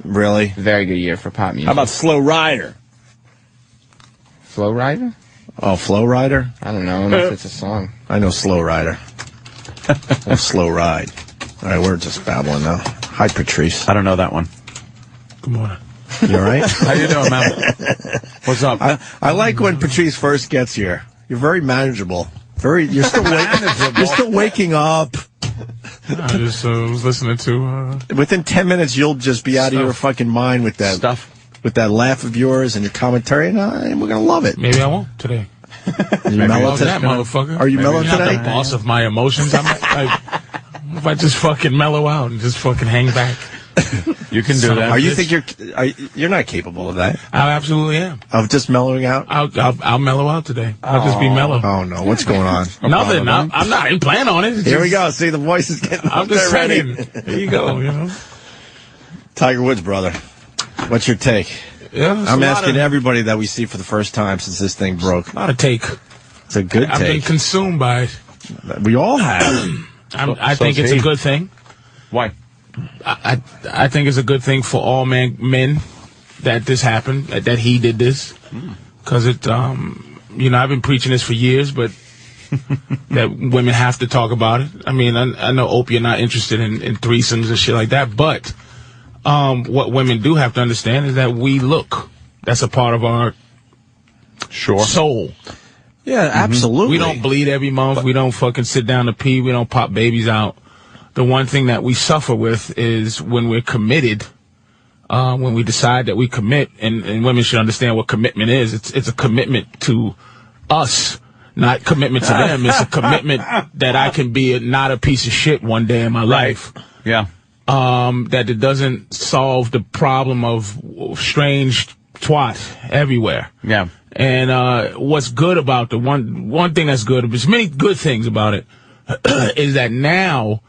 Really? Very good year for pop music. How about Slow Rider? Flow Rider? Oh, Flow Rider? I don't know if it's a song. I know Slow Rider. Slow Ride. All right, we're just babbling now. Hi, Patrice. I don't know that one. Good morning. You all right? How you doing, man? What's up? I like when Patrice first gets here. You're very manageable. You're still waking up. I just was listening to... Within 10 minutes, you'll just be out of your fucking mind with that stuff. With that laugh of yours and your commentary, and we're going to love it. Maybe I won't today. Are you mellow today? That motherfucker. Are you mellow Not today? the boss of my emotions. If I just fucking mellow out and just fucking hang back. You can do that. You think you're not capable of that? I absolutely am. Of just mellowing out? I'll mellow out today. I'll just be mellow. Oh, no. What's going on? Nothing. I'm not. I didn't plan on it. Here we go. See, the voice is getting I'm just saying. There you go, you know. Tiger Woods, brother. What's your take? Yeah, I'm asking everybody that we see for the first time since this thing broke. Not a take. It's a good take. I've been consumed by it. We all have. I think it's a good thing. Why? I think it's a good thing for all men that this happened, that he did this. Because I've been preaching this for years, but that women have to talk about it. I mean, I know, Opie, you're not interested in threesomes and shit like that, but what women do have to understand is that we look. That's a part of our soul. Yeah, absolutely. We don't bleed every month. We don't fucking sit down to pee. We don't pop babies out. The one thing that we suffer with is when we're committed, when we decide that we commit, and women should understand what commitment is. It's a commitment to us, not commitment to them. It's a commitment that I can be not a piece of shit one day in my life. Yeah. That it doesn't solve the problem of strange twat everywhere. Yeah. And what's good about the one thing that's good, there's many good things about it, is that now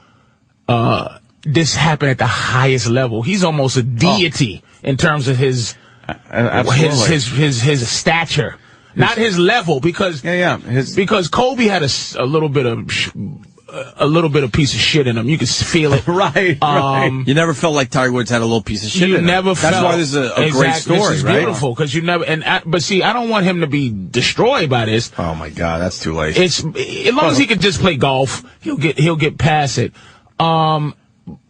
this happened at the highest level. He's almost a deity in terms of his stature, not his level, because because Kobe had a little bit of piece of shit in him. You could feel it. Right. You never felt like Tiger Woods had a little piece of shit in him. That's why this is a great story, this is right? Beautiful, because you never. But see, I don't want him to be destroyed by this. Oh my God, that's too late. As long as he can just play golf, he'll get past it.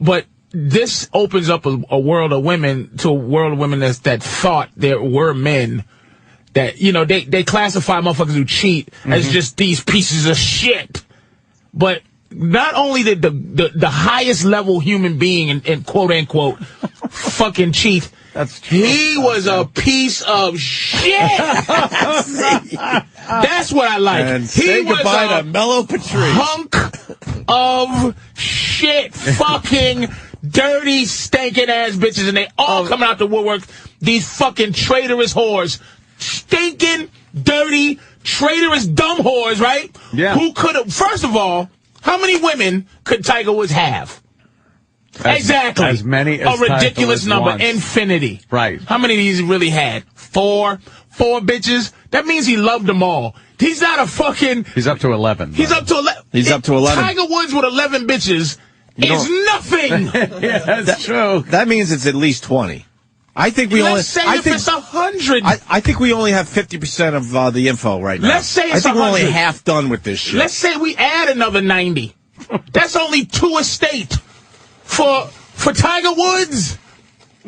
But this opens up a world of women that thought there were men that, they classify motherfuckers who cheat as just these pieces of shit. But not only did the highest level human being in quote unquote fucking cheat, he was a piece of shit. That's what I like. And he say was goodbye to Mellow Patrice. Hunk of shit, fucking dirty, stinking ass bitches, and they all coming out the woodwork. These fucking traitorous whores, stinking, dirty, traitorous, dumb whores, right? Yeah. Who could have? First of all, how many women could Tiger Woods have? Exactly. As many as a ridiculous Tiger number. wants. Infinity. Right. How many of these he really had? Four bitches? That means he loved them all. He's not a fucking... He's up to 11. He's up to 11. He's up to 11. Tiger Woods with 11 bitches is nothing. Yeah, that's true. That means it's at least 20. I think we Let's say it's 100. I think we only have 50% of the info right now. Let's say it's I think we're 100. only half done with this shit. Let's say we add another 90. That's only 2 estate for Tiger Woods,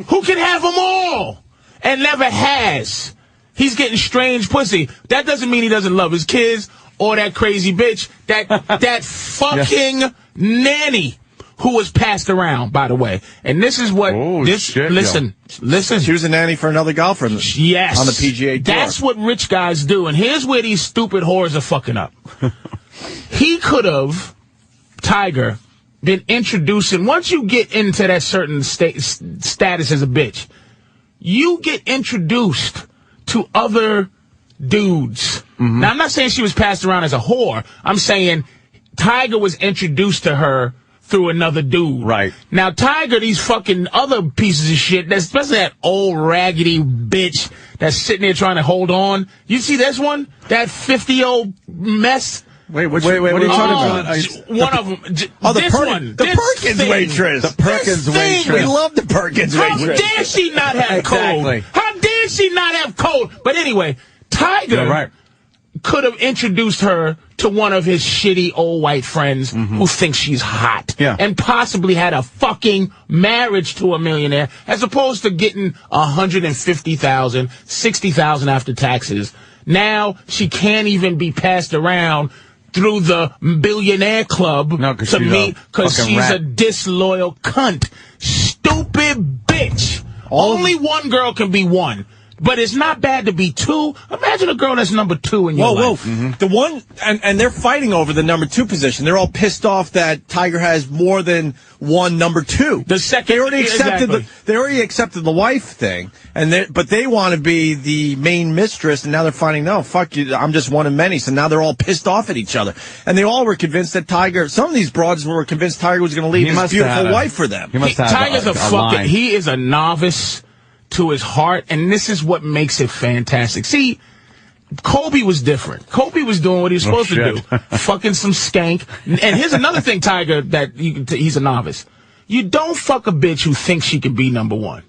who can have them all and never has. He's getting strange pussy. That doesn't mean he doesn't love his kids or that crazy bitch, that fucking nanny who was passed around, by the way. And this is what listen. She was a nanny for another golfer on the PGA Tour. That's what rich guys do. And here's where these stupid whores are fucking up. He could have, Tiger, been introducing, once you get into that certain status as a bitch, you get introduced to other dudes. Now, I'm not saying she was passed around as a whore. I'm saying Tiger was introduced to her through another dude. Right. Now, Tiger, these fucking other pieces of shit, especially that old raggedy bitch that's sitting there trying to hold on. You see this one? That 50-year-old mess? Wait, what are you talking about? One of them. The Perkins waitress. The Perkins waitress. We love the Perkins waitress. How dare she not have code? How dare she not have code? But anyway, Tiger could have introduced her to one of his shitty old white friends who thinks she's hot. And possibly had a fucking marriage to a millionaire, as opposed to getting $150,000, $60,000 after taxes. Now she can't even be passed around through the billionaire club to meet because she's a disloyal cunt. Stupid bitch. Only one girl can be one. But it's not bad to be two. Imagine a girl that's number 2 in your life. The one, and they're fighting over the number 2 position. They're all pissed off that Tiger has more than one number 2. The second, they already accepted the wife thing, but they want to be the main mistress, and now they're finding, no, fuck you, I'm just one of many. So now they're all pissed off at each other, and they all were convinced that some of these broads were convinced Tiger was going to leave his beautiful wife for them. Tiger's he is a novice to his heart, and this is what makes it fantastic. See, Kobe was different. Kobe was doing what he was supposed to do. Fucking some skank. And here's another thing, Tiger, that he's a novice. You don't fuck a bitch who thinks she can be number 1.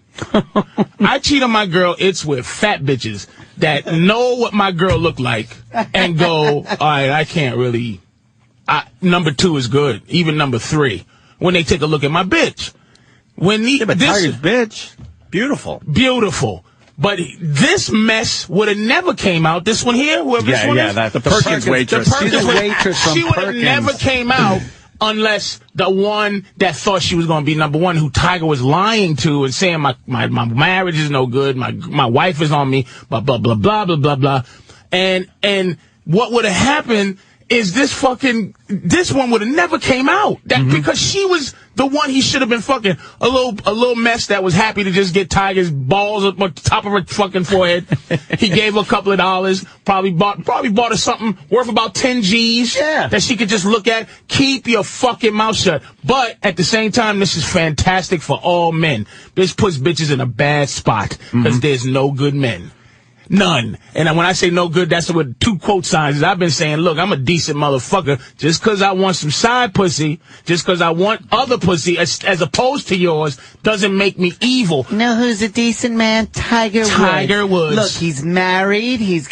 I cheat on my girl, it's with fat bitches that know what my girl look like and go, all right, I can't really, number 2 is good, even number 3, when they take a look at my bitch. But Tiger's bitch. Beautiful. But this mess would have never came out. This one here, whoever this one is. The Perkins waitress. She's a waitress from She would have never came out unless the one that thought she was going to be number 1, who Tiger was lying to and saying my marriage is no good, my wife is on me, blah, blah, blah, blah, blah, blah, blah. And what would have happened is this one would have never came out. Because she was the one he should have been fucking. A little mess that was happy to just get Tiger's balls up on top of her fucking forehead. He gave her a couple of dollars, probably bought her something worth about 10 G's that she could just look at. Keep your fucking mouth shut. But at the same time, this is fantastic for all men. This puts bitches in a bad spot because there's no good men. None. And when I say no good, that's with 2 quote signs. I've been saying, look, I'm a decent motherfucker. Just because I want some side pussy, just because I want other pussy as opposed to yours, doesn't make me evil. You know who's a decent man? Tiger Woods. Look, he's married. He's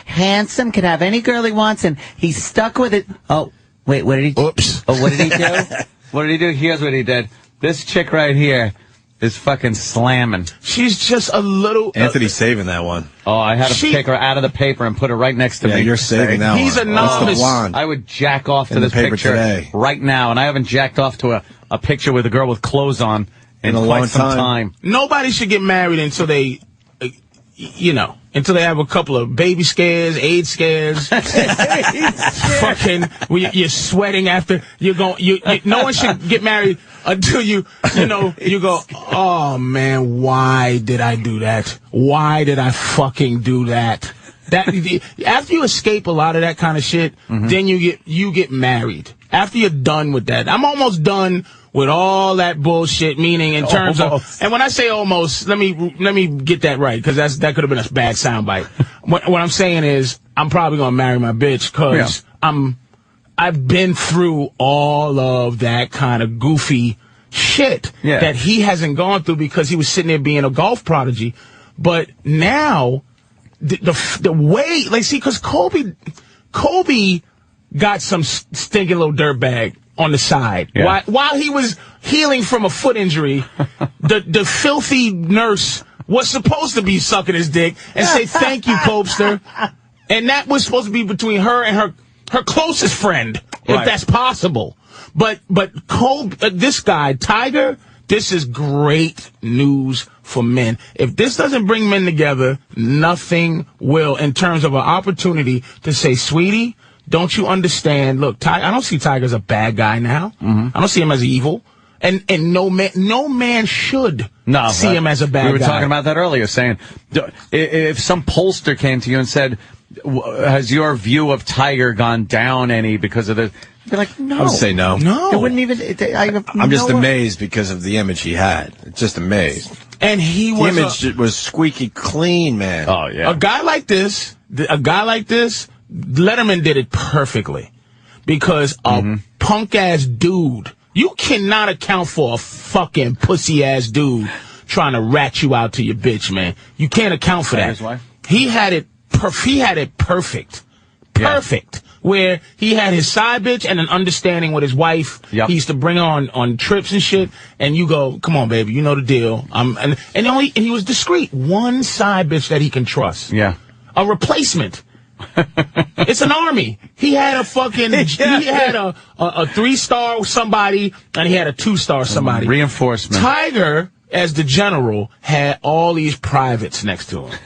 handsome, can have any girl he wants, and he's stuck with it. Oh, wait, what did he do? Oops. Oh, what did he do? What did he do? Here's what he did. This chick right here is fucking slamming. She's just a little... Anthony's saving that one. Oh, I had to pick her out of the paper and put her right next to me. Yeah, you're saving that one. He's a novice. I would jack off to this picture today. Right now, and I haven't jacked off to a picture with a girl with clothes on in quite some time. Nobody should get married until they... until they have a couple of baby scares, AIDS scares. Fucking, you're sweating after no one should get married until you go, oh man, why did I do that? Why did I fucking do that? After you escape a lot of that kind of shit, then you get married. After you're done with that, I'm almost done with all that bullshit, meaning in terms of, and when I say almost, let me get that right, because that could have been a bad soundbite. What I'm saying is, I'm probably gonna marry my bitch, because I've been through all of that kind of goofy shit that he hasn't gone through because he was sitting there being a golf prodigy. But now, the way, like, see, because Kobe got some stinking little dirtbag on the side. While he was healing from a foot injury, the filthy nurse was supposed to be sucking his dick and say, thank you, Popester. And that was supposed to be between her and her closest friend, if that's possible. But Kobe, this guy, Tiger, this is great news for men. If this doesn't bring men together, nothing will, in terms of an opportunity to say, sweetie, don't you understand? Look, I don't see Tiger as a bad guy now. I don't see him as evil. And no man should see him as a bad guy. We were talking about that earlier, saying, if some pollster came to you and said, has your view of Tiger gone down any because of this? You're like, no. I would say no. No. It wouldn't even... I'm just amazed because of the image he had. It's just amazed. And the image was squeaky clean, man. Oh, yeah. A guy like this, Letterman did it perfectly. because a punk-ass dude, you cannot account for a fucking pussy-ass dude trying to rat you out to your bitch, man. You can't account for that. He had it perfect. Perfect. Where he had his side bitch and an understanding with his wife. Yep. He used to bring her on trips and shit. And you go, come on, baby, you know the deal. And he was discreet. One side bitch that he can trust. Yeah. A replacement. It's an army. He had a fucking, he had a 3-star somebody and he had a 2-star somebody. Reinforcement. Tiger, as the general, had all these privates next to him.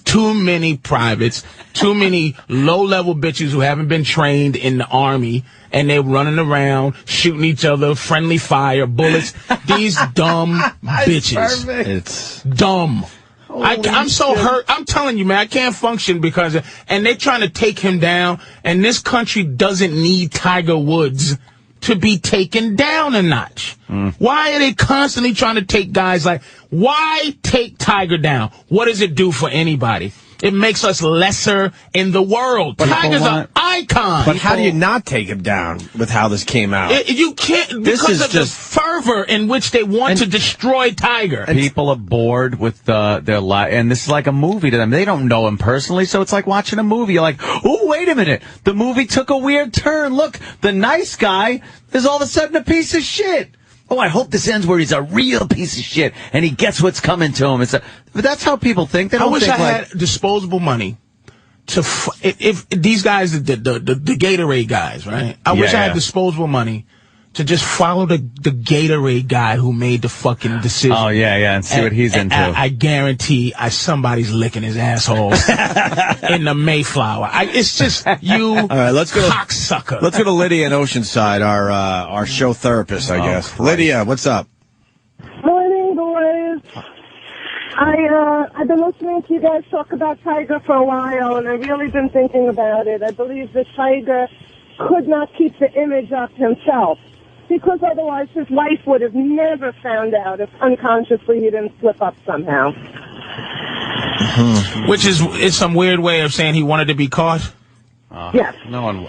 Too many privates, too many low-level bitches who haven't been trained in the army, and they're running around, shooting each other, friendly fire, bullets. These dumb bitches. It's dumb. I'm so hurt. I'm telling you, man, I can't function because, and they're trying to take him down, and this country doesn't need Tiger Woods to be taken down a notch. Why are they constantly trying to take guys like, why take Tiger down? What does it do for anybody? It makes us lesser in the world. But Tiger's an icon. But how do you not take him down with how this came out? You can't, because of the fervor in which they want to destroy Tiger. And people are bored with their life, and this is like a movie to them. They don't know him personally, so it's like watching a movie. You're like, oh, wait a minute. The movie took a weird turn. Look, the nice guy is all of a sudden a piece of shit. Oh, I hope this ends where he's a real piece of shit and he gets what's coming to him. But that's how people think. They don't wish think I had disposable money to if these guys, the Gatorade guys, right? I wish I had disposable money to just follow the Gatorade guy who made the fucking decision. Oh, yeah, and see what he's into. I guarantee somebody's licking his asshole in the Mayflower. It's just you, all right, cocksucker. Let's go to Lydia in Oceanside, our show therapist, I guess. Christ. Lydia, what's up? Morning, boys. I've been listening to you guys talk about Tiger for a while, and I've really been thinking about it. I believe that Tiger could not keep the image up himself, because otherwise his wife would have never found out if unconsciously he didn't slip up somehow. Which is some weird way of saying he wanted to be caught. Yes. No one.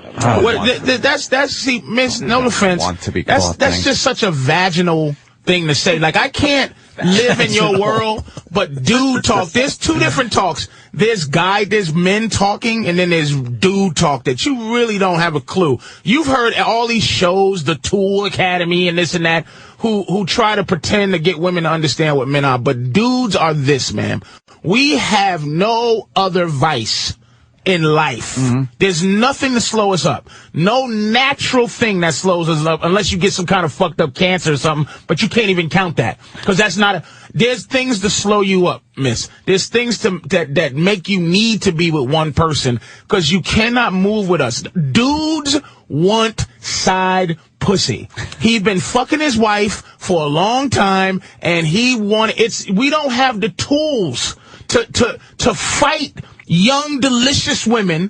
See, Miss, no offense. Want to be caught. That's just such a vaginal thing to say. Like, I can't live in your world, but dude talk. There's two different talks. There's men talking, and then there's dude talk that you really don't have a clue. You've heard all these shows, the Tool Academy and this and that, who try to pretend to get women to understand what men are, but dudes are this, man. We have no other vice in life. There's nothing to slow us up. No natural thing that slows us up unless you get some kind of fucked up cancer or something, but you can't even count that because that's not there's things to slow you up, miss. There's things that make you need to be with one person because you cannot move with us. Dudes want side pussy. He'd been fucking his wife for a long time and we don't have the tools to fight young, delicious women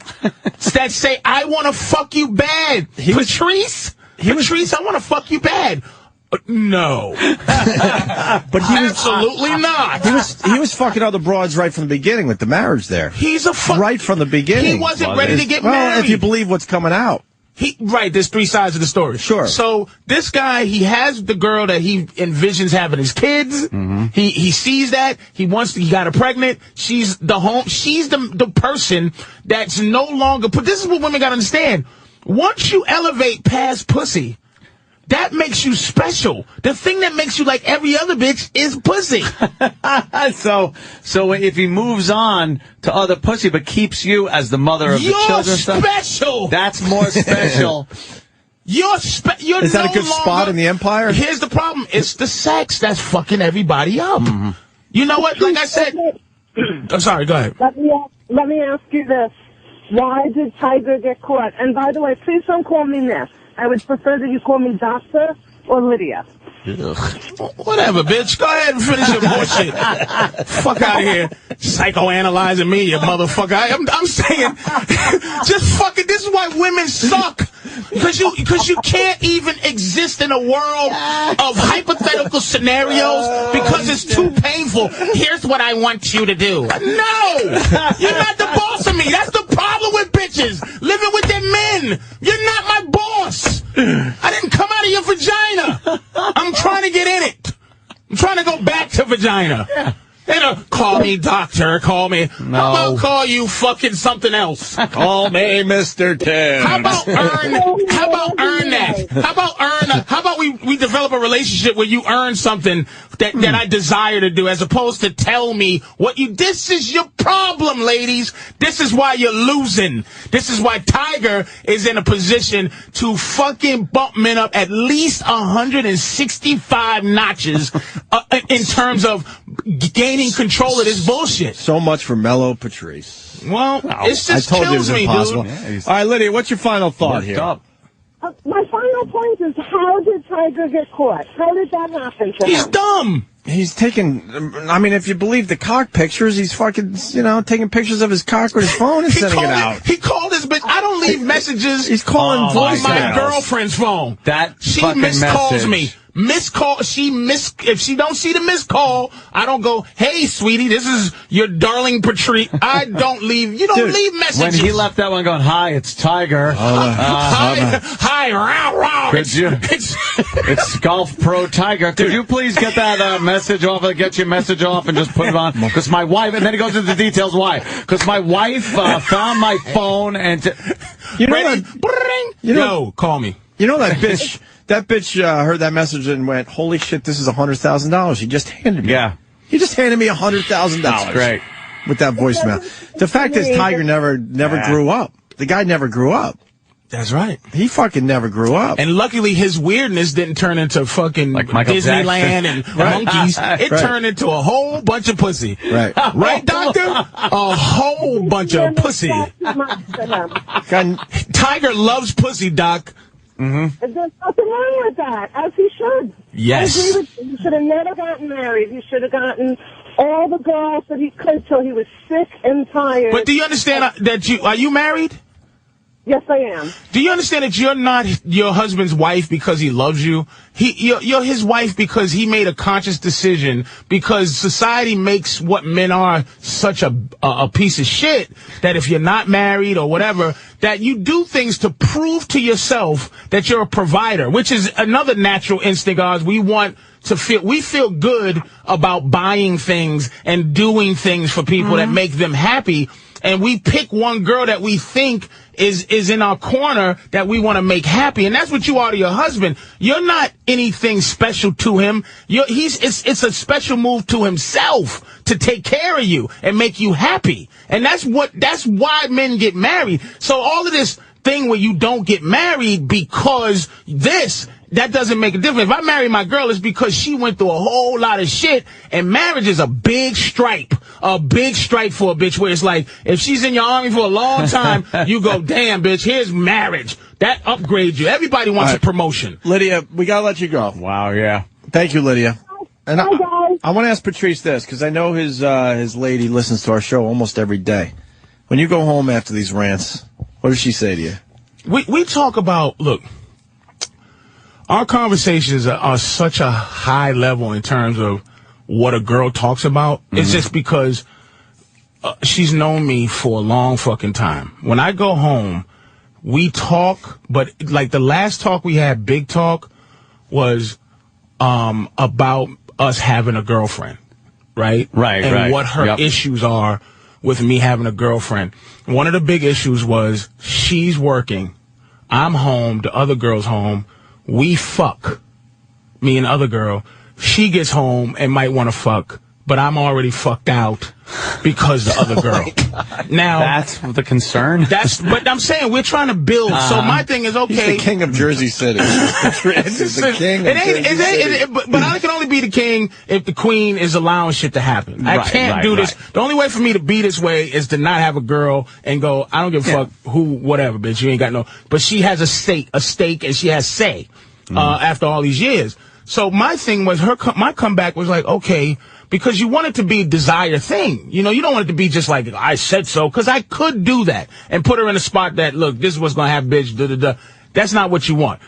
that say, I want to fuck you bad. Patrice, I want to fuck you bad. No. But absolutely not. He was fucking other broads right from the beginning with the marriage there. He's a right from the beginning. He wasn't ready to get married. Well, if you believe what's coming out. There's three sides of the story. Sure. So this guy, he has the girl that he envisions having his kids. He sees that. He got her pregnant. She's the person that's no longer, but this is what women gotta understand. Once you elevate past pussy, that makes you special. The thing that makes you like every other bitch is pussy. So if he moves on to other pussy but keeps you as the mother of the children, you're special. That's more special. You're Is that a good spot in the empire? Here's the problem. It's the sex that's fucking everybody up. You know what? Like I said, I'm sorry, go ahead. Let me ask you this. Why did Tiger get caught? And by the way, please don't call me Miss. I would prefer that you call me Doctor or Lydia. Whatever, bitch. Go ahead and finish your bullshit. Fuck out of here. Psychoanalyzing me, you motherfucker. I'm saying, just fucking, this is why women suck. Because you can't even exist in a world of hypothetical scenarios because it's too painful. Here's what I want you to do. No! You're not the boss of me. That's the problem with bitches. Living with their men. You're not my boss. I didn't come out of your vagina. I'm trying to get in it. I'm trying to go back to vagina. Yeah. They don't call me doctor, call me. No. How about call you fucking something else? Call me Mr. Tim. How about earn that? How about we develop a relationship where you earn something that I desire to do, as opposed to tell me what you. This is your problem, ladies. This is why you're losing. This is why Tiger is in a position to fucking bump men up at least 165 notches in terms of gaining control of this bullshit. So much for mellow Patrice. Well, it just kills me, impossible. dude. Yeah, all right, Lydia, what's your final thought here? Up. My final point is, how did Tiger get caught? How did that happen to him? He's dumb. He's taking, I mean, if you believe the cock pictures, he's fucking, taking pictures of his cock with his phone and sending it out. He called his bitch. I don't leave messages. He's calling on my voicemails. Girlfriend's phone. She fucking miscalls message. me. If she don't see the missed call, I don't go, hey, sweetie, this is your darling Patrice. I don't leave. You don't leave messages. When he left that one going, hi, it's Tiger. Hi, rah, rah. Could you? It's Golf Pro Tiger. Could you please get that message off, get your message off and just put it on? Because my wife, and then he goes into the details why. Because my wife found my phone and... Call me. You know that bitch... That bitch heard that message and went, holy shit, this is $100,000. He just handed me. Yeah. He just handed me $100,000. That's great. With that voicemail. The fact is, Tiger never grew up. The guy never grew up. That's right. He fucking never grew up. And luckily, his weirdness didn't turn into fucking like Michael Disneyland Jackson. and monkeys. It turned into a whole bunch of pussy. Right. Right, doctor? A whole bunch of pussy. Tiger loves pussy, Doc. Mm-hmm. There's nothing wrong with that, as he should. Yes. I agree with you. He should have never gotten married. He should have gotten all the girls that he could till he was sick and tired. But do you understand that are you married? Yes, I am. Do you understand that you're not your husband's wife because he loves you? You're his wife because he made a conscious decision, because society makes what men are such a piece of shit that if you're not married or whatever, that you do things to prove to yourself that you're a provider, which is another natural instinct ours. We feel good about buying things and doing things for people that make them happy. And we pick one girl that we think is in our corner that we want to make happy. And that's what you are to your husband. You're not anything special to him. It's a special move to himself to take care of you and make you happy. And that's why men get married. So all of this thing where you don't get married because that doesn't make a difference. If I marry my girl, it's because she went through a whole lot of shit, and marriage is a big stripe for a bitch, where it's like, if she's in your army for a long time, you go, damn, bitch, here's marriage. That upgrades you. Everybody wants a promotion. Lydia, we gotta let you go. Wow, yeah. Thank you, Lydia. And Hi, guys. I want to ask Patrice this, because I know his lady listens to our show almost every day. When you go home after these rants, what does she say to you? We talk about, look, our conversations are such a high level in terms of what a girl talks about. Mm-hmm. It's just because she's known me for a long fucking time. When I go home, we talk, but like the last talk we had, big talk, was about us having a girlfriend, right? Right, and what her issues are with me having a girlfriend. One of the big issues was she's working, I'm home, the other girl's home. We fuck, me and the other girl. She gets home and might want to fuck, but I'm already fucked out because the other girl. Now that's the concern. But I'm saying we're trying to build. So my thing is, okay. He's the king of Jersey City. He's the king of Jersey City. But I can only be the king if the queen is allowing shit to happen. I can't do this. The only way for me to be this way is to not have a girl and go, I don't give a fuck who, whatever, bitch. You ain't got no. But she has a stake, and she has say after all these years. So my thing was my comeback was like, okay, because you want it to be a desire thing. You know, you don't want it to be just like, I said so, because I could do that and put her in a spot that, look, this is what's going to happen, bitch, da-da-da. That's not what you want.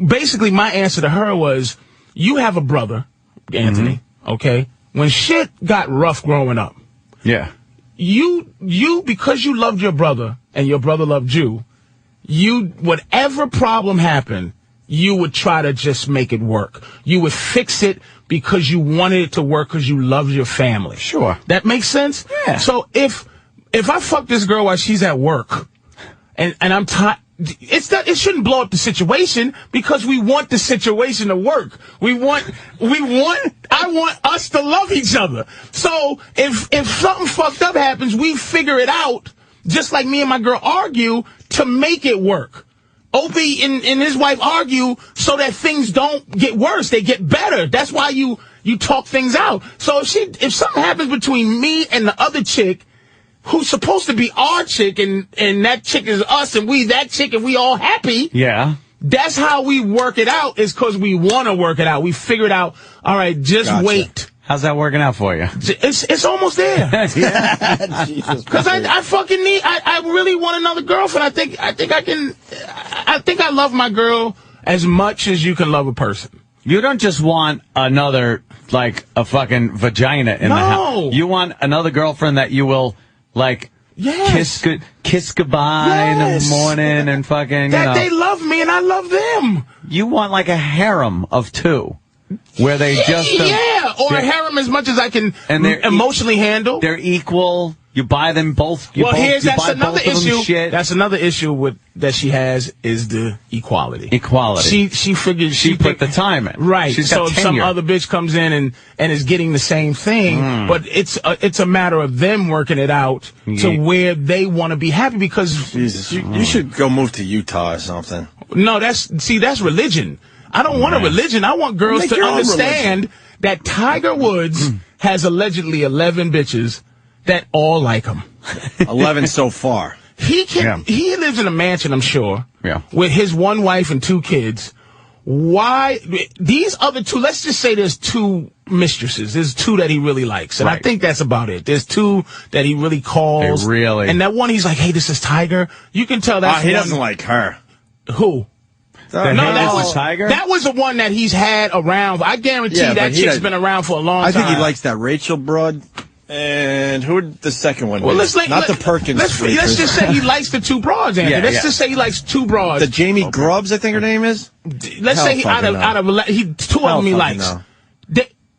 Basically, my answer to her was, you have a brother, Anthony, okay? When shit got rough growing up, yeah, you because you loved your brother and your brother loved you whatever problem happened, you would try to just make it work. You would fix it because you wanted it to work because you love your family. Sure. That makes sense? Yeah. So if I fuck this girl while she's at work and I'm tired, it shouldn't blow up the situation because we want the situation to work. I want us to love each other. So if something fucked up happens, we figure it out, just like me and my girl argue, to make it work. Opie and his wife argue so that things don't get worse, they get better. That's why you talk things out. So if something happens between me and the other chick, who's supposed to be our chick, and that chick is us, and we that chick, and we all happy. Yeah. That's how we work it out, is because we want to work it out. We figure it out. All right, just wait. How's that working out for you? It's almost there. Yeah. Jesus. Because I fucking need, I really want another girlfriend. I think I love my girl as much as you can love a person. You don't just want another, like, a fucking vagina in the house. You want another girlfriend that you will, like, kiss goodbye in the morning and fucking, they love me and I love them. You want, like, a harem of two. Where they just... or a harem as much as I can emotionally handle. They're equal. You buy them both. That's another issue. That's another issue that she has is the equality. Equality. She figured she put the time in. Right. She's so got if tenure. some other bitch comes in and is getting the same thing, but it's a matter of them working it out to where they want to be happy because Jesus, you should go move to Utah or something. No, that's religion. I don't want a religion. I want girls to understand that Tiger Woods has allegedly 11 bitches that all like him. 11 so far. He lives in a mansion, I'm sure, with his one wife and 2 kids. Why these other 2? Let's just say there's 2 mistresses. There's 2 that he really likes, and I think that's about it. There's 2 that he really calls. And that one, he's like, "Hey, this is Tiger." You can tell that's he doesn't like her. Who? That was the one that he's had around. I guarantee that chick's been around for a long time. I think he likes that Rachel broad. And who would the second one be? Not the Perkins. Let's just say he likes the 2 broads, Anthony. Let's just say he likes 2 broads. The Jamie Grubbs, I think her name is. Let's say out of 2 of them he likes.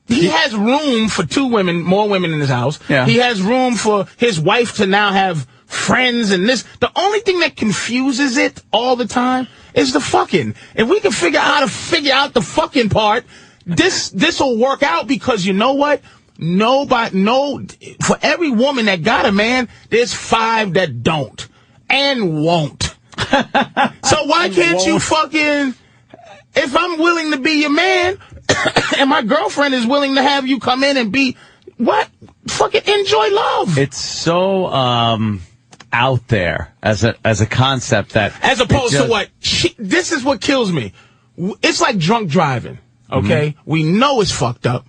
He has room for 2 women, more women in his house. Yeah. He has room for his wife to now have friends and this. The only thing that confuses it all the time is the fucking. If we can figure out how to figure out the fucking part, this will work out because you know what? For every woman that got a man, there's 5 that don't and won't. So why can't you fucking, if I'm willing to be your man and my girlfriend is willing to have you come in and be, what? Fucking enjoy love. It's so, out there as a concept that as opposed to what this is what kills me. It's like drunk driving. Okay, we know it's fucked up.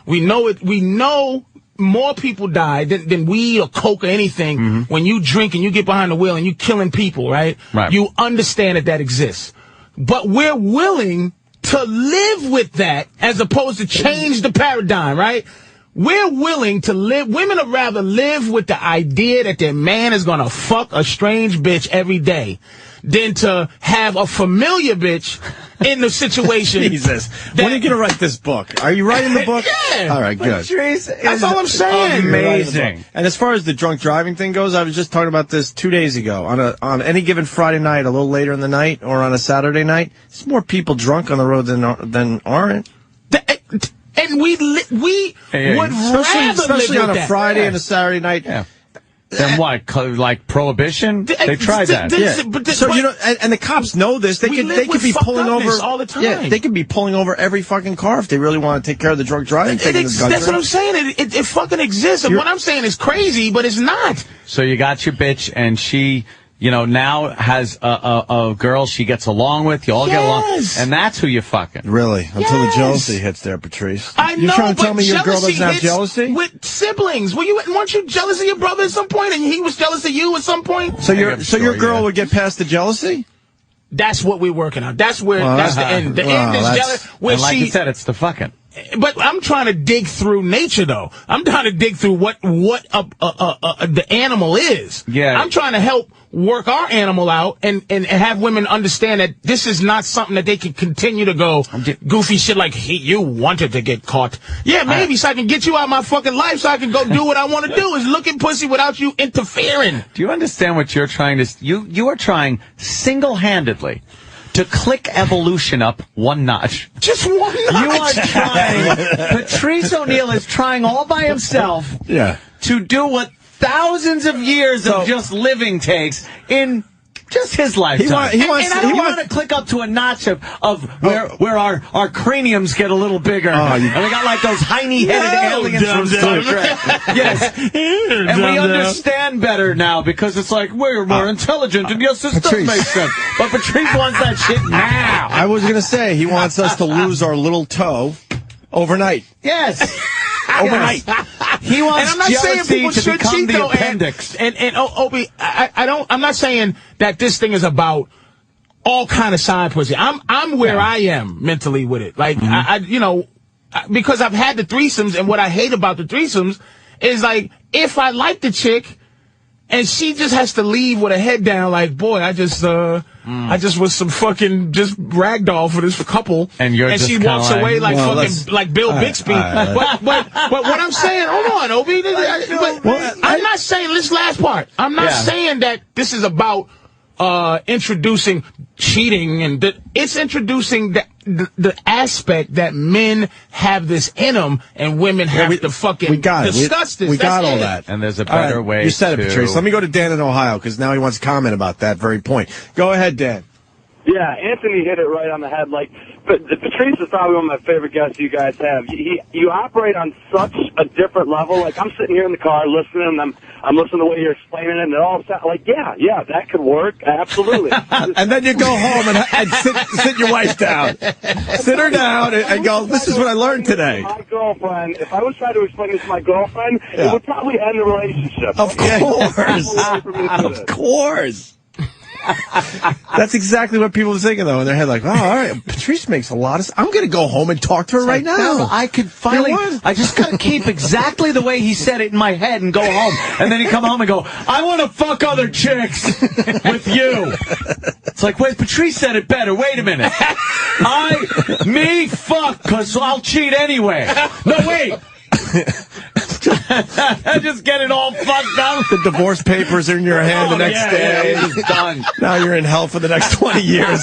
We know it. We know more people die than weed or coke or anything when you drink and you get behind the wheel and you killing people. Right. You understand that exists, but we're willing to live with that as opposed to change the paradigm. Right. We're willing to live. Women would rather live with the idea that their man is gonna fuck a strange bitch every day than to have a familiar bitch in the situation. Jesus. When are you gonna write this book? Are you writing the book? Yeah. All right, good. Patrice, that's all I'm saying. Amazing. And as far as the drunk driving thing goes, I was just talking about this 2 days ago. On any given Friday night, a little later in the night, or on a Saturday night, there's more people drunk on the road than aren't. And we would rather especially live on with a that. Friday and a Saturday night. Yeah. Then what? Like prohibition? They tried that. So you know, and the cops know this. They could be pulling over all the time. Yeah, they could be pulling over every fucking car if they really want to take care of the drunk driving thing. That's what I'm saying. It fucking exists. And what I'm saying is crazy, but it's not. So you got your bitch, and she, now has a girl she gets along with. You all get along, and that's who you're fucking. Really? Until the jealousy hits there, Patrice. I know, you're trying to tell but me your girl jealousy doesn't have hits jealousy? with siblings. Weren't you jealous of your brother at some point, and he was jealous of you at some point? So your girl would get past the jealousy? That's what we're working on. That's that's the end. The end is jealous. And like you said, it's the fucking. But I'm trying to dig through nature, though. I'm trying to dig through what the animal is. Yeah. I'm trying to help work our animal out and have women understand that this is not something that they can continue to go goofy shit like, you wanted to get caught. Yeah, maybe so I can get you out of my fucking life so I can go do what I want to do is look at pussy without you interfering. Do you understand what you're trying to... You are trying single-handedly to click evolution up one notch. Just one notch. You are trying... Patrice O'Neal is trying all by himself to do what thousands of years of just living takes in just his lifetime. He wants to click up to a notch of where our craniums get a little bigger. And we got like those hiney-headed aliens from Star Trek. Yes. And we understand better now because it's like, we're more intelligent, and yes, this does make sense. But Patrice wants that shit now. I was going to say, he wants us to lose our little toe overnight. Yes. Overnight. He wants and I'm not saying people to should become cheat, the though, appendix. And Obi, I'm not saying that this thing is about all kind of side pussy. I'm where I am mentally with it. Like, because I've had the threesomes, and what I hate about the threesomes is, like, if I like the chick and she just has to leave with her head down, like, boy, I just was some fucking just ragdoll for this couple, and she walks away like fucking like Bill Bixby. But what I'm saying, hold on, Obi. I'm not saying this last part. I'm not saying that this is about introducing cheating, and it's introducing the aspect that men have this in them and women have to fucking discuss this. We got all that. And there's a better way. You said it, Patrice. Let me go to Dan in Ohio, because now he wants to comment about that very point. Go ahead, Dan. Yeah, Anthony hit it right on the head. Like, Patrice is probably one of my favorite guests you guys have. You operate on such a different level. Like, I'm sitting here in the car listening, and I'm listening to the way you're explaining it, and it all sounds like, yeah, that could work. Absolutely. And then you go home and sit your wife down. Sit her down and go, this is what I learned today. My girlfriend, if I was trying to explain this to my girlfriend, it would probably end the relationship. Of course. Of course. That's exactly what people are thinking, though, in their head. Like, oh, all right, Patrice makes a lot of sense. I'm going to go home and talk to her right now. No, I could finally, I just got to keep exactly the way he said it in my head and go home. And then he come home and go, I want to fuck other chicks with you. It's like, wait, Patrice said it better. Wait a minute. Fuck, because I'll cheat anyway. No, wait. Just get it all fucked up. The divorce papers are in your hand the next day. It's done. Now you're in hell for the next 20 years.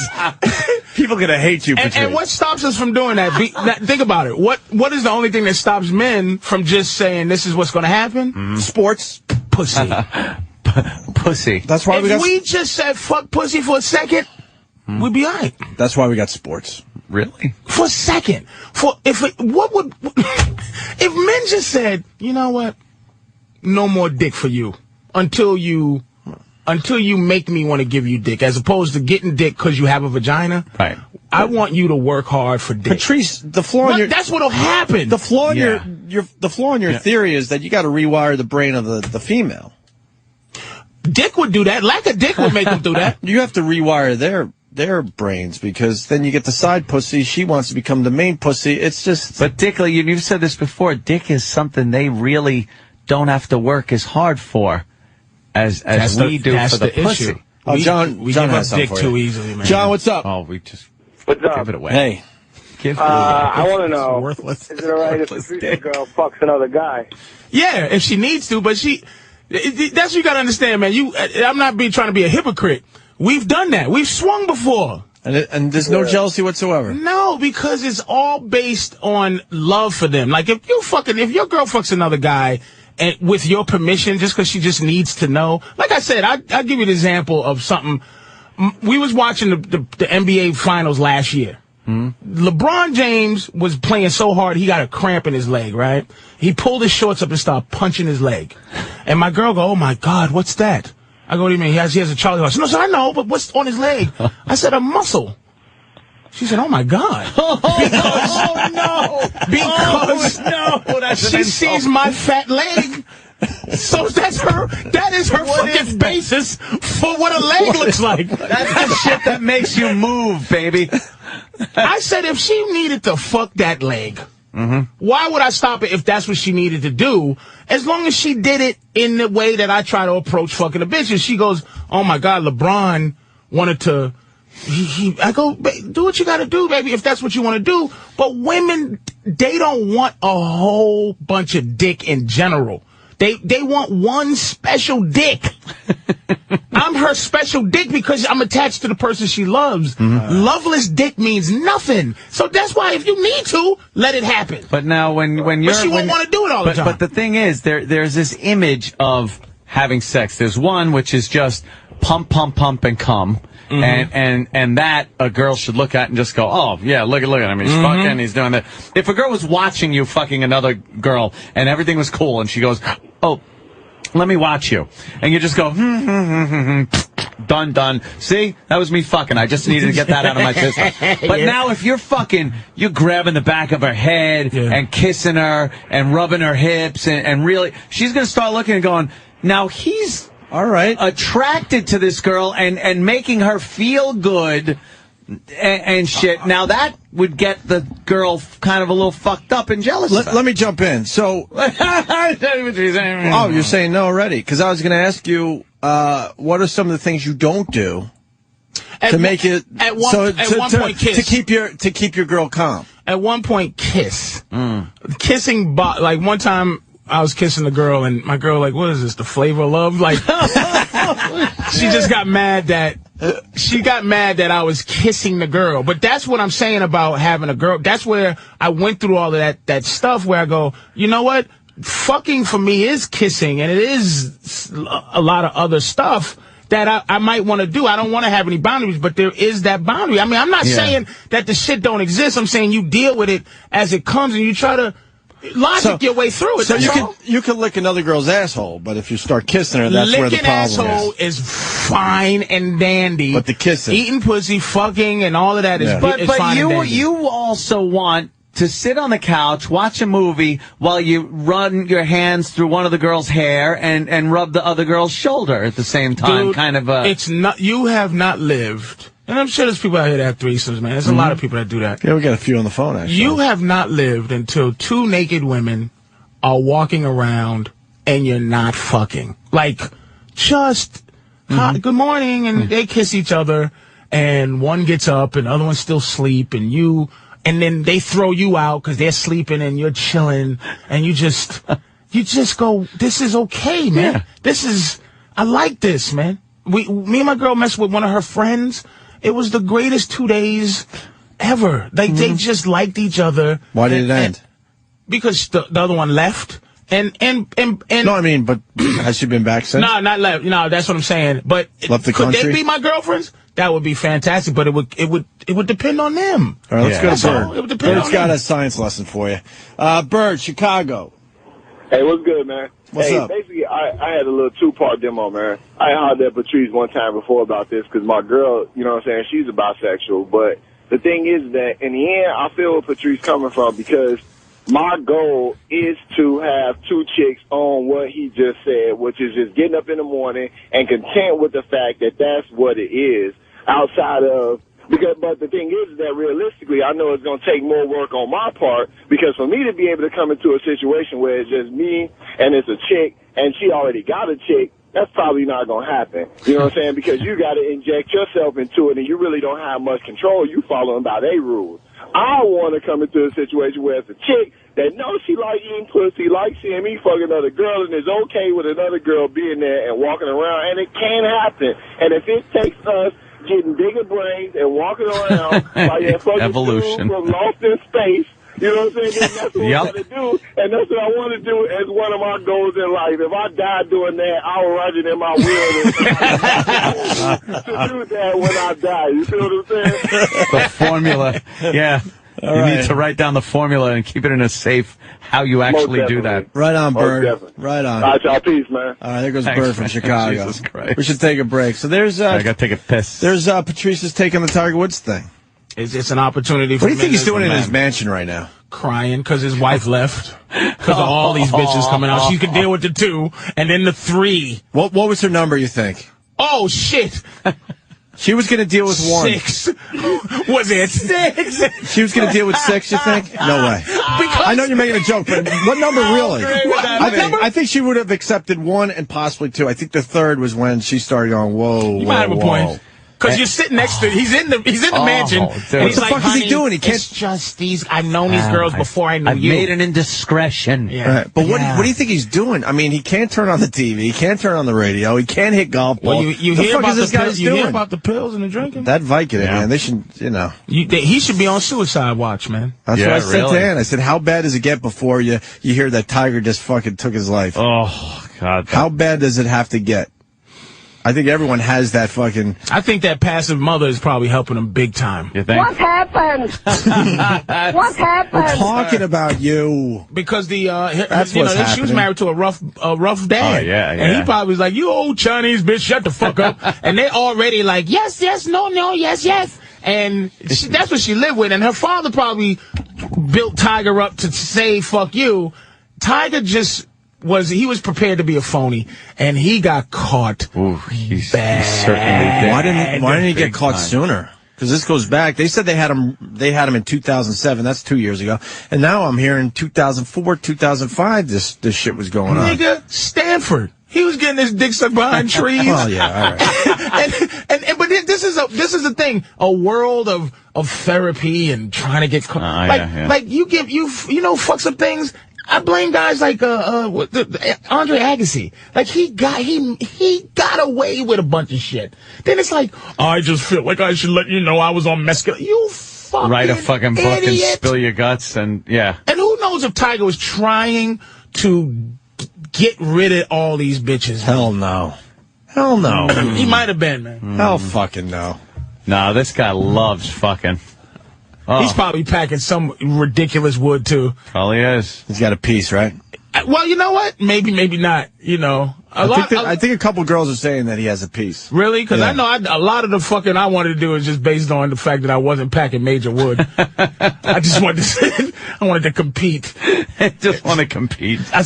People are going to hate you, Patrice. And what stops us from doing that? Think about it. What is the only thing that stops men from just saying this is what's going to happen? Sports. Pussy. Pussy. That's why we just said fuck pussy for a second, we'd be all right. That's why we got sports. Really? For a second. If men just said, you know what? No more dick for you until you make me want to give you dick, as opposed to getting dick because you have a vagina. Right. I want you to work hard for dick. Patrice, the flaw in your... That's what'll happen. The flaw in your theory is that you got to rewire the brain of the female. Dick would do that. Lack of dick would make them do that. You have to rewire their brains, because then you get the side pussy. She wants to become the main pussy. It's just... But Dick, you've said this before, dick is something they really don't have to work as hard for as we do for the pussy. Issue. Oh, John give up has dick something for too you. easily, man. John, what's up? Oh, we just What's up? give it away. Hey. Give it away. I want to know, worthless. is it all right if the girl fucks another guy? Yeah, if she needs to, but that's what you got to understand, man. I'm not trying to be a hypocrite. We've done that. We've swung before. And there's no jealousy whatsoever. No, because it's all based on love for them. Like, if your girl fucks another guy and with your permission, just because she just needs to know. Like I said, I'll give you an example of something. We was watching the NBA Finals last year. LeBron James was playing so hard, he got a cramp in his leg, right? He pulled his shorts up and started punching his leg. And my girl go, oh, my God, what's that? I go, what do you mean? He has a Charlie horse. No, sir, I know, but what's on his leg? I said, a muscle. She said, oh, my God. Because she sees my fat leg. So that is her fucking basis for what a leg looks like. That's the shit that makes you move, baby. I said, if she needed to fuck that leg, Why would I stop it if that's what she needed to do? As long as she did it in the way that I try to approach fucking a bitch. And she goes, oh my God, LeBron wanted to... I go, do what you gotta do, baby, if that's what you want to do. But women, they don't want a whole bunch of dick in general. They want one special dick. I'm her special dick because I'm attached to the person she loves. Loveless dick means nothing. So that's why if you need to, let it happen. But now when you're... But she won't want to do it all the time. But the thing is, there's this image of having sex. There's one which is just pump, pump, pump, and come. And that a girl should look at and just go, oh, yeah, look at him. He's fucking, he's doing that. If a girl was watching you fucking another girl and everything was cool and she goes, oh, let me watch you. And you just go, done. See? That was me fucking. I just needed to get that out of my system. But now if you're fucking, you're grabbing the back of her head and kissing her and rubbing her hips and really, she's going to start looking and going, now he's... all right, attracted to this girl and making her feel good and shit. Now that would get the girl kind of a little fucked up and jealous. Let me jump in. So, you're saying no already? Because I was going to ask you, what are some of the things you don't do to make it at one point kiss to keep your girl calm? At one point, kiss. Kissing, like one time. I was kissing a girl, and my girl, like, what is this, the flavor of love? Like, she just got mad that I was kissing the girl. But that's what I'm saying about having a girl. That's where I went through all of that stuff where I go, you know what? Fucking for me is kissing, and it is a lot of other stuff that I might want to do. I don't want to have any boundaries, but there is that boundary. I mean, I'm not saying that the shit don't exist. I'm saying you deal with it as it comes, and you try to logic your way through it. So you can lick another girl's asshole, but if you start kissing her, that's where the problem asshole is fine and dandy. But the kissing, eating pussy, fucking, and all of that is but fine and dandy. You also want to sit on the couch, watch a movie while you run your hands through one of the girl's hair and rub the other girl's shoulder at the same time. Dude, kind of it's not. You have not lived. And I'm sure there's people out here that have threesomes, man. There's a lot of people that do that. Yeah, we got a few on the phone, actually. You have not lived until two naked women are walking around and you're not fucking. Like, just, good morning, and they kiss each other, and one gets up, and the other one's still asleep, and then they throw you out because they're sleeping, and you're chilling, and you just go, this is okay, man. Yeah. I like this, man. Me and my girl messed with one of her friends. It was the greatest 2 days ever. Like, they just liked each other. Why did it end? Because the other one left. And no, I mean, but has she been back since? No, not left. No, that's what I'm saying. But left the could country? they be my girlfriends? That would be fantastic. But it would depend on them. All right, let's go to Bird. It would depend Bird's on got them. a science lesson for you. Bird, Chicago. Hey, what's good, man? What's up? Basically, I had a little two-part demo, man. I hollered at Patrice one time before about this because my girl, you know what I'm saying, she's a bisexual. But the thing is that in the end, I feel where Patrice coming from because my goal is to have two chicks on what he just said, which is just getting up in the morning and content with the fact that that's what it is outside of. But the thing is that realistically, I know it's going to take more work on my part because for me to be able to come into a situation where it's just me and it's a chick and she already got a chick, that's probably not going to happen. You know what I'm saying? Because you got to inject yourself into it and you really don't have much control. You following by their rules. I want to come into a situation where it's a chick that knows she like eating pussy, like seeing me fuck another girl, and is okay with another girl being there and walking around, and it can happen. And if it takes us getting bigger brains and walking around like that fucking evolution dude from Lost in Space, you know what I'm saying? That's what I want to do, and that's what I want to do as one of my goals in life. If I die doing that, I'll write it in my will to do that when I die. You feel what I'm saying? The formula, yeah. All you right. need to write down the formula and keep it in a safe how you actually do that. Right on, Bird. definitely. Right on. All right, y'all. Peace, man. All right, there goes Thanks, Bird from man. Chicago. Jesus Christ. We should take a break. So there's I got to take a piss. there's Patrice's take on the Tiger Woods thing. It's an opportunity for What do you think men he's doing to in his man. mansion right now? Crying because his wife left. Because of all these bitches coming out. She could deal with the 2 and then the 3. What was her number, you think? Oh, shit. She was going to deal with one. 6. Was it 6? She was going to deal with 6, you think? No way. Because I know you're making a joke, but what number really? I think she would have accepted 1 and possibly 2. I think the 3rd was when she started going, whoa, you might have a point. Because you're sitting next to he's in the mansion. And what he's the like, fuck is he doing? He can't. It's just these. I've known these girls before I knew you. I made an indiscretion. Yeah. Right. But what do you think he's doing? I mean, he can't turn on the TV. He can't turn on the radio. He can't hit golf balls. Well, you hear about the pills? You hear about the pills and the drinking? That Vicodin, man. They should, he should be on suicide watch, man. That's what I said to Ann. I said, how bad does it get before you hear that Tiger just fucking took his life? Oh God. How bad does it have to get? I think everyone has that fucking... I think that passive mother is probably helping him big time. You think? What happened? What happened? We're talking about you. Because she was married to a rough dad. Oh, yeah. And he probably was like, you old Chinese bitch, shut the fuck up. And they already like, yes, no, yes. And that's what she lived with. And her father probably built Tiger up to say, fuck you. Tiger just... he was prepared to be a phony, and he got caught. Ooh, he bad. certainly did. Why didn't he get caught sooner? Because this goes back. They said they had him in 2007. That's 2 years ago. And now I'm hearing 2004, 2005. This shit was going on. Nigga, Stanford. He was getting his dick sucked behind trees. Well, yeah, all right. but this is the thing. A world of therapy and trying to get caught. Like you fucks up things. I blame guys like Andre Agassi. Like he got away with a bunch of shit. Then it's like, I just feel like I should let you know I was on mescaline. You fucking write a fucking book idiot. and spill your guts and yeah. And who knows if Tiger was trying to get rid of all these bitches? Hell no. Hell no. He might have been, man. Hell fucking no. No, this guy loves fucking. Oh. He's probably packing some ridiculous wood, too. Probably is. He's got a piece, right? Well, you know what? Maybe not. I think a couple girls are saying that he has a piece. Really? Because I know a lot of the fucking I wanted to do is just based on the fact that I wasn't packing major wood. I just wanted to compete. Just want to compete. I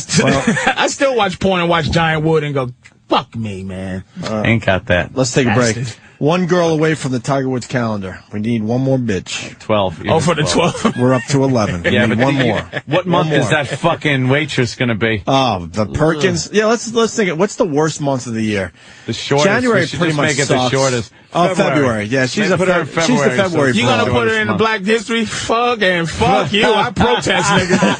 still watch porn and watch giant wood and go, fuck me, man. Ain't got that. Let's take a break. One girl away from the Tiger Woods calendar. We need one more bitch. 12. Oh, for the 12. We're up to 11. Yeah, but one more. What month is that fucking waitress going to be? Oh, the Perkins. Yeah, let's think it. What's the worst month of the year? The shortest. January pretty much make it sucks. The shortest. Oh, February. Yeah, she's the February. You gonna put her in the Black History? Fuck you. I protest, nigga.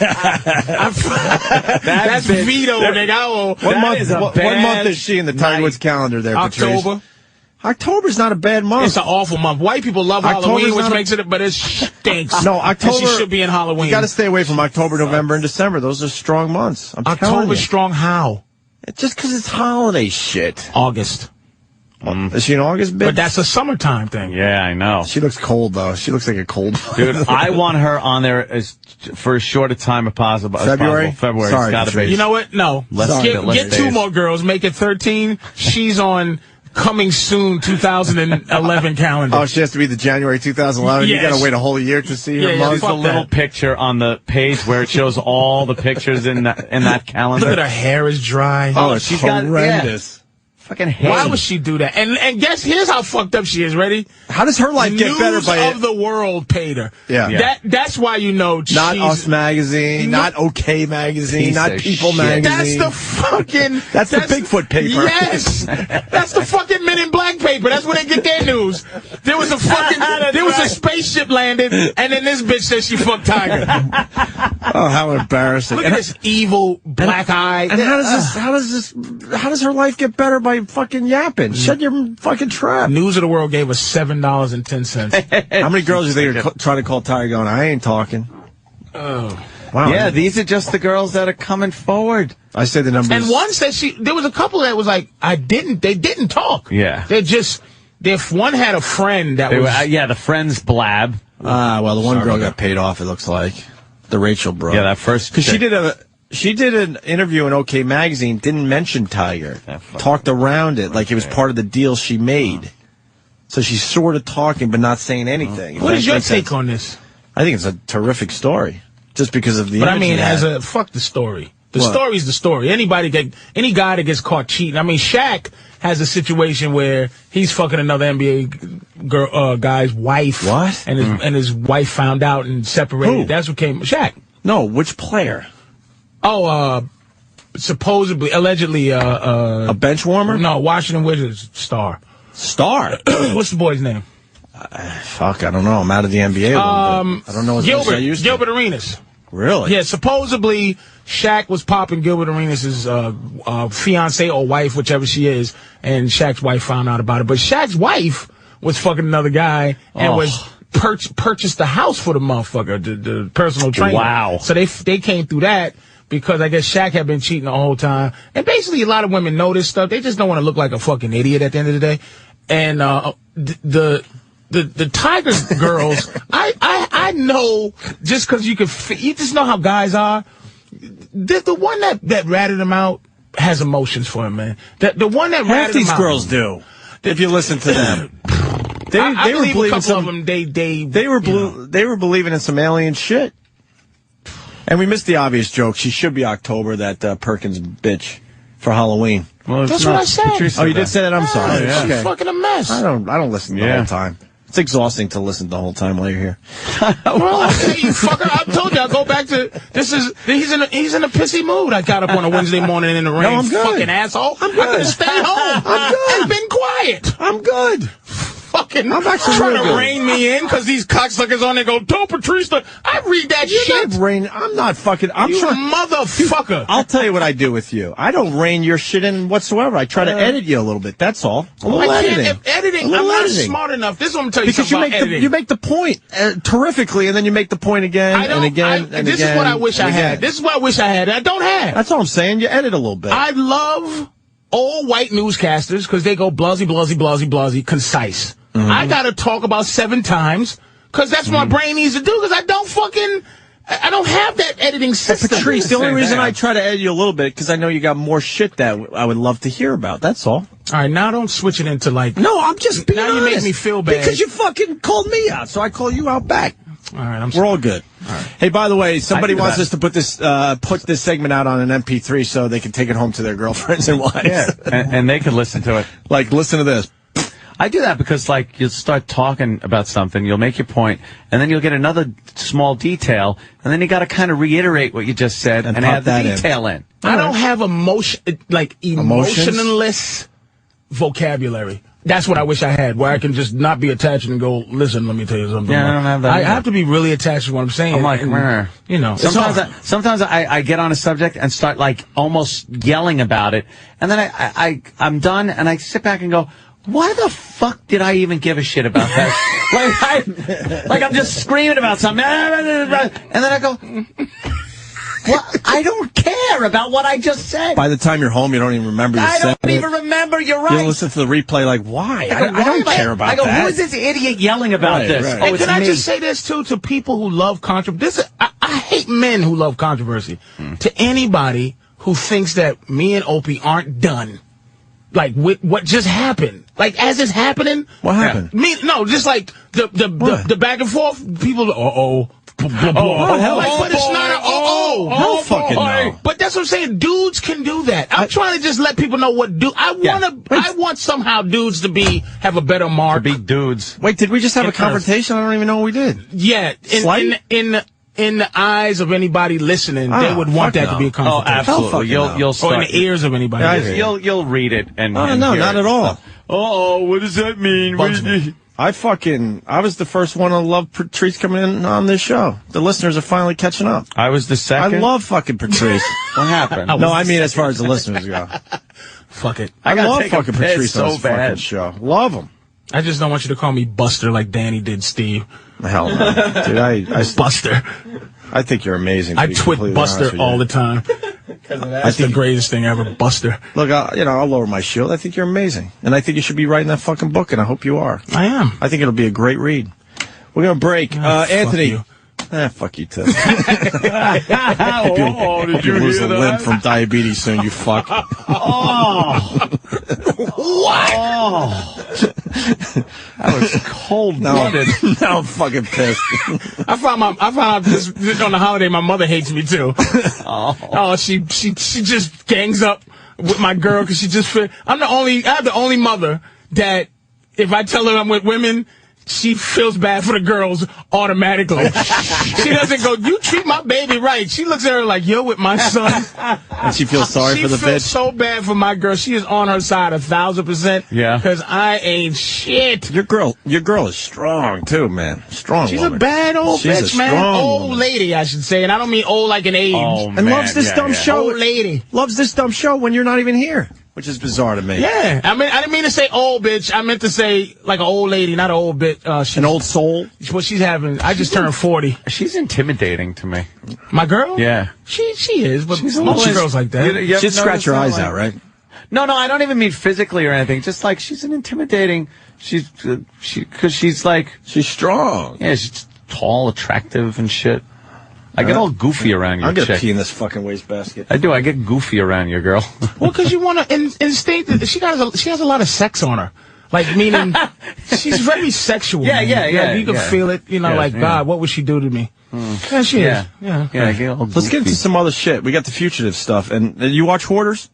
That's veto, nigga. What month is she in the Tiger Woods calendar there, Patrice? October's not a bad month. It's an awful month. White people love Halloween, which makes it, but it stinks. No, October. She should be in Halloween. You got to stay away from October, November, and December. Those are strong months. October's strong how? It's just because it's holiday shit. August. Is she in August, bitch? But that's a summertime thing. Yeah, I know. She looks cold, though. She looks like a cold. Dude, I want her on there for as short a time as possible. February? February. Sorry, it's gotta be. You know what? No. Get 2 more girls. Make it 13. She's on coming soon 2011 calendar. Oh, she has to be the January 2011? Yes. You got to wait a whole year to see her month? There's a little picture on the page where it shows all the pictures in that calendar. Look at her hair is dry. Oh, she's horrendous. Fucking hate. Why would she do that? And guess here's how fucked up she is. Ready? How does her life get better by News of the World paid her. Yeah. That's why you know not Us Magazine, not OK Magazine, not People Magazine. That's the fucking. That's the Bigfoot paper. Yes, that's the fucking Men in Black paper. That's where they get their news. There was a spaceship landed, and then this bitch said she fucked Tiger. Oh, how embarrassing! Look at this evil black eye. And how does her life get better by fucking yapping? Shut your fucking trap. News of the World gave us $7.10. How many girls do you think are trying to call Tiger going, I ain't talking? Oh. Wow. Yeah, these are just the girls that are coming forward. I say the numbers. And one said there was a couple that was like, they didn't talk. Yeah. If one had a friend that the friend's blab. Well, the one girl got paid off, it looks like. The Rachel bro. Yeah, that first. Because she did an interview in OK Magazine, didn't mention Tiger. Talked around it like it was part of the deal she made. So she's sort of talking but not saying anything. What is your take on this? I think it's a terrific story. Just because of the But I mean, fuck the story. The story's the story. Any guy that gets caught cheating. I mean, Shaq has a situation where he's fucking another NBA girl, guy's wife. What? And his wife found out and separated. Who? That's what came. Shaq. No, which player? Oh, supposedly, allegedly, a bench warmer? No, Washington Wizards star. Star? What's the boy's name? Fuck, I don't know. I'm out of the NBA. I don't know his Gilbert Arenas. Really? Yeah, supposedly Shaq was popping Gilbert Arenas' fiance or wife, whichever she is, and Shaq's wife found out about it. But Shaq's wife was fucking another guy and was purchased the house for the motherfucker, the personal trainer. Wow. So they came through that because I guess Shaq had been cheating the whole time. And basically a lot of women know this stuff. They just don't want to look like a fucking idiot at the end of the day. And the Tiger girls, I know just because you just know how guys are. The one that ratted him out has emotions for him, man. The one that ratted him out. Half these girls do. If you listen to them, they were believing some. Of them, they were believing in some alien shit. And we missed the obvious joke. She should be October, that Perkins bitch, for Halloween. Well, that's what I said. Patrice you did say that? I'm sorry. Yeah. She's fucking a mess. I don't listen the whole time. It's exhausting to listen the whole time while you're here. Well, you fucker, I told you, I'll go back to, he's in a pissy mood. I got up on a Wednesday morning in the rain. No, I'm good. Fucking asshole. I'm good. I could have stayed home. I'm good. I've been quiet. I'm good. Fucking I'm actually trying real to good. rein me in because these cocksuckers on there go, don't Patrice. I read that shit. I'm not fucking. You motherfucker. I'll tell you what I do with you. I don't rein your shit in whatsoever. I try to edit you a little bit. That's all. A little editing. Editing. I'm not smart enough. This is what I'm telling you because something about editing. You make the point terrifically, and then you make the point again and again and this again. Is what I wish I had. This is what I wish I had. I don't have. That's all I'm saying. You edit a little bit. I love all white newscasters because they go blasey, blasey, blasey, blasey, concise. Mm-hmm. I got to talk about 7 times because that's what my brain needs to do because I don't have that editing system. Patrice, the only reason I try to edit you a little bit because I know you got more shit that I would love to hear about. That's all. All right, now don't switch it into like... No, I'm just being honest. Now you make me feel bad. Because you fucking called me out, so I call you out back. All right, We're all good. All right. Hey, by the way, somebody wants us to put this segment out on an MP3 so they can take it home to their girlfriends and wives. Yeah, and they can listen to it. Like, listen to this. I do that because, like, you'll start talking about something, you'll make your point, and then you'll get another small detail, and then you got to kind of reiterate what you just said and add the detail in. I don't have emotionless vocabulary. That's what I wish I had, where I can just not be attached and go, listen, let me tell you something. Yeah, I don't have that. I have to be really attached to what I'm saying. I'm like, you know, sometimes I get on a subject and start, like, almost yelling about it, and then I'm done, and I sit back and go, why the fuck did I even give a shit about that? like I'm just screaming about something, and then I go, well, I don't care about what I just said. By the time you're home, you don't even remember you said it. I don't even remember. You're right. You listen to the replay like, why? I don't care about that. I go, who is this idiot yelling about this? Right. Oh, and it's can I me. just say this, too, to people who love controversy? I hate men who love controversy. To anybody who thinks that me and Opie aren't done. Like, with what just happened. Like, as it's happening. What happened? Just like the back and forth. People, Hell, but it's not a hell fucking no. But that's what I'm saying. Dudes can do that. I'm trying to just let people know what I want somehow dudes to have a better mark. To be dudes. Wait, did we just have a confrontation? I don't even know what we did. Yeah. In the eyes of anybody listening, they would want that to be a confrontation. Oh, absolutely. You'll start. Or in the ears of anybody. You'll read it and no, not at all. What does that mean? I was the first one to love Patrice coming in on this show. The listeners are finally catching up. I was the second. I love fucking Patrice. What happened? No, I mean as far as the listeners go. Fuck it. I love fucking Patrice so on this bad. fucking show. Love him. I just don't want you to call me Buster like Danny did Steve. Hell no. Dude, I Buster. I think you're amazing. I twit Buster all the time. That's the greatest thing ever, Buster. Look, I'll lower my shield. I think you're amazing. And I think you should be writing that fucking book, and I hope you are. I am. I think it'll be a great read. We're going to break. Anthony. Fuck you, too. Did you lose hear a limb from diabetes soon, you fuck. What? That was cold-blooded. Now I'm fucking pissed. I found out this on the holiday. My mother hates me too. She just gangs up with my girl because she just I have the only mother that if I tell her I'm with women, she feels bad for the girls automatically. She doesn't go, you treat my baby right. She looks at her like, you're with my son. And she feels sorry for the bitch. She feels so bad for my girl. She is on her side 1,000%. Yeah. Because I ain't shit. Your girl is strong, too, man. Strong She's woman. a bad old bitch, man. Old lady, I should say. And I don't mean old like an age. Oh, and man. loves this dumb show. Old lady. Loves this dumb show when you're not even here. Which is bizarre to me. Yeah. I mean, I didn't mean to say old bitch. I meant to say like an old lady, not an old bitch. An old soul? What she's having. I just turned 40. She's intimidating to me. My girl? Yeah. She is, but She's most girls like that. She'd scratch your eyes out, right? No, I don't even mean physically or anything. Just like she's an intimidating. Because she's like. She's strong. Yeah, she's tall, attractive, and shit. I get all goofy around your I'm gonna chick. pee in this fucking wastebasket. I do. I get goofy around your girl. Well, because you want to instinct that she has a lot of sex on her. Like, meaning, she's very sexual. Yeah, man. yeah. You can feel it, like, God, what would she do to me? Yeah, she is. Yeah. I get all Let's get into some other shit. We got the Fugitive stuff. And you watch Hoarders?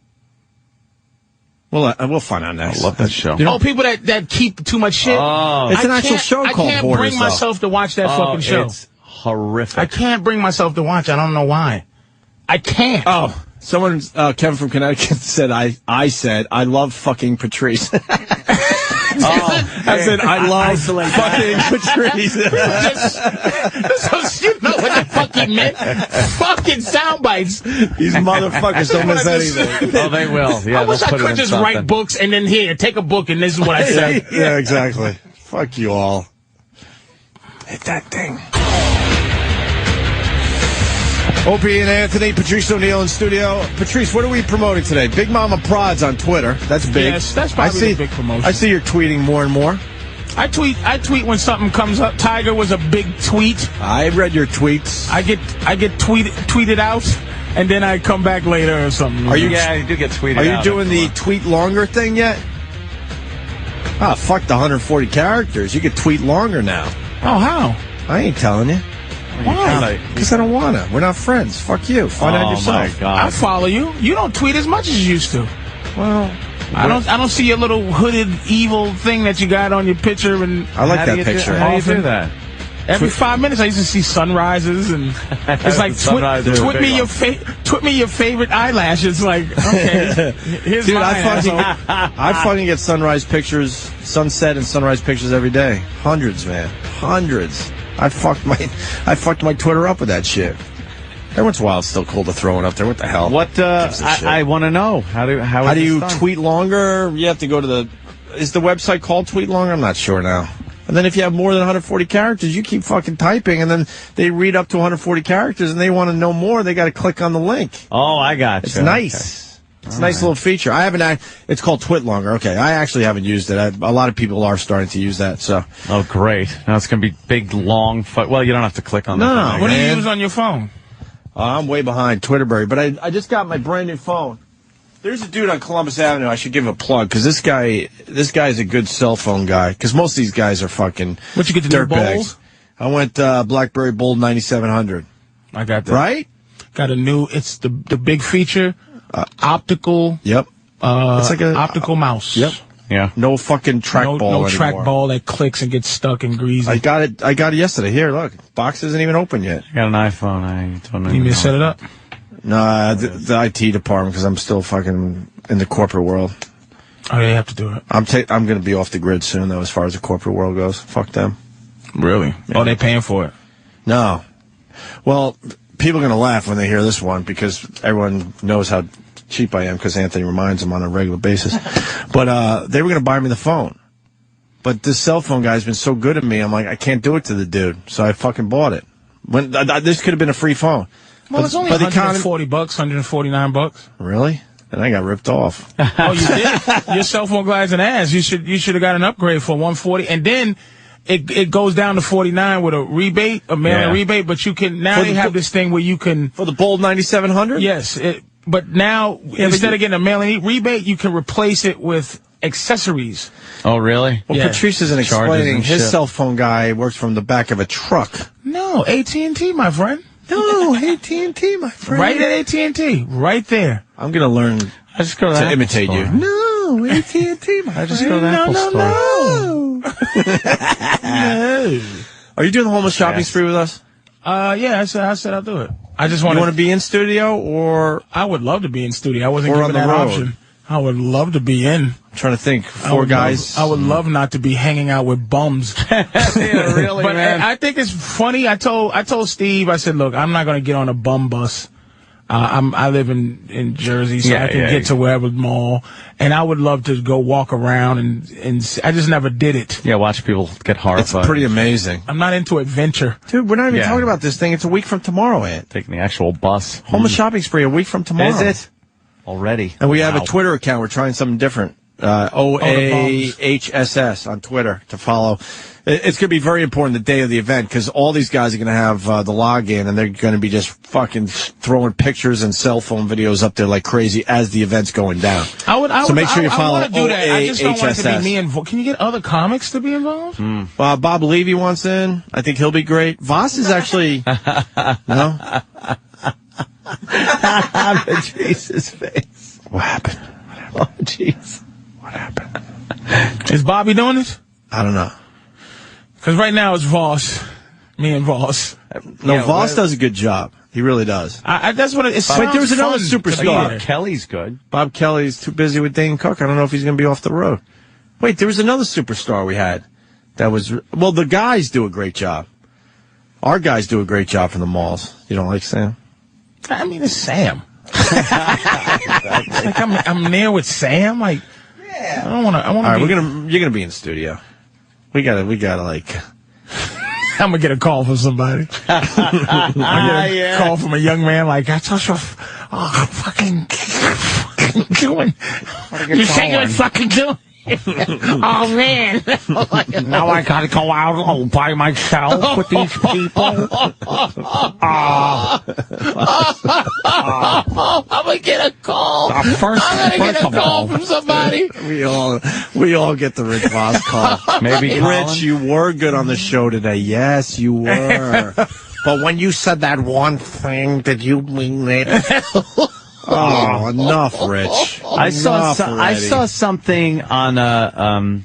We'll find out next. I love that show. People that keep too much shit. Oh. It's an actual show called Hoarders. I can't bring myself to watch that fucking show. It's horrific. I can't bring myself to watch. I don't know why. I can't. Oh, someone, Kevin from Connecticut said, I said, I love fucking Patrice. I said, I love fucking Patrice. So you know what the fuck he meant? Fucking sound bites. These motherfuckers don't miss anything. Oh, they will. Yeah, I wish I could just write books and then here, take a book and this is what I said. Yeah, exactly. Fuck you all. Hit that thing. Opie and Anthony, Patrice O'Neill in studio. Patrice, what are we promoting today? Big Mama Prods on Twitter. That's big. Yes, that's probably a big promotion. I see you're tweeting more and more. I tweet when something comes up. Tiger was a big tweet. I read your tweets. I get tweeted out, and then I come back later or something. Yeah, you do get tweeted out. Are you doing the tweet longer thing yet? Ah, fuck the 140 characters. You can tweet longer now. Oh, how? I ain't telling you. Why? Because I don't want to. We're not friends. Fuck you. Find out yourself. My God. I follow you. You don't tweet as much as you used to. Well, I don't see your little hooded evil thing that you got on your picture. And I like that picture. How do you do that? Every 5 minutes, I used to see sunrises, and it's like tweet me your favorite eyelashes. Like, okay, here's dude, mine. I fucking get sunrise pictures, sunset and sunrise pictures every day. Hundreds, man, hundreds. I fucked my Twitter up with that shit. Every once in a while, it's still cool to throw it up there. What the hell? What? I want to know how do you done? tweet longer? You have to go to is the website called Tweet Longer? I'm not sure now. And then if you have more than 140 characters, you keep fucking typing, and then they read up to 140 characters, and they want to know more. They got to click on the link. Oh, I got you. It's nice. Okay. It's a nice little feature. It's called Twit Longer. Okay, I actually haven't used it. A lot of people are starting to use that. So. Oh, great. Now it's going to be big, long. Well, you don't have to click on that. No, what do you use on your phone? I'm way behind Twitterberry, but I just got my brand new phone. There's a dude on Columbus Avenue. I should give a plug because this guy's a good cell phone guy. Because most of these guys are fucking what you get the dirtbags. I went BlackBerry Bold 9700. I got that. Right? Got a new. It's the big feature. Optical. Yep. It's like an optical mouse. Yep. Yeah. No fucking trackball anymore. No trackball that clicks and gets stuck and greasy. I got it yesterday. Here, look. Box isn't even open yet. I got an iPhone. I don't know. You need me to set it up? No, the IT department, because I'm still fucking in the corporate world. Oh, they have to do it. I'm going to be off the grid soon, though, as far as the corporate world goes. Fuck them. Really? Yeah. Oh, they paying for it? No. Well, people are going to laugh when they hear this one, because everyone knows how cheap I am, because Anthony reminds them on a regular basis. But they were going to buy me the phone. But this cell phone guy's been so good at me, I'm like, I can't do it to the dude. So I fucking bought it. This could have been a free phone. Well, it's only $140, $149. Really? And I got ripped off. Oh, you did? Your cell phone guy's an ass. You should have got an upgrade for $140, and then it goes down to $49 with a rebate, a mailing rebate. But you can now they have this thing where you can for the Bold 9700. Yes, but now instead of getting a mailing rebate, you can replace it with accessories. Oh, really? Well, Patrice isn't explaining. His cell phone guy works from the back of a truck. No, AT&T, my friend. No, AT&T, my friend. Right at AT&T, right there. I'm gonna learn. I just go to the to Apple imitate store. you. No, AT&T. I just go to the Apple store. Are you doing the homeless shopping spree with us? Yeah, I said I'll do it. I just You want want to be in studio or I would love to be in studio. I wasn't Or given on the that road. option. I would love to be in. I'm trying to think. Four guys. I would love not to be hanging out with bums. Yeah, really, But man. I think it's funny. I told Steve, I said, look, I'm not going to get on a bum bus. I live in Jersey, so I can get to wherever mall. And I would love to go walk around and I just never did it. Yeah, watch people get It's horrified. pretty amazing. I'm not into adventure. Dude, we're not even Yeah. talking about this thing. It's a week from tomorrow, Ant. Taking the actual bus. Homeless shopping spree a week from tomorrow. Is it? Already. And we have a Wow. Twitter account. We're trying something different. OAHSS on Twitter to follow. It's going to be very important the day of the event because all these guys are going to have the login and they're going to be just fucking throwing pictures and cell phone videos up there like crazy as the event's going down. So make sure you follow I want to do that. I just don't want it to OAHSS. be me involved. Can you get other comics to be involved? Bob Levy wants in. I think he'll be great. Voss is actually no. Jesus' face. What happened? Oh, jeez. What happened? Is Bobby doing it? I don't know. Because right now it's Voss. Me and Voss. No, Yeah, Voss does a good job. He really does. That's what it sounds Wait, there was another fun to be superstar. there. Kelly's good. Bob Kelly's too busy with Dane Cook. I don't know if he's going to be off the road. Wait, there was another superstar we had. That was, well, the guys do a great job. Our guys do a great job from the malls. You don't like Sam? I mean, it's Sam. Like I'm there with Sam. Like, I don't want to. I want All right, to. you're gonna be in studio. We gotta like. I'm gonna get a call from somebody. I get a call from a young man. Like, I told you, fucking doing. You say you're fucking doing. Oh man! Now I gotta go out all by myself with these people. I'm gonna get a call. I'm gonna get a call from somebody. We all get the Rick Voss call. Maybe Rich, Colin? you were good on the show today. Yes, you were. But when you said that one thing, did you mean it? Oh, enough, Rich. I saw something on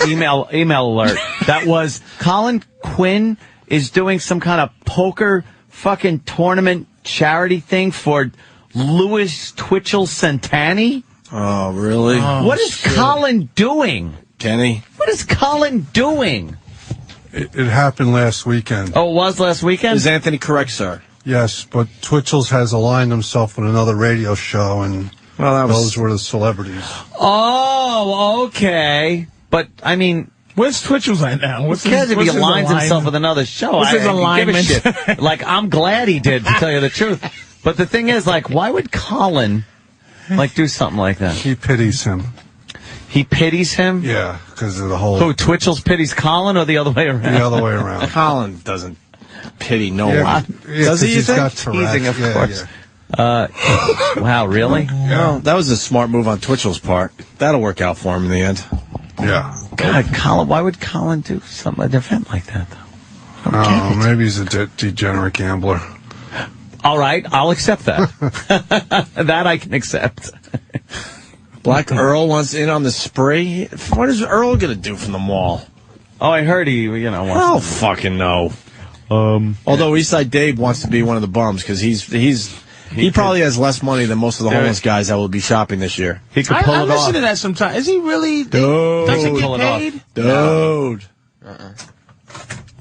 email alert that was Colin Quinn is doing some kind of poker fucking tournament charity thing for Louis Twitchell Santani. Oh, really? What is Colin doing? Kenny? What is Colin doing? It happened last weekend. Oh, it was last weekend? Is Anthony correct, sir? Yes, but Twitchell's has aligned himself with another radio show, and those were the celebrities. Oh, okay. But, I mean... Where's Twitchell's at now? Who cares if he aligns himself with another show? What's his I don't give a alignment? shit. Like, I'm glad he did, to tell you the truth. But the thing is, like, why would Colin, like, do something like that? He pities him. He pities him? Yeah, because of the whole... Who, Twitchell's pities Colin or the other way around? The other way around. Colin doesn't pity no Yeah, one. Does he, you he's think? got Tourette's. Teasing, of Yeah, course. yeah. Wow, really? Well, that was a smart move on Twitchell's part. That'll work out for him in the end. Yeah. God, Colin, why would Colin do something, an event like that, though? Oh, maybe he's a degenerate gambler. All right, I'll accept that. That I can accept. Black Earl wants in on the spree. What is Earl going to do from the mall? Oh, I heard he, I don't wants to... fucking know. Although Eastside Dave wants to be one of the bums because he probably has less money than most of the homeless guys that will be shopping this year. He could I pull it listen off. to that sometimes. Is he really? Dude. Does he Pull get it off. paid? Dude.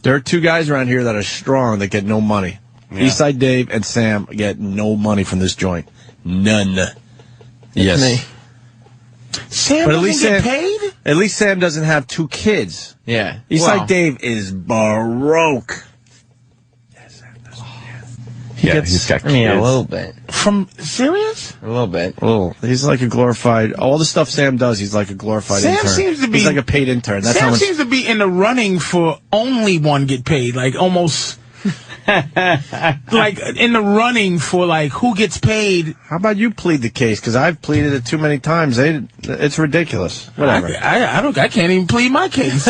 There are two guys around here that are strong that get no money. Yeah. Eastside Dave and Sam get no money from this joint. None. Yes. Sam But at doesn't least get Sam- paid? At least Sam doesn't have two kids. Yeah. Eastside Well, Dave is baroque. He's got I mean, a kids. little bit. From serious? A little bit. Oh, he's like a glorified. All the stuff Sam does, he's like a glorified Sam intern. seems to be- He's like a paid intern. That's how Sam much. seems to be in the running for only one get paid. Like almost. Like in the running for like who gets paid. How about you plead the case? Because I've pleaded it too many times. It's ridiculous. Whatever. I can't even plead my case.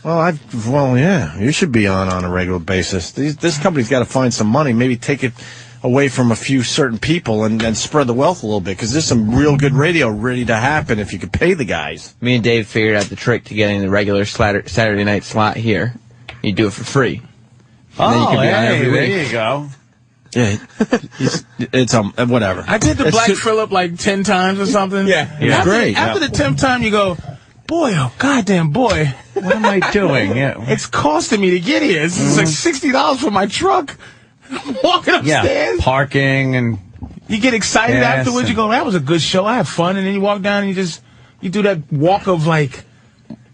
Well, yeah, you should be on a regular basis. This company's got to find some money. Maybe take it away from a few certain people and spread the wealth a little bit, because there's some real good radio ready to happen if you could pay the guys. Me and Dave figured out the trick to getting the regular Saturday night slot here. You do it for free. And then you can be on every week. There you go. Yeah, it's whatever. I did the Black Phillip like 10 times or something. Yeah. Great. After the 10th time, you go, boy, oh goddamn boy, what am I doing? Yeah, it's costing me to get here. It's like $60 for my truck. I'm walking upstairs, parking, and you get excited afterwards. You go, that was a good show. I had fun, and then you walk down and you do that walk of like,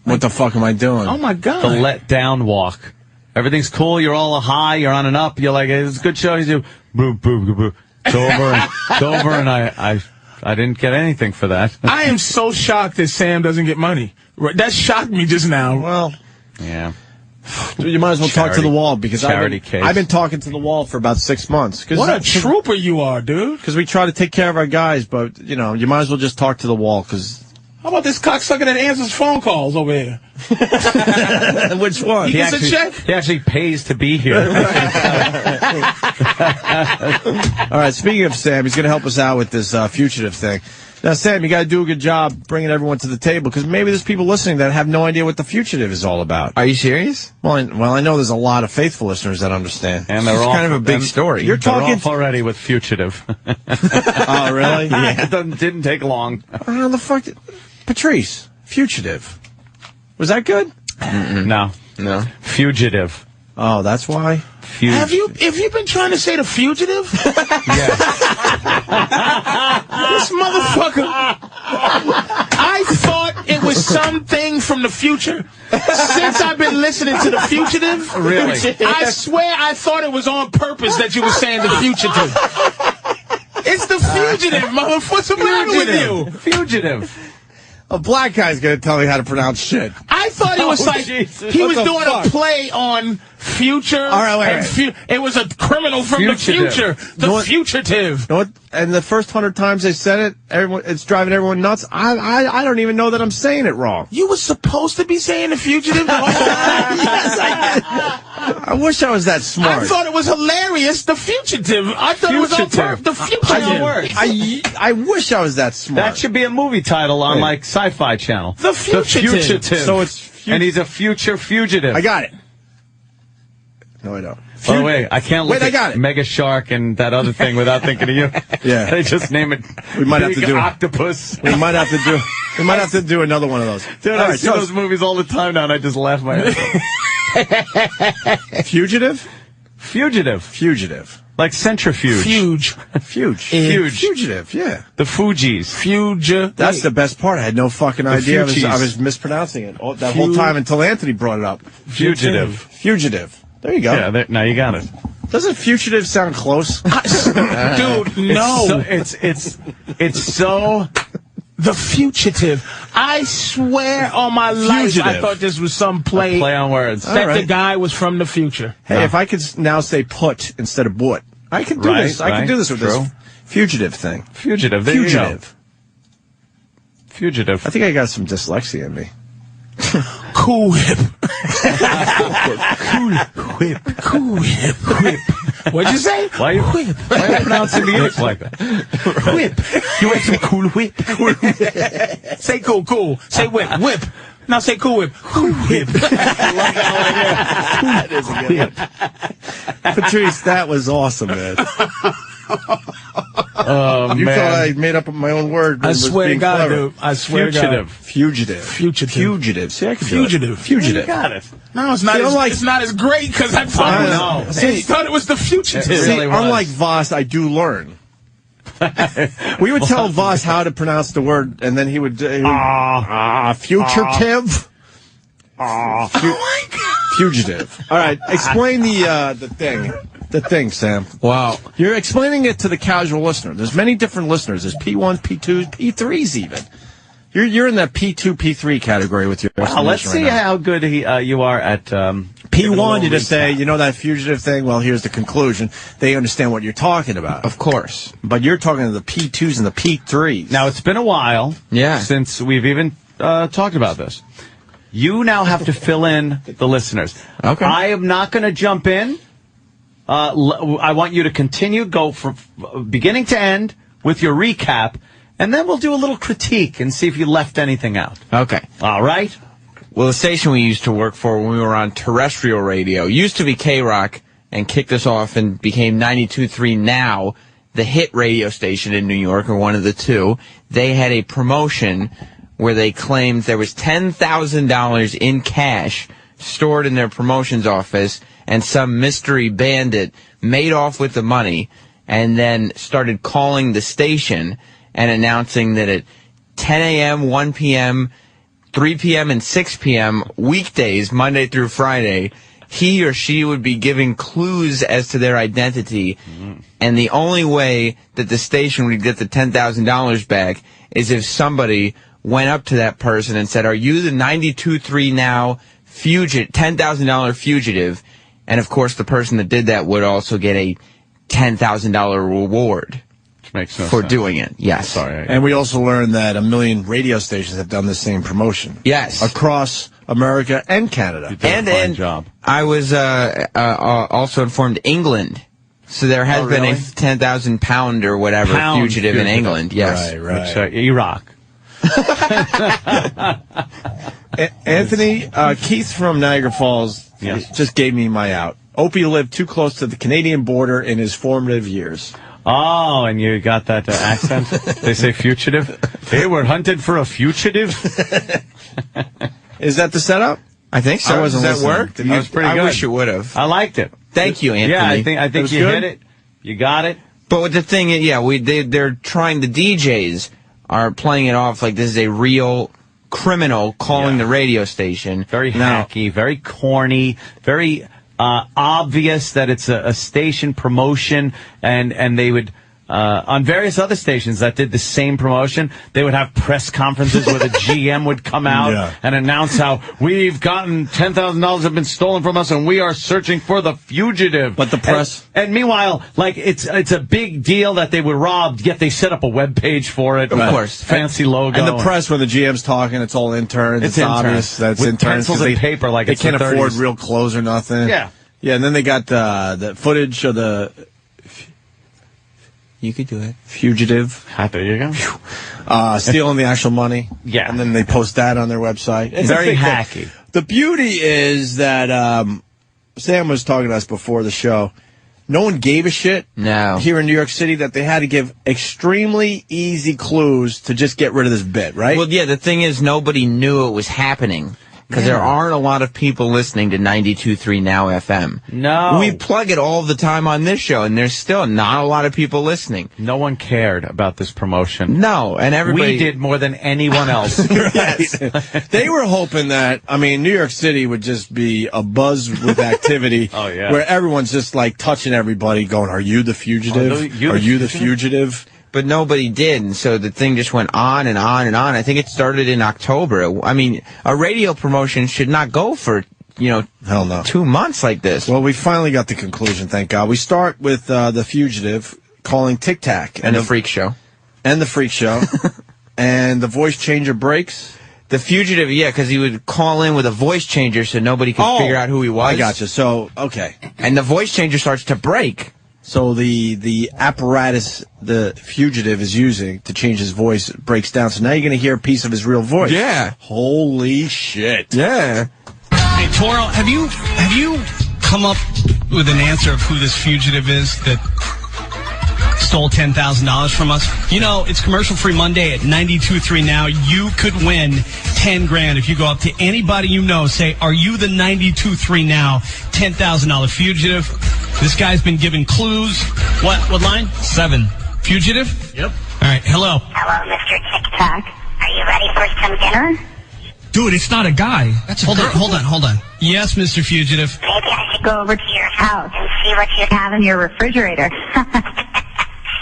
what the fuck am I doing? Oh my god, the let down walk. Everything's cool. You're all high. You're on an up. You're like, it's a good show. You do, boo, boo, boo, boo. It's over, and I didn't get anything for that. I am so shocked that Sam doesn't get money. That shocked me just now. Well, yeah. You might as well talk to the wall, because I've been talking to the wall for about 6 months. What a trooper you are, dude. Because we try to take care of our guys, but, you might as well just talk to the wall, because... How about this cocksucker that answers phone calls over here? Which one? He gets a check? He actually pays to be here. All right, speaking of Sam, he's going to help us out with this Fugitive thing. Now, Sam, you got to do a good job bringing everyone to the table, because maybe there's people listening that have no idea what the Fugitive is all about. Are you serious? Well, I know there's a lot of faithful listeners that understand. And they're all kind of a big story. You're talking off already with Fugitive. Oh, really? Yeah, it didn't take long. How the fuck Patrice, Fugitive. Was that good? No. Fugitive. Oh, that's why? Have you been trying to say the Fugitive? Yes. This motherfucker. I thought it was something from the future. Since I've been listening to the Fugitive, really, I swear I thought it was on purpose that you were saying the Fugitive. It's the Fugitive, motherfucker. What's the matter with you? Fugitive. A black guy's going to tell me how to pronounce shit. I thought it was he was doing a play on future. All right, wait. It was a criminal from the future. The Fugitive. You know what? And the first 100 times they said it, it's driving everyone nuts. I don't even know that I'm saying it wrong. You were supposed to be saying the Fugitive the whole time? Yes, I did. I wish I was that smart. I thought it was hilarious. The Fugitive. I thought it was on purpose. The Fugitive. I wish I was that smart. That should be a movie title on like Sci-Fi Channel. The Fugitive. So it's and he's a future fugitive. I got it. No, I don't. By the way, I can't look I got at it. Mega Shark and that other thing without thinking of you. Yeah. They just name it. We might have to do Octopus. We might have to do another one of those. Dude, I see those movies all the time now, and I just laugh my head off. Fugitive? Fugitive. Like centrifuge. Fugitive, yeah. The Fugees. That's the best part. I had no fucking idea. I was mispronouncing it that whole time until Anthony brought it up. Fugitive. There you go. Yeah, now you got it. Doesn't Fugitive sound close? Dude, no. It's so... The Fugitive. I swear on my life, I thought this was some play on words. That the guy was from the future. Hey, if I could now say put instead of boot, I can do this. I can do this with this Fugitive thing. Fugitive. There you go. Fugitive. I think I got some dyslexia in me. Cool Whip. Cool Whip. What'd you say? Why are you pronouncing the H like that? Whip. You want some Cool Whip? Say cool. Say whip. Now say Cool Whip. Cool Whip. I love that one. That is a good one. Patrice, that was awesome, man. You thought I made up my own word. I swear to God, dude. I swear to God. Fugitive. See, I can Fugitive. Fugitive. You got it. No, it's not. It's not as great because I thought it was the Fugitive. See, unlike Voss, I do learn. We would tell Voss how to pronounce the word, and then he would fugitive. Oh my God. Fugitive. All right, explain the thing. The thing, Sam. Wow. You're explaining it to the casual listener. There's many different listeners. There's P1s, P2s, P3s even. You're in that P2, P3 category with your explanation. Let's see how good you are at P1. You just say, that Fugitive thing. Well, here's the conclusion. They understand what you're talking about. Of course. But you're talking to the P2s and the P3s. Now, it's been a while since we've even talked about this. You now have to fill in the listeners. Okay. I am not going to jump in I want you to continue, go from beginning to end with your recap, and then we'll do a little critique and see if you left anything out. Okay. All right? Well, the station we used to work for when we were on terrestrial radio used to be K-Rock and kicked us off and became 92.3 Now, the hit radio station in New York, or one of the two. They had a promotion where they claimed there was $10,000 in cash stored in their promotions office, and some mystery bandit made off with the money and then started calling the station and announcing that at 10 a.m., 1 p.m., 3 p.m., and 6 p.m., weekdays, Monday through Friday, he or she would be giving clues as to their identity. And the only way that the station would get the $10,000 back is if somebody went up to that person and said, "Are you the 92.3 Now fugitive, $10,000 fugitive?" And, of course, the person that did that would also get a $10,000 reward. Which makes no for sense. doing it. Yes. Sorry. And we also learned that 1 million radio stations have done the same promotion. Yes. Across America and Canada. And job. I was also informed England. So there has been a 10,000 pound or whatever fugitive in England. Yes. Right. Which, Iraq. Anthony, Keith from Niagara Falls just gave me my out. Opie lived too close to the Canadian border in his formative years. Oh, and you got that accent? They say fugitive? Hey, we're hunted for a fugitive? Is that the setup? I think so. Does that work? That was pretty good. I wish it would have. I liked it. Thank you, Anthony. Yeah, I think you hit it. You got it. But with the thing, they're trying, the DJs are playing it off like this is a real criminal calling the radio station. Very hacky, very corny, very obvious that it's a station promotion, and they would on various other stations that did the same promotion, they would have press conferences where the GM would come out and announce how we've gotten $10,000 have been stolen from us and we are searching for the fugitive. But the press, and meanwhile, like it's a big deal that they were robbed, yet they set up a web page for it. Of course, fancy logo. And the press, when the GM's talking, it's all interns. It's obvious that's with interns pencils and paper, like they it's can't the 30s. afford real clothes or nothing. Yeah. And then they got the footage of the. You could do it. Fugitive. There you go. Stealing the actual money. Yeah. And then they post that on their website. It's very hacky. The beauty is that Sam was talking to us before the show. No one gave a shit here in New York City that they had to give extremely easy clues to just get rid of this bit, right? Well, yeah, the thing is nobody knew it was happening. Because there aren't a lot of people listening to 92.3 Now FM. No. We plug it all the time on this show, and there's still not a lot of people listening. No one cared about this promotion. No, and everybody... We did more than anyone else. They were hoping that, New York City would just be a buzz with activity. Where everyone's just, like, touching everybody, going, "Are you the fugitive? Are you the fugitive?" But nobody did, and so the thing just went on and on and on. I think it started in October. I mean, a radio promotion should not go for, hell no, 2 months like this. Well, we finally got the conclusion, thank God. We start with the fugitive calling Tic Tac. And the Freak Show. And the Freak Show. And the voice changer breaks. The fugitive, because he would call in with a voice changer so nobody could figure out who he was. I gotcha. So, okay. And the voice changer starts to break. So the apparatus the fugitive is using to change his voice breaks down. So now you're going to hear a piece of his real voice. Yeah. Holy shit. Yeah. Hey, Toro, have you come up with an answer of who this fugitive is that stole $10,000 from us? It's commercial-free Monday at 92.3 Now. You could win $10,000 if you go up to anybody you know, say, "Are you the 92.3 Now $10,000 fugitive?" This guy's been given clues. What line? 7. Fugitive? Yep. All right, hello. Hello, Mr. Tic Tac. Are you ready for some dinner? Dude, it's not a guy. That's a girl. Hold on. Yes, Mr. Fugitive. Maybe I should go over to your house and see what you have in your refrigerator.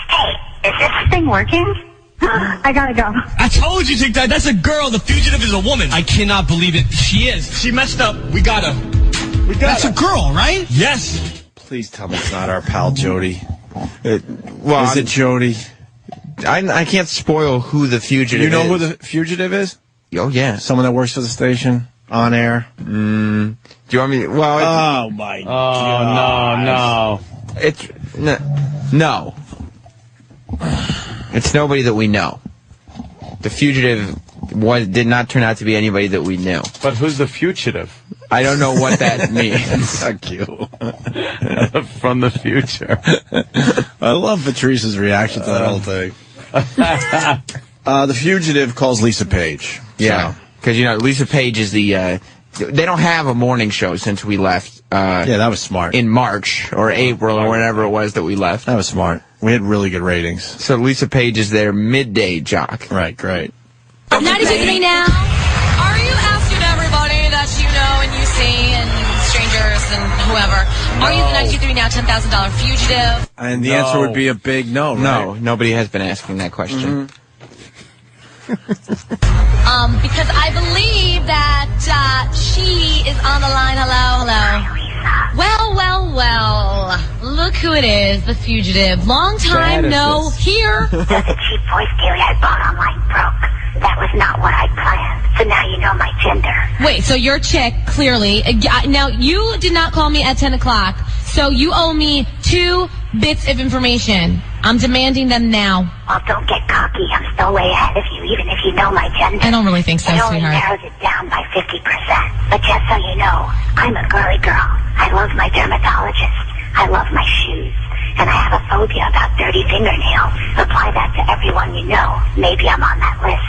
Hey, is this thing working? I gotta go. I told you, Tic Tac. That's a girl. The fugitive is a woman. I cannot believe it. She is. She messed up. We got her. That's a girl, right? Yes. Please tell me it's not our pal Jody. Is Is it Jody? I can't spoil who the fugitive is. You know who the fugitive is? Oh, yeah. Someone that works for the station, on air. Do you want me... Well, oh, my God. No. No. It's nobody that we know. The fugitive did not turn out to be anybody that we knew. But who's the fugitive? I don't know what that means. Fuck you. From the future. I love Patrice's reaction to that whole thing. The fugitive calls Lisa Page. Yeah. Because, Lisa Page is the... they don't have a morning show since we left. Yeah, that was smart. In March or April or whenever it was that we left. That was smart. We had really good ratings. So Lisa Page is their midday jock. Right, great. 92.3 now. Are you asking everybody that you know and you see and strangers and whoever? Are you the 92.3 now $10,000 fugitive? And the answer would be a big no, right? No, nobody has been asking that question. Because I believe that she is on the line. Hello. Well. Look who it is, the fugitive. Long time no here. The cheap voice daily I bought online broke. That was not what I planned. So now you know my gender. Wait, so your chick, clearly. Now, you did not call me at 10 o'clock, so you owe me 2 bits of information. I'm demanding them now. Well, don't get cocky. I'm still way ahead of you, even if you know my gender. I don't really think so, it only sweetheart. narrows it down by 50%. But just so you know, I'm a girly girl. I love my dermatologist. I love my shoes. And I have a phobia about dirty fingernails. Apply that to everyone you know. Maybe I'm on that list.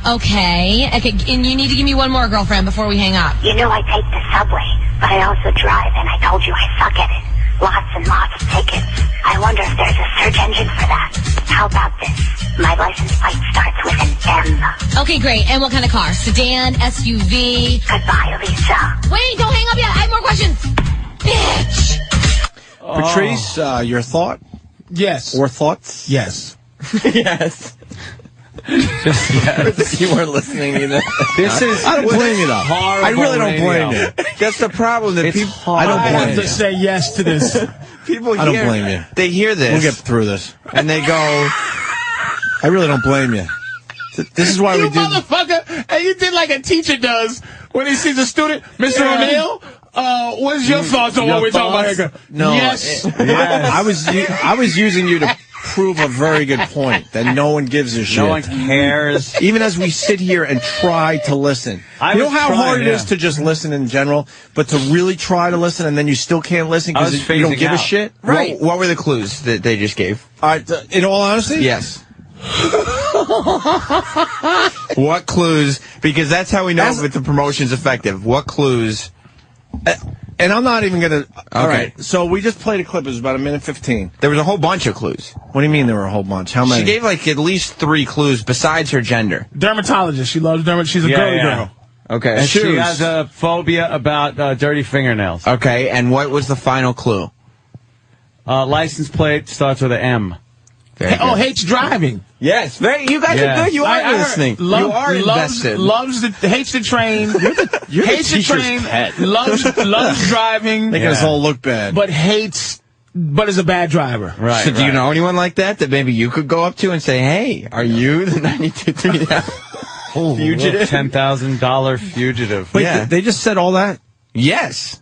Okay, and you need to give me one more, girlfriend, before we hang up. You know I take the subway, but I also drive, and I told you I suck at it. Lots and lots of tickets. I wonder if there's a search engine for that. How about this? My license plate starts with an M. Okay, great. And what kind of car? Sedan, SUV? Goodbye, Lisa. Wait, don't hang up yet. I have more questions. Bitch! Patrice, your thought? Yes. Or thoughts? Yes. Yes. Yes. You weren't listening either. I don't blame you, though. I really don't blame you. That's the problem. That people. I don't blame have you. to say yes to this. People hear, I don't blame you. They hear this. We'll get through this. And they go, I really don't blame you. This is why you we do. Motherfucker, and you did like a teacher does when he sees a student. Mr. O'Neill, what's your thoughts on what we're talking about? No. Yes. I was using you to prove a very good point that no one gives a shit. No one cares. Even as we sit here and try to listen. You know how hard it is to just listen in general, but to really try to listen and then you still can't listen because you don't give a shit? Right. What were the clues that they just gave? In all honesty? Yes. What clues? Because that's how we know if the promotion's effective. What clues? And I'm not even going to... All Okay. right, so we just played a clip. It was about 1:15. There was a whole bunch of clues. What do you mean there were a whole bunch? How many? She gave like at least 3 clues besides her gender. Dermatologist. She loves dermatology. She's a girly girl. Okay. And she has a phobia about dirty fingernails. Okay, and what was the final clue? License plate starts with an M. Hates driving. Yes, you guys are good. You are listening. You are invested. Hates the train. You're hates the train. Loves driving. Making us all look bad. But is a bad driver. Right. So do you know anyone like that maybe you could go up to and say, hey, are you the 92.3 fugitive? $10,000 fugitive. Wait, they just said all that? Yes.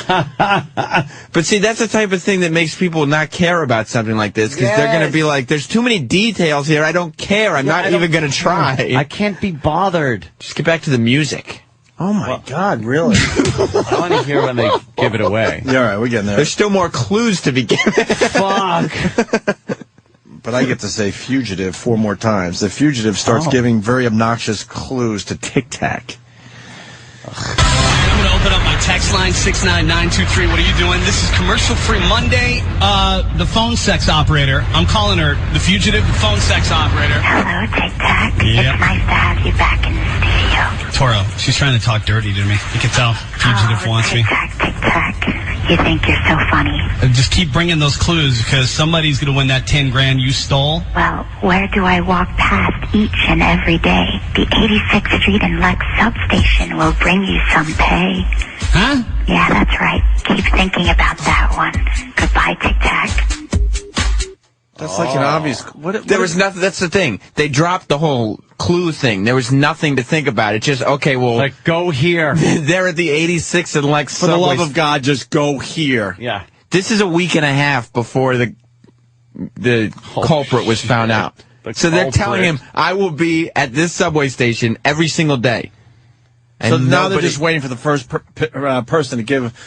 But see, that's the type of thing that makes people not care about something like this, because they're going to be like, there's too many details here. I don't care. I'm not even going to try. I can't be bothered. Just get back to the music. Oh, my God, really? I want to hear when they give it away. Yeah, all right, we're getting there. There's still more clues to be given. Fuck. But I get to say fugitive 4 more times. The fugitive starts giving very obnoxious clues to Tic Tac. I'm going to open up my text line, 69923. What are you doing? This is commercial-free Monday. The phone sex operator. I'm calling her the fugitive, the phone sex operator. Hello, Tic Tac. Yep. It's nice to have you back in the studio. Toro, she's trying to talk dirty to me. You can tell. Fugitive wants me. Tic Tac. You think you're so funny. Just keep bringing those clues, because somebody's going to win that 10 grand you stole. Well, where do I walk past each and every day? The 86th Street and Lex substation will bring you some pay. Huh? Yeah, that's right. Keep thinking about that one. Goodbye, Tic Tac. That's like an obvious... There was nothing. That's the thing. They dropped the whole clue thing. There was nothing to think about. It's just, okay, well... Like, go here. They're at the 86th and Lex For the love of God, just go here. Yeah. This is a week and a half before the culprit was found out. So they're telling him, I will be at this subway station every single day. And so now they're just waiting for the first person to give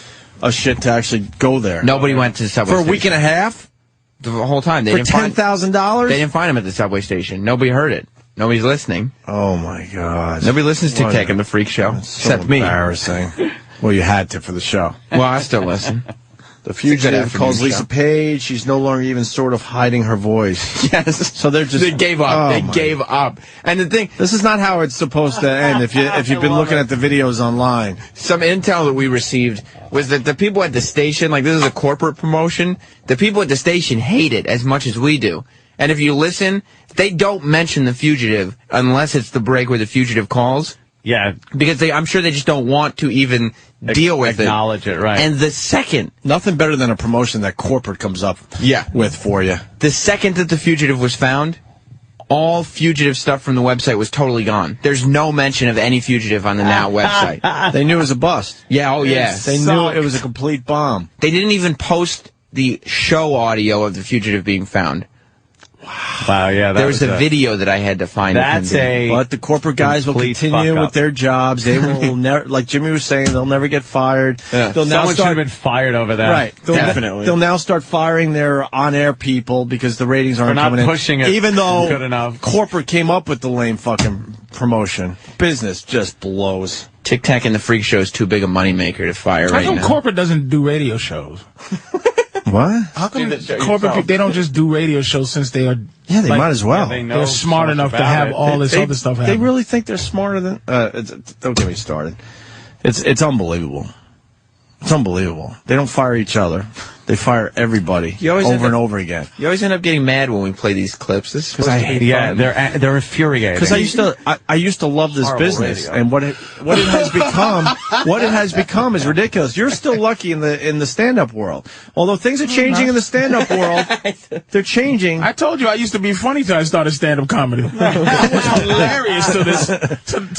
a shit to actually go there. Nobody went to the subway station. For a week and a half? The whole time. For $10,000? They didn't find him at the subway station. Nobody heard it. Nobody's listening. Oh, my God. Nobody listens to Tech and the Freak Show. Except me. Embarrassing. Well, you had to for the show. Well, I still listen. The Fugitive calls Lisa Page. She's no longer even sort of hiding her voice. Yes. So they're just... They gave up. They gave up. And the thing... This is not how it's supposed to end if you've been looking at the videos online. Some intel that we received was that the people at the station, like this is a corporate promotion, the people at the station hate it as much as we do. And if you listen, they don't mention the Fugitive unless it's the break where the Fugitive calls. Yeah. Because I'm sure they just don't want to even deal with acknowledge it, right. And the second... Nothing better than a promotion that corporate comes up with for you. The second that the Fugitive was found, all Fugitive stuff from the website was totally gone. There's no mention of any Fugitive on the Now website. They knew it was a bust. Yeah, oh yeah. They knew it was a complete bomb. They didn't even post the show audio of the Fugitive being found. Wow, yeah. There was a video that I had to find. But the corporate guys will continue with their jobs. They will never, like Jimmy was saying, they'll never get fired. Yeah. Someone should have been fired over that. Right. Definitely. They'll now start firing their on-air people because the ratings aren't coming in. They're not pushing it even though good enough. Corporate came up with the lame fucking promotion. Business just blows. Tic Tac and the Freak Show is too big a moneymaker to fire right now. How come corporate doesn't do radio shows? What? How come corporate they don't just do radio shows since they are... Yeah, they might as well. Yeah, they're smart enough to have all this other stuff happen. They really think they're smarter than... don't get me started. It's unbelievable. It's unbelievable. They don't fire each other. They fire everybody over and over again. You always end up getting mad when we play these clips. This is supposed to be fun. they're infuriating. Because I used to love this business, and what it has become is ridiculous. You're still lucky in the stand-up world. Although things are changing in the stand-up world, they're changing. I told you I used to be funny till I started stand-up comedy. It was hilarious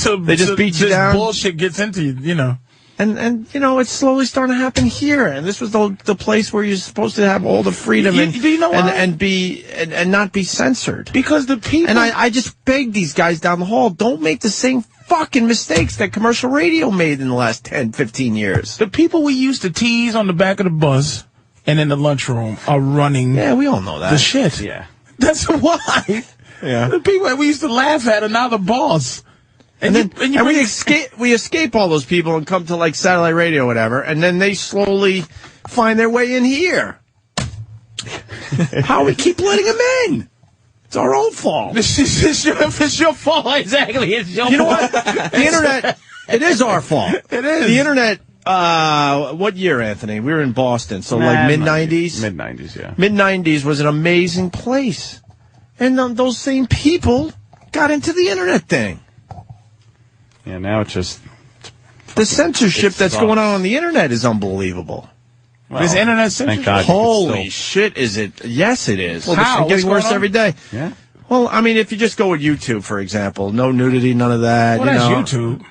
till they just beat you down. Bullshit gets into you, you know. And you know, it's slowly starting to happen here. And this was the place where you're supposed to have all the freedom and not be censored. Because the people... And I just beg these guys down the hall, don't make the same fucking mistakes that commercial radio made in the last 10, 15 years. The people we used to tease on the back of the bus and in the lunchroom are running... Yeah, we all know that. The shit. Yeah. That's why. Yeah. The people that we used to laugh at are now the boss. And we escape all those people and come to like satellite radio or whatever, and then they slowly find their way in here. How we keep letting them in? It's our own fault. It's your fault, exactly. It's your fault. You know what? The internet, it is our fault. It is. The internet, what year, Anthony? We were in Boston, so like mid-90s? Mid-90s, yeah. Mid-90s was an amazing place. And those same people got into the internet thing. Yeah, now it's just... The censorship that's going on the internet is unbelievable. Well, is internet censorship? Thank God. Holy shit, is it? Yes, it is. Well, how? It's getting worse every day. Yeah. Well, I mean, if you just go with YouTube, for example, no nudity, none of that. Well, that's YouTube.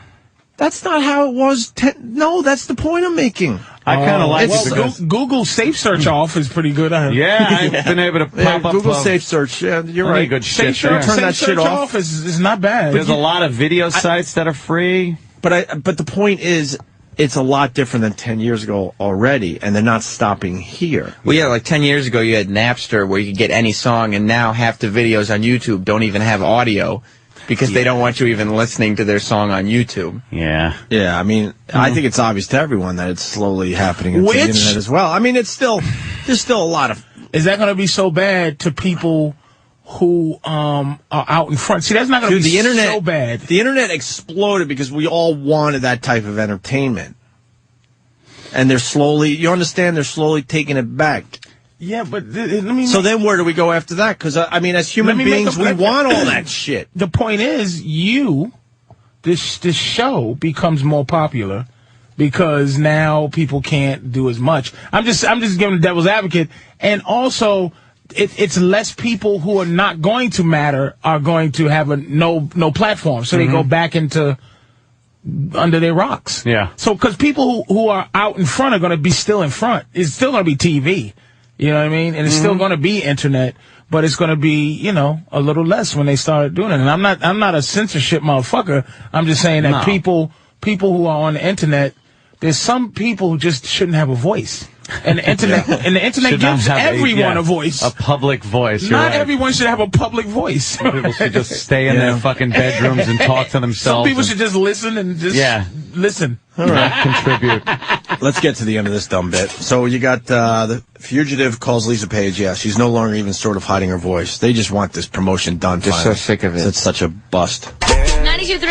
That's not how it was. No, that's the point I'm making. I kind of like it because Google Safe Search off is pretty good. Yeah, I've been able to pop up Google Safe Search. Yeah, you're right. Good Safe shit. Search, turn that shit off. Is not bad. There's a lot of video sites that are free. But the point is, it's a lot different than 10 years ago already, and they're not stopping here. Well, yeah, like 10 years ago you had Napster where you could get any song, and now half the videos on YouTube don't even have audio because they don't want you even listening to their song on YouTube. Yeah. Yeah, I mean, I think it's obvious to everyone that it's slowly happening on the internet as well. I mean, there's still a lot of... Is that going to be so bad to people who are out in front? See, that's not going to be so bad. The internet exploded because we all wanted that type of entertainment. And they're slowly, you understand, they're slowly taking it back. Yeah, but let me... So then where do we go after that? Because, I mean, as human beings, we want all that shit. The point is, this show becomes more popular because now people can't do as much. I'm just giving the devil's advocate. And also... It's less people who are not going to matter are going to have no platform, so they go back into under their rocks. Yeah. So, because people who are out in front are going to be still in front. It's still going to be TV. You know what I mean? And it's still going to be internet, but it's going to be, you know, a little less when they start doing it. And I'm not a censorship motherfucker. I'm just saying that people who are on the internet, there's some people who just shouldn't have a voice. And the internet gives everyone a voice. A public voice. Not everyone should have a public voice. Some people should just stay in their fucking bedrooms and talk to themselves. Some people should just listen and just listen. All right. Contribute. Let's get to the end of this dumb bit. So you got the Fugitive calls Lisa Page. Yeah, she's no longer even sort of hiding her voice. They just want this promotion done. Just finally. so sick of it. It's such a bust. 92.3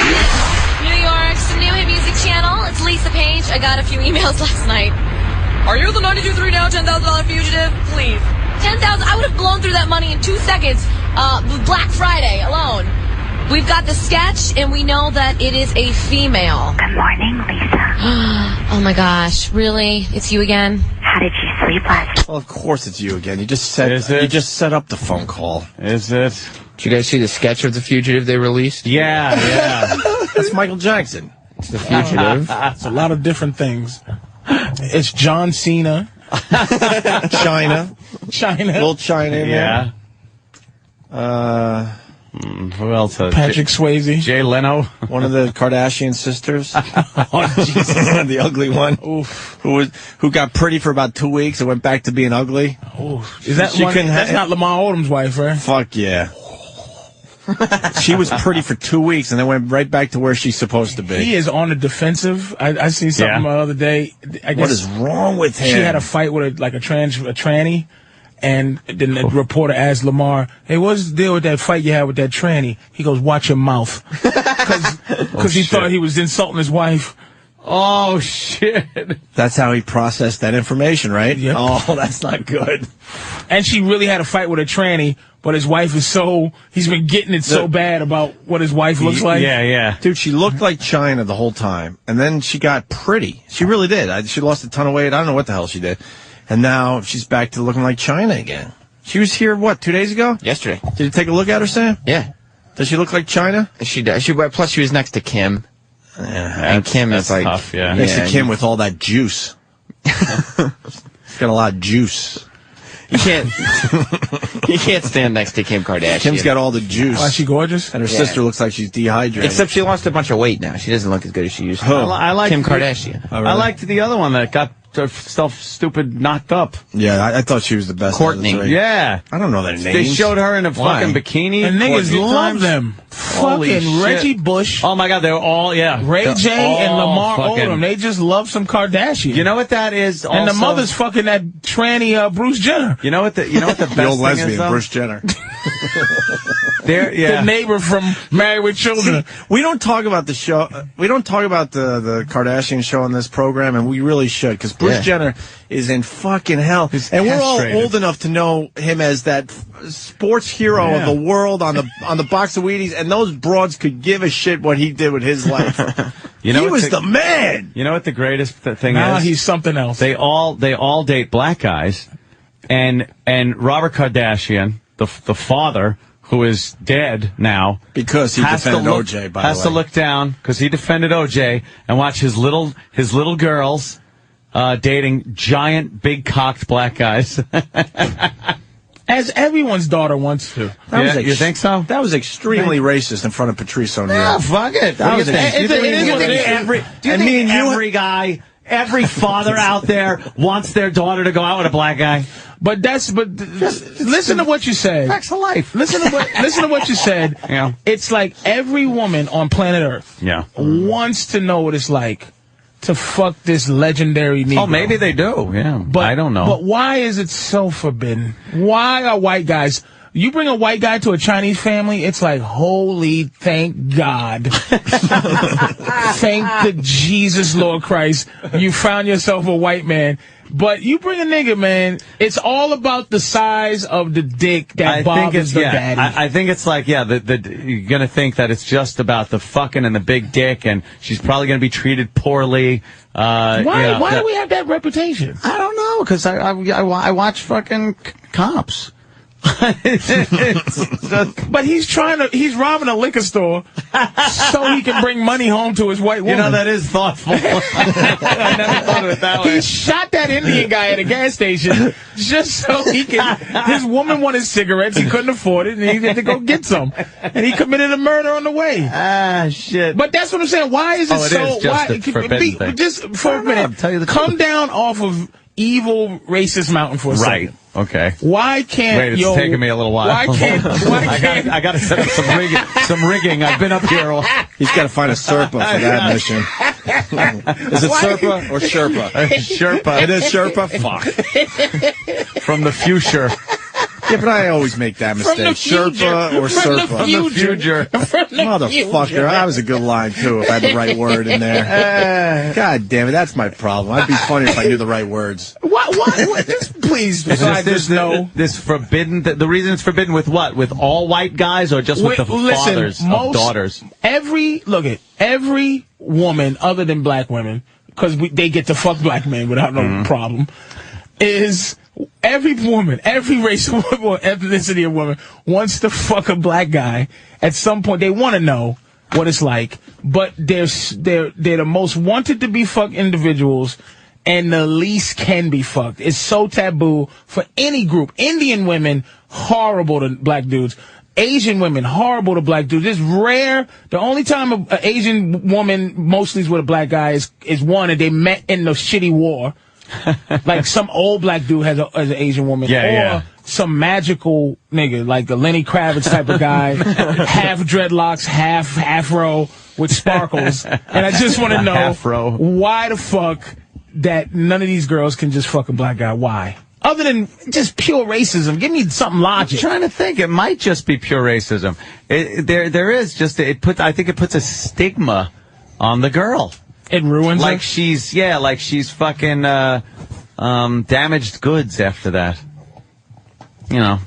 New York's new hit music channel. It's Lisa Page. I got a few emails last night. Are you the 92.3 now $10,000 fugitive? Please. 10,000. I would have blown through that money in 2 seconds. Black Friday alone. We've got the sketch, and we know that it is a female. Good morning, Lisa. Oh my gosh, really? It's you again? How did you sleep last night? Well, of course it's you again. You just set up the phone call. Is it? Did you guys see the sketch of The Fugitive they released? Yeah. That's Michael Jackson. It's The Fugitive. It's a lot of different things. It's John Cena. China. Little China in there. Who else? Patrick Swayze. Jay Leno. One of the Kardashian sisters. Oh, Jesus. The ugly one. Oof. Who got pretty for about 2 weeks and went back to being ugly. Oof. That's not Lamar Odom's wife, right? Fuck yeah. She was pretty for 2 weeks and then went right back to where she's supposed to be. He is on the defensive. I seen something the other day. I guess what is wrong with him? She had a fight with a tranny, and then the reporter asked Lamar, "Hey, what's the deal with that fight you had with that tranny?" He goes, "Watch your mouth," because he thought he was insulting his wife. Oh shit! That's how he processed that information, right? Yep. Oh, that's not good. And she really had a fight with a tranny, but his wife is he's been getting it so bad about what his wife looks like. Yeah. Dude, she looked like China the whole time, and then she got pretty. She really did. She lost a ton of weight. I don't know what the hell she did. And now she's back to looking like China again. She was here, 2 days ago? Yesterday. Did you take a look at her, Sam? Yeah. Does she look like China? She does. Plus, she was next to Kim. Yeah, and Kim is like tough, next to Kim with all that juice. She's got a lot of juice. You can't stand next to Kim Kardashian. Kim's got all the juice. Why, is she gorgeous? And her sister looks like she's dehydrated. Except she lost a bunch of weight now. She doesn't look as good as she used to. I like Kim Kardashian. Oh, really? I liked the other one that got herself stupid knocked up. Yeah, I thought she was the best. Courtney. Yeah. I don't know their names. They showed her in a fucking bikini. And niggas love them. Holy fucking shit. Reggie Bush. Oh my God, they were all, Ray J and Lamar Odom. They just love some Kardashian. You know what that is? Also, and the mother's fucking that tranny Bruce Jenner. You know what the best the old thing lesbian, is, though? Bruce Jenner. The neighbor from Married with Children. See, we don't talk about the show. We don't talk about the Kardashian show on this program, and we really should, because Bruce Jenner is in fucking hell. And we're all old enough to know him as that sports hero of the world on the box of Wheaties, and those broads could give a shit what he did with his life. He was the man. You know what the greatest thing is? is? He's something else. They all date black guys, and Robert Kardashian, the father, who is dead now, because he defended OJ. By the way, has to look down because he defended OJ and watch his little girls dating giant, big cocked black guys. As everyone's daughter wants to. You think so? That was extremely racist in front of Patrice O'Neal. Yeah, fuck it. That was every guy, every father out there wants their daughter to go out with a black guy? But listen to what you said. Facts of life. Listen to what you said. Yeah. It's like every woman on planet Earth wants to know what it's like to fuck this legendary Negro. Oh, maybe they do. Yeah. But I don't know. But why is it so forbidden? Why are white guys? You bring a white guy to a Chinese family, it's like, holy, thank God. Thank the Jesus, Lord Christ. You found yourself a white man. But you bring a nigga, man, it's all about the size of the dick that bothers the daddy. I think it's like, you're going to think that it's just about the fucking and the big dick, and she's probably going to be treated poorly. Why do we have that reputation? I don't know, because I watch fucking Cops. But he's robbing a liquor store so he can bring money home to his white woman. You know, that is thoughtful. I never thought of it that way. He shot that Indian guy at a gas station just so he can. His woman wanted cigarettes. He couldn't afford it, and he had to go get some. And he committed a murder on the way. Ah, shit. But that's what I'm saying. Why is it so? Is just a forbidden thing. Just for a minute, tell you the come truth. down off of evil, racist mountain for a second. Okay. Why can't Wait, it's taking me a little while. Why can't? I got to set up some rigging. I've been up here. He's got to find a Sherpa for that mission. Is it Sherpa or Sherpa? Sherpa. It is Sherpa? Fuck. From the future. Yeah, but I always make that mistake. Sherpa or Serpa? From the future. Motherfucker, that was a good line, too, if I had the right word in there. God damn it, that's my problem. I'd be funny if I knew the right words. What? Just please, this forbidden, the reason it's forbidden with what? With all white guys or just with the fathers of daughters? Every woman, other than black women, because they get to fuck black men without no problem, is... Every woman, every race of woman, or ethnicity of woman wants to fuck a black guy. At some point, they want to know what it's like. But they're the most wanted to be fucked individuals, and the least can be fucked. It's so taboo for any group. Indian women, horrible to black dudes. Asian women, horrible to black dudes. It's rare. The only time an Asian woman mostly is with a black guy is one, and they met in the shitty war. Like some old black dude has an Asian woman, or some magical nigga like a Lenny Kravitz type of guy, half dreadlocks, half afro with sparkles. And I just want to know why the fuck that none of these girls can just fuck a black guy. Why? Other than just pure racism, give me something logic. I'm trying to think. It might just be pure racism. There is just I think it puts a stigma on the girl. It ruins her? She's fucking damaged goods after that. You know,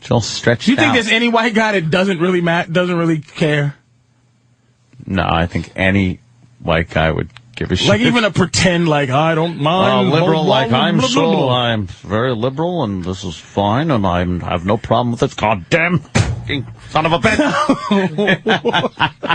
she'll stretch. Do you think there's any white guy that doesn't really care? No, I think any white guy would give a shit. Like even a pretend, like I don't mind. Liberal, I'm very liberal, and this is fine, and I have no problem with this. Goddamn son of a bitch!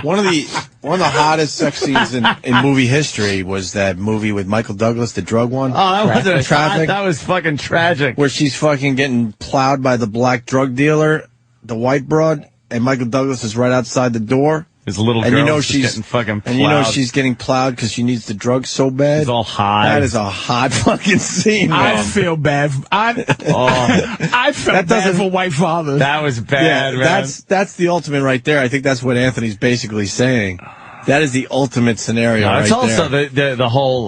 One of the hottest sex scenes in movie history was that movie with Michael Douglas, the drug one. Oh, that was fucking tragic. Where she's fucking getting plowed by the black drug dealer, the white broad, and Michael Douglas is right outside the door. His little girl she's getting fucking plowed. And you know she's getting plowed because she needs the drugs so bad. He's all high. That is a hot fucking scene, man. I feel bad. I felt bad for white fathers. That was bad, man. That's the ultimate right there. I think that's what Anthony's basically saying. That is the ultimate scenario right there. It's also the whole,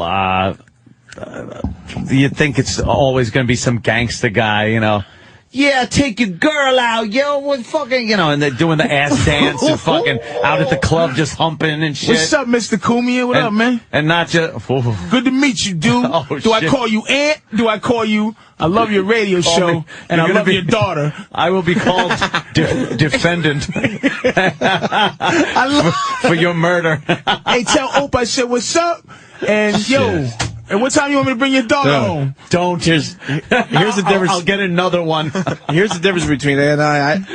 you think it's always going to be some gangster guy, you know. Yeah, take your girl out, yo, with fucking, you know, and they're doing the ass dance and fucking out at the club just humping and shit. What's up, Mr. Cumia? What up, man? And not just... Good to meet you, dude. Do I call you Aunt? Do I call you... I love your radio show, and I love your daughter. I will be called defendant for your murder. Hey, tell Ope I said, what's up? And, yo... And what time you want me to bring your daughter home? Don't. Here's the difference. I'll get another one. Here's the difference between Ann and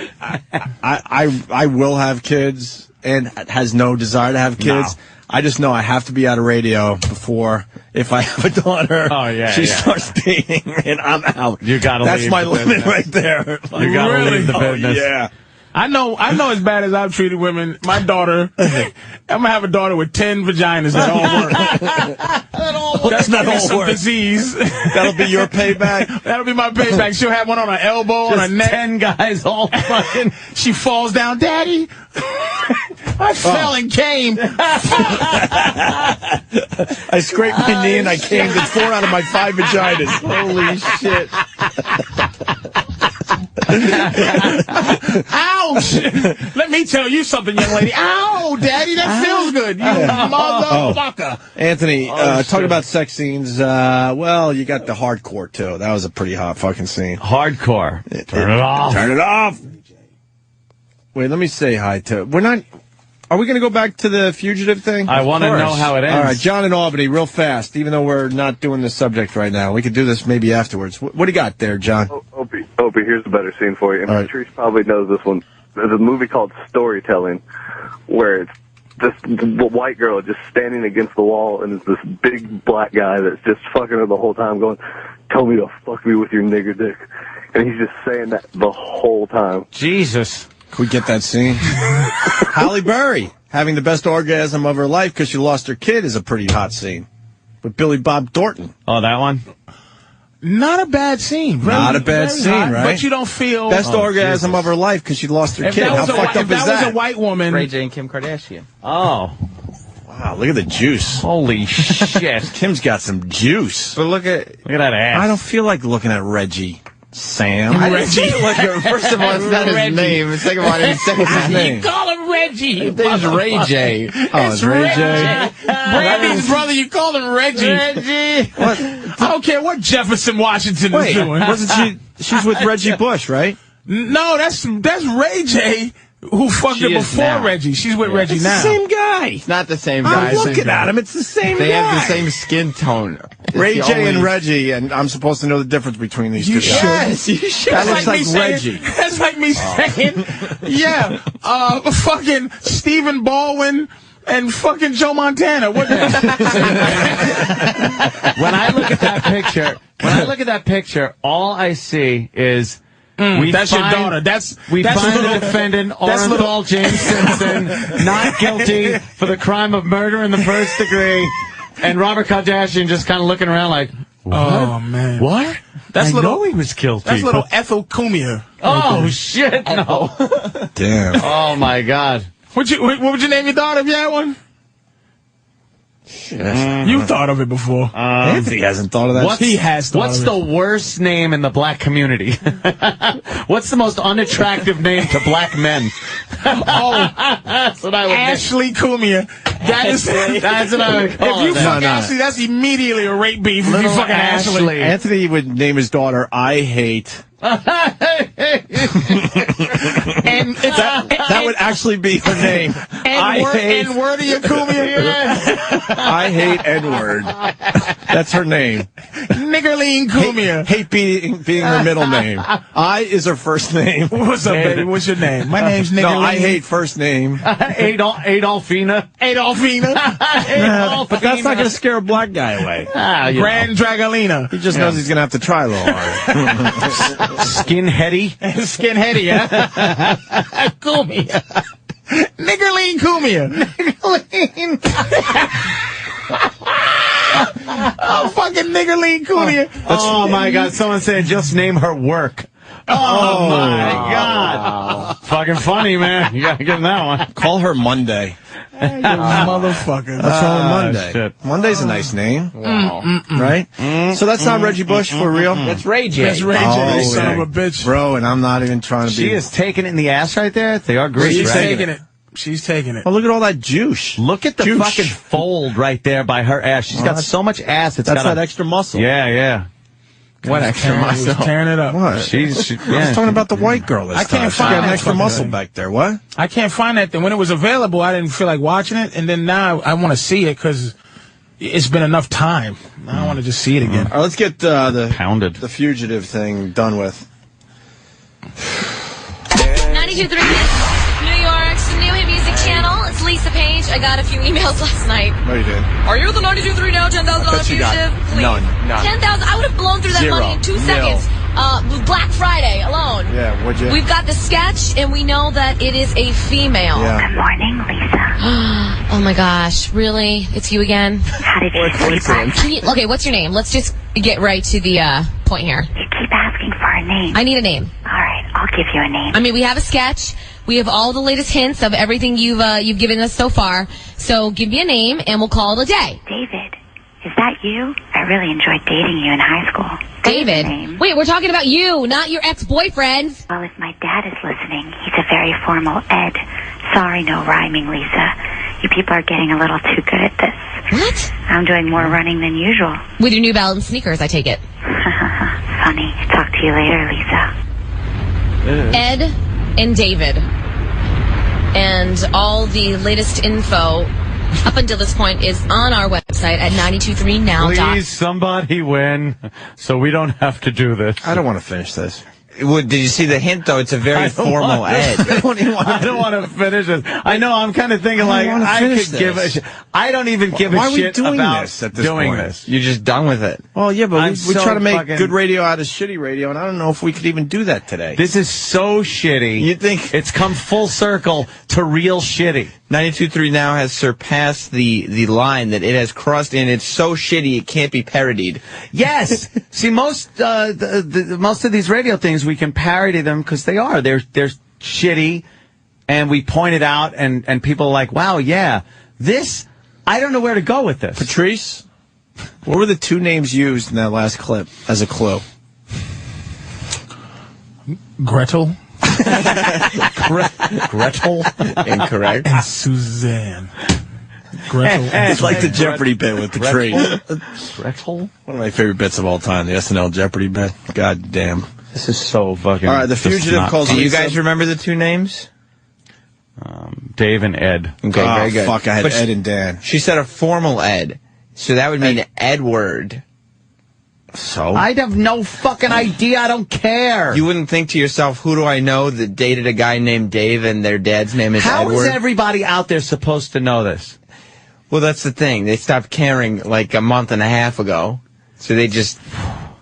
I will have kids and has no desire to have kids. No. I just know I have to be out of radio before, if I have a daughter, she starts dating and I'm out. You gotta That's leave my the limit business. right there. Like, you gotta leave the business. Yeah. I know as bad as I've treated women. My daughter, I'm gonna have a daughter with 10 vaginas that all work. That's not all work. Disease. That'll be your payback. That'll be my payback. She'll have one on her elbow, on her neck. 10 guys all fucking. She falls down, Daddy. I fell and came. I scraped my knee and I came to 4 out of my 5 vaginas. Holy shit. Ouch! Let me tell you something, young lady. Ow, Daddy, that feels good. You motherfucker. Anthony, talking about sex scenes, well, you got the hardcore, too. That was a pretty hot fucking scene. Hardcore. Turn it off. Turn it off. Wait, let me say hi to... Are we going to go back to the Fugitive thing? I want to know how it ends. All right, John in Albany, real fast, even though we're not doing the subject right now. We could do this maybe afterwards. What do you got there, John? Opie, Opie, here's a better scene for you. And Patrice probably knows this one. There's a movie called Storytelling, where it's just the white girl just standing against the wall, and it's this big black guy that's just fucking her the whole time, going, "Tell me to fuck me with your nigger dick," and he's just saying that the whole time. Jesus, can we get that scene? Halle Berry having the best orgasm of her life because she lost her kid is a pretty hot scene. With Billy Bob Thornton. Oh, that one. Not a bad scene. Not a bad scene, hot, right? But you don't feel... Best orgasm of her life because she lost her kid. How fucked up is that? If that was a white woman... Ray J and Kim Kardashian. Oh. Wow, look at the juice. Holy shit. Kim's got some juice. But look at that ass. I don't feel like looking at Reggie. Sam. I didn't feel like it. First of all, it's not his name. Second of all, I didn't say his name. You call him Reggie. His name's Ray J. Oh, it's Ray J. Brandy's brother, you call him Reggie. Reggie. What? I don't care what Jefferson Washington is doing. Wasn't she's with Reggie Bush, right? No, that's Ray J. Who fucked her before Reggie. She's with Reggie it's now. The same guy. It's not the same guy. I'm looking at him. It's the same guy. They have the same skin tone. Ray J and Reggie, and I'm supposed to know the difference between these two guys. Yes, you should. That looks like saying, Reggie. That's like me saying, yeah, fucking Stephen Baldwin and fucking Joe Montana. What? When I look at that picture, all I see is. That's your daughter. We find the defendant, Orenthal James Simpson, not guilty for the crime of murder in the first degree, and Robert Kardashian just kind of looking around like, what? Oh, man. What? I know he was guilty. That's little Ethel Cumia. Oh, shit, no. Damn. Oh, my God. What would you name your daughter if you had one? You thought of it before. Anthony hasn't thought of that. He has thought What's of the it. worst name in the black community? What's the most unattractive name to black men? That's what I would Ashley Cumia. That's what I would call If you it. fuck Ashley, that's immediately a rape beef. If you Little fucking Ashley. Anthony would name his daughter I Hate. And that would actually be her name. N-word of your Cumia. I hate N-word. That's her name. Niggerline Cumia. Hate being her middle name. I is her first name. What's up, baby? What's your name? My name's Niggerline. No, I hate first name. Adolfina. But that's not going to scare a black guy away. Grand Dragolina. He just knows he's going to have to try a little harder. Skinheady. Skinheady, huh? Cumia. Niggerline Cumia. Oh, fucking Niggerline Cumia. Oh, my God. Someone said just name her work. Oh, my God. Fucking funny, man. You got to get that one. Call her Monday. You motherfucker. That's all Monday. Shit. Monday's a nice name. Right? So that's not Reggie Bush for real? That's Ray J. That's Ray J, you son of a bitch. Bro, and I'm not even trying to be... She is taking it in the ass right there. They are great. She's taking it. She's taking it. Oh, look at all that juice. Look at the fucking fold right there by her ass. She's got so much ass. That's that extra muscle. Yeah. What extra muscle? Tearing it up. What? She I was talking about the white girl this I can't time. find She got an that extra fucking muscle thing. back there. What? I can't find that thing. When it was available, I didn't feel like watching it, and then now I want to see it because it's been enough time. Now I want to just see it again. All right, let's get the Fugitive thing done with. 92.3 New York's new hit music channel. It's Lisa Page. I got a few emails last night. No, you didn't. Are you the 92.3 now? $10,000 fugitive? Please. None. 10,000. I would have blown through that Zero. money in 2 Nil. seconds. Black Friday alone. Yeah, would you? We've got the sketch, and we know that it is a female. Yeah. Good morning, Lisa. Oh my gosh, really? It's you again? How did you sleep last night? Okay, what's your name? Let's just get right to the point here. You keep asking for a name. I need a name. All right, I'll give you a name. I mean, we have a sketch. We have all the latest hints of everything you've given us so far. So give me a name, and we'll call it a day. David. Is that you? I really enjoyed dating you in high school. David? Wait, we're talking about you, not your ex-boyfriend. Well, if my dad is listening, he's a very formal Ed. Sorry, no rhyming, Lisa. You people are getting a little too good at this. What? I'm doing more running than usual. With your New Balance sneakers, I take it. Funny. Talk to you later, Lisa. Ed and David. And all the latest info up until this point is on our website at 923now. Please, somebody win, so we don't have to do this. I don't want to finish this. Did you see the hint, though? It's a very formal Ed. I don't want to finish it. I know, I'm kind of thinking like, I could give a shit. I don't even give a shit about doing this. You're just done with it. Well, yeah, but we try to make good radio out of shitty radio, and I don't know if we could even do that today. This is so shitty. You think it's come full circle to real shitty. 92.3 now has surpassed the line that it has crossed in. It's so shitty it can't be parodied. Yes. See, most most of these radio things we can parody them because they're shitty, and we point it out, and people are like, wow, yeah, this. I don't know where to go with this. Patrice, what were the two names used in that last clip as a clue? Gretel. Gretel? Incorrect. And Suzanne. Gretel. It's like the Jeopardy bit with Patrice. Gretel? One of my favorite bits of all time, the SNL Jeopardy bit. God damn. This is so fucking... All right, the Fugitive calls... Do you guys remember the two names? Dave and Ed. Okay, very good. Fuck, I had Ed and Dan. She said a formal Ed. So that would mean Edward. So? I'd have no fucking idea. I don't care. You wouldn't think to yourself, who do I know that dated a guy named Dave and their dad's name is Edward? How is everybody out there supposed to know this? Well, that's the thing. They stopped caring like a month and a half ago. So they just... Why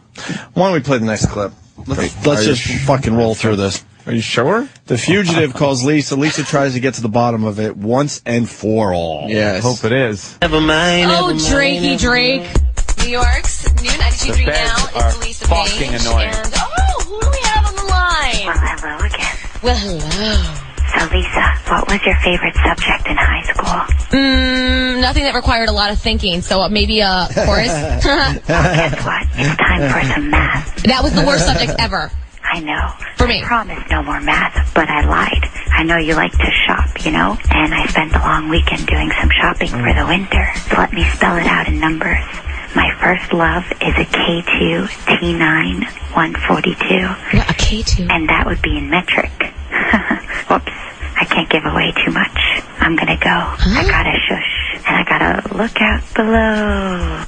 don't we play the next clip? Let's just fucking roll through this. Are you sure? The Fugitive calls Lisa. Lisa tries to get to the bottom of it once and for all. Yes. Hope it is. Oh, Drakey Drake. New York's new 92.3 now is Lisa fucking Page. annoying. And, who do we have on the line? Well, hello again. Well, hello. So, Lisa, what was your favorite subject in high school? Nothing that required a lot of thinking, so maybe a chorus. Well, guess what? It's time for some math. That was the worst subject ever. I know. For me. I promised no more math, but I lied. I know you like to shop, you know? And I spent a long weekend doing some shopping for the winter. So let me spell it out in numbers. My first love is a K2 T9 142. What, a K2? And that would be in metric. Whoops. I can't give away too much. I'm gonna go. I gotta shush. And I gotta look out below.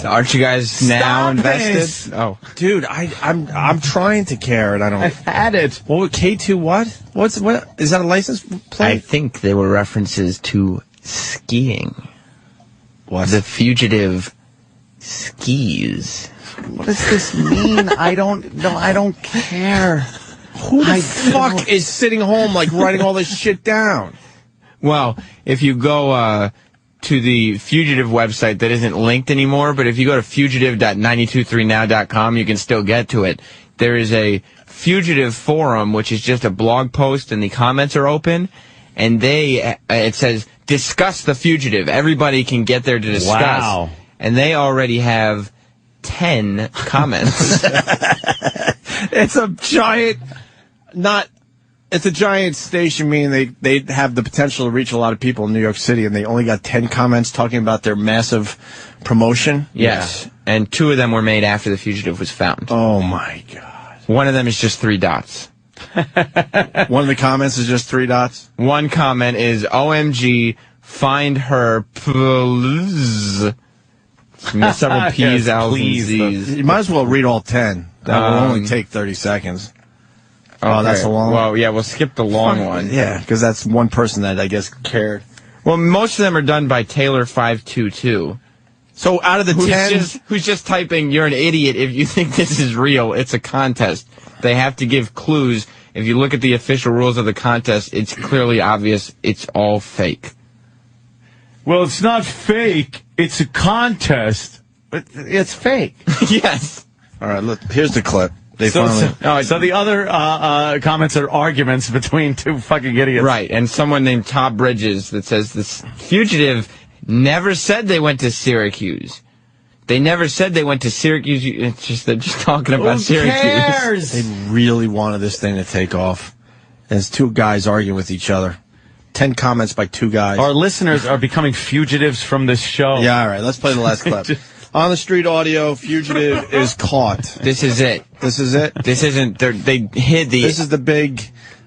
Aren't you guys now invested? This. Oh, dude, I'm trying to care, and I don't. I've had it. What would K2? What? What is that? A license plate? I think they were references to skiing. What? The Fugitive skis. What does this mean? I don't know. I don't care. Who the fuck is sitting home like writing all this shit down? Well, if you go to the Fugitive website that isn't linked anymore, but if you go to fugitive.923now.com, you can still get to it. There is a Fugitive forum, which is just a blog post, and the comments are open, and it says, discuss the Fugitive. Everybody can get there to discuss. Wow. And they already have 10 comments. It's a giant, it's a giant station, meaning they have the potential to reach a lot of people in New York City, and they only got 10 comments talking about their massive promotion. Yes. Yeah. And 2 of them were made after the Fugitive was found. Oh, my God. One of them is just 3 dots. One of the comments is just 3 dots? One comment is, OMG, find her, please. Several P's, L's, and Z's. You might as well read all 10. That will only take 30 seconds. Okay. Oh, that's a long one? Well, yeah, we'll skip the long one. Yeah, because that's one person that I guess cared. Well, most of them are done by Taylor522. So out of the 10... Who's just typing, you're an idiot if you think this is real. It's a contest. They have to give clues. If you look at the official rules of the contest, it's clearly obvious it's all fake. Well, it's not fake. It's a contest. It's fake. Yes. All right, look, here's the clip. So the other comments are arguments between 2 fucking idiots. Right, and someone named Todd Bridges that says this Fugitive never said they went to Syracuse. They never said they went to Syracuse. It's just they're just talking about Syracuse. Who cares? They really wanted this thing to take off. There's 2 guys arguing with each other. 10 comments by 2 guys. Our listeners are becoming fugitives from this show. Yeah, all right. Let's play the last clip. On the street audio, Fugitive is caught. This is it. This is it? This isn't... They hid the... This is the big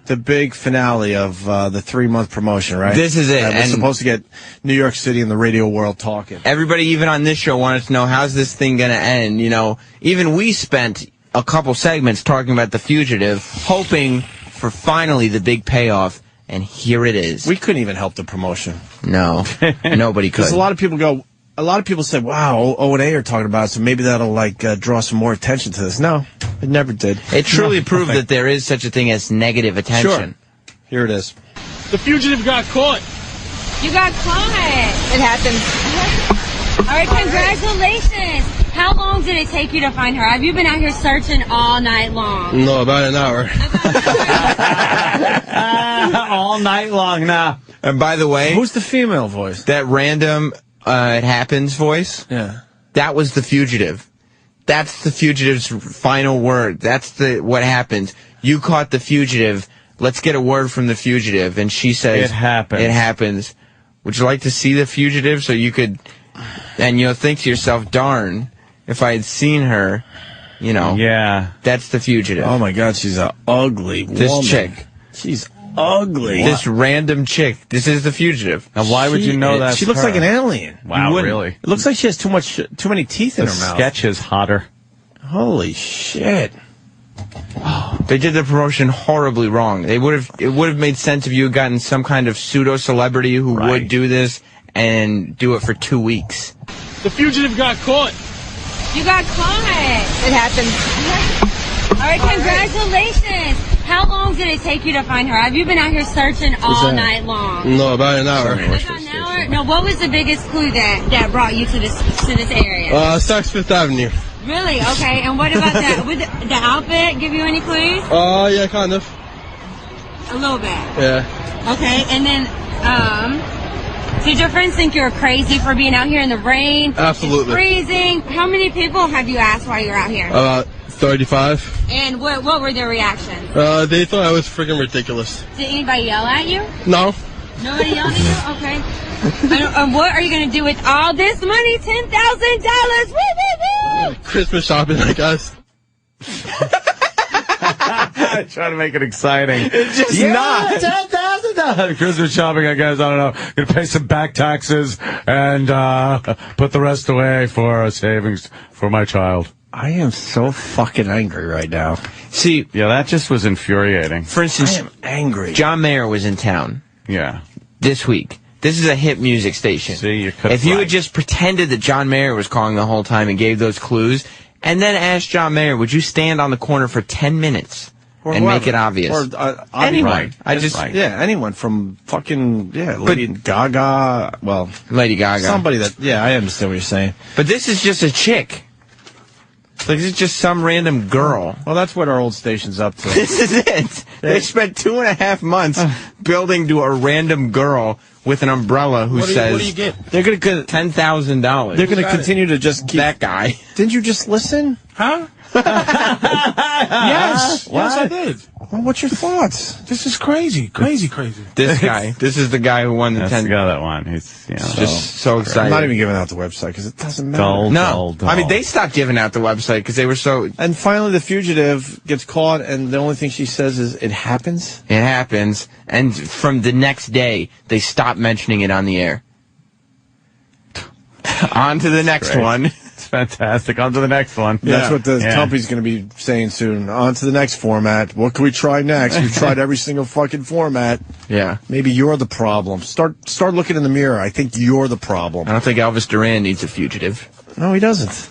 the big finale of the 3-month promotion, right? This is it. We're And supposed to get New York City and the radio world talking. everybody, even on this show, wanted to know, how's this thing going to end? You know, even we spent a couple segments talking about The Fugitive, hoping for finally the big payoff, and here it is. We couldn't even help the promotion. No, nobody could. Because a lot of people said, wow, O&A are talking about it, so maybe that'll, like, draw some more attention to this. No, it never did. It truly proved that there is such a thing as negative attention. Sure. Here it is. The Fugitive got caught. You got caught. It happened. All right, congratulations. How long did it take you to find her? Have you been out here searching all night long? No, about an hour. All night long now. And by the way, Who's the female voice? that random it happens voice, Yeah. that was The Fugitive. That's The Fugitive's final word. That's what happens. You caught The Fugitive. Let's get a word from The Fugitive. And she says, It happens. It happens. Would you like to see The Fugitive so you could, and you'll think to yourself, darn, if I had seen her, you know. Yeah. That's The Fugitive. Oh, my God, she's an ugly woman. This chick. She's ugly. This random chick. This is The Fugitive. Now, why would you know that? She looks like an alien. Wow, really? It looks like she has too many teeth in The her mouth. sketch is hotter. Holy shit. They did the promotion horribly wrong. It would have made sense if you had gotten some kind of pseudo celebrity who would do this and do it for 2 weeks. The Fugitive got caught. You got caught. It happened. All right, congratulations. How long did it take you to find her? Have you been out here searching all night long? No, about an hour. About an hour? No, what was the biggest clue that brought you to this area? Saks Fifth Avenue. Really? Okay, and what about that? Would the outfit give you any clues? Yeah, kind of. A little bit. Yeah. Okay, and then, did your friends think you were crazy for being out here in the rain? Absolutely. It's freezing. How many people have you asked while you're out here? About 35. And what were their reactions? They thought I was freaking ridiculous. Did anybody yell at you? No. Nobody yelled at you? Okay. And what are you going to do with all this money? $10,000? Woo, woo, woo! Christmas shopping, I guess. Trying to make it exciting. It's just not. $10,000. Christmas shopping, I guess. I don't know. Gonna pay some back taxes and put the rest away for savings for my child. I am so fucking angry right now. See, yeah, that just was infuriating. For instance, I am angry. John Mayer was in town. Yeah. This week. This is a hip music station. See, you could. If you had just pretended that John Mayer was calling the whole time and gave those clues, and then asked John Mayer, would you stand on the corner for 10 minutes and whoever. make it obvious? Or anyone. Right. Yeah, anyone from fucking, Lady Gaga. Well, Lady Gaga. Somebody that, I understand what you're saying. But this is just a chick. Like, this is just some random girl. Well, that's what our old station's up to. This is it. They spent 2.5 months building to a random girl with an umbrella who says, what do you get? They're going to $10,000. They're going to continue to just keep that guy. Didn't you just listen? Huh? Yes. What? Yes, I did. Well, what's your thoughts? This is crazy. Crazy. This guy. This is the guy who won the That's 10. the guy that won. He's just so excited. I'm not even giving out the website because it doesn't matter. Dull. I mean, they stopped giving out the website because they were so... And finally, the fugitive gets caught, and the only thing she says is, it happens? It happens. And from the next day, they stopped mentioning it on the air. On to the next one. It's fantastic. On to the next one. That's what the company's going to be saying soon. On to the next format. What can we try next? We've tried every single fucking format. Yeah. Maybe you're the problem. Start looking in the mirror. I think you're the problem. I don't think Elvis Duran needs a fugitive. No, he doesn't.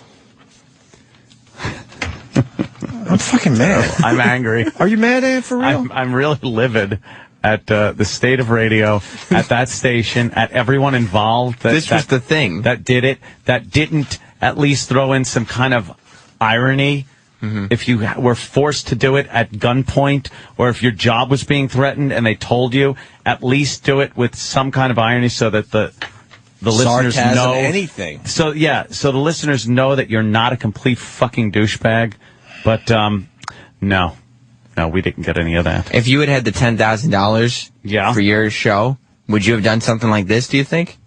I'm fucking mad. I'm angry. Are you mad, Ed, for real? I'm really livid at the state of radio, at that station, at everyone involved. This was the thing. That did it, that didn't at least throw in some kind of irony. Mm-hmm. If you were forced to do it at gunpoint, or if your job was being threatened and they told you, at least do it with some kind of irony so that the listeners know anything. So the listeners know that you're not a complete fucking douchebag. But no, we didn't get any of that. If you had the $10,000 for your show, would you have done something like this, do you think?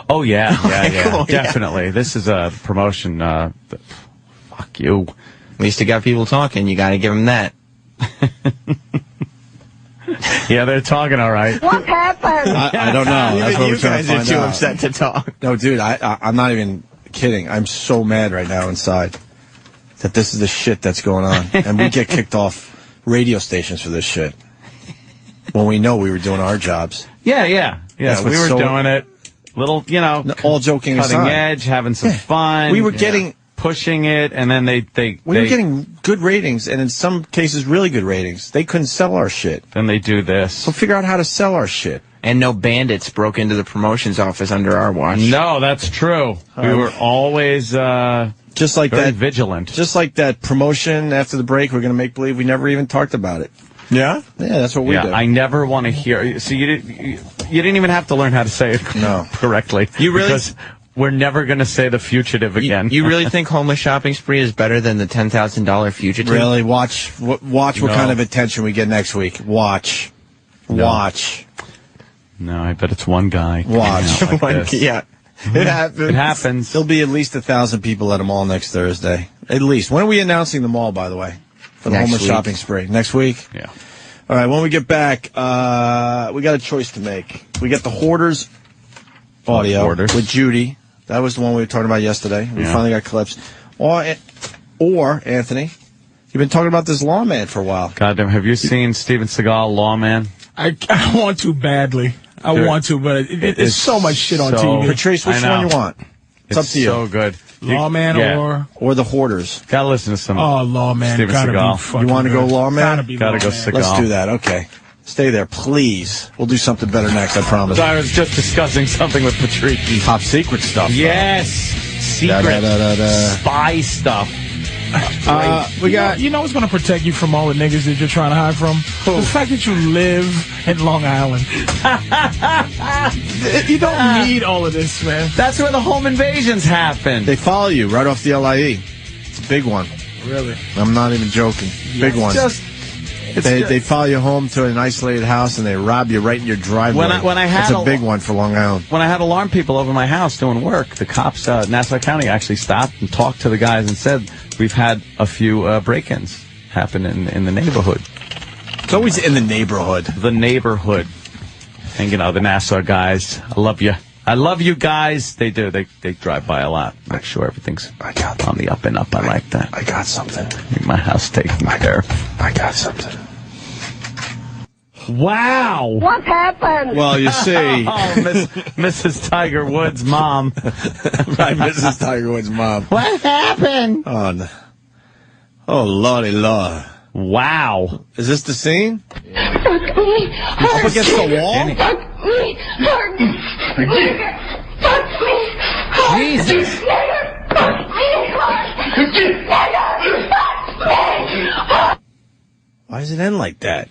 Oh, yeah, Cool, definitely. Yeah. This is a promotion. Fuck you. At least it got people talking. You got to give them that. Yeah, they're talking all right. What happened? I don't know. That's what You we're trying guys to are find too out. upset to talk. No, dude, I'm not even kidding. I'm so mad right now inside that this is the shit that's going on. And we get kicked off radio stations for this shit. When we know we were doing our jobs. Yeah. That's We what's were so- doing it. Little, all joking cutting aside. edge, having some fun. We were getting pushing it, and then they were getting good ratings, and in some cases, really good ratings. They couldn't sell our shit. Then they do this. So figure out how to sell our shit. And no bandits broke into the promotions office under our watch. No, that's true. We were always just like very that vigilant. Just like that promotion after the break, we're going to make believe we never even talked about it. Yeah? Yeah, that's what we do. I never want to hear. So you didn't even have to learn how to say it correctly. You really? Because we're never going to say the Fugitive again. You really think Homeless Shopping Spree is better than the $10,000 Fugitive? Really? Watch what kind of attention we get next week. Watch. No, I bet it's one guy. Watch. Yeah. It happens. It happens. There'll be at least 1,000 people at a mall next Thursday. At least. When are we announcing the mall, by the way? For the Next homeless week. shopping spree. Next week? Yeah. All right, when we get back, we got a choice to make. We got the Hoarders audio with Judy. That was the one we were talking about yesterday. We finally got clips. Or Anthony, you've been talking about this lawman for a while. Goddamn, have you seen Steven Seagal, Lawman? I want to badly. I want to, but it's so much shit on so- TV. Patrice, which one you want? It's up to you. So good. Lawman or the Hoarders. Gotta listen to some. Oh, Lawman. Steven Gotta Seagal. be fucking You want to go good. Lawman? Gotta go Seagal. Let's do that. Okay. Stay there, please. We'll do something better next, I promise. I was just discussing something with Patrice. Top secret stuff. Yes. Secret spy stuff. We got. You know what's going to protect you from all the niggas that you're trying to hide from? The fact that you live in Long Island. You don't need all of this, man. That's where the home invasions happen. They follow you right off the LIE. It's a big one. Really? I'm not even joking. Big one. They follow you home to an isolated house and they rob you right in your driveway. That's a big one for Long Island. When I had alarm people over my house doing work, the cops, Nassau County actually stopped and talked to the guys and said, we've had a few break-ins happen in the neighborhood. It's always in the neighborhood. The neighborhood. And, the Nassau guys, I love you. I love you guys. They do. They drive by a lot. Make sure everything's on the up and up. I like that. I got something. Need my house taken care of. I got something. Wow. What happened? Well, you see. Mrs. Tiger Woods' mom. Right, Mrs. Tiger Woods' mom. What happened? Oh, lordy lord. Wow. Is this the scene? Fuck me. Up against the wall? Fuck me. Hurt me. Fuck me. Jesus. Fuck me. Why does it end like that?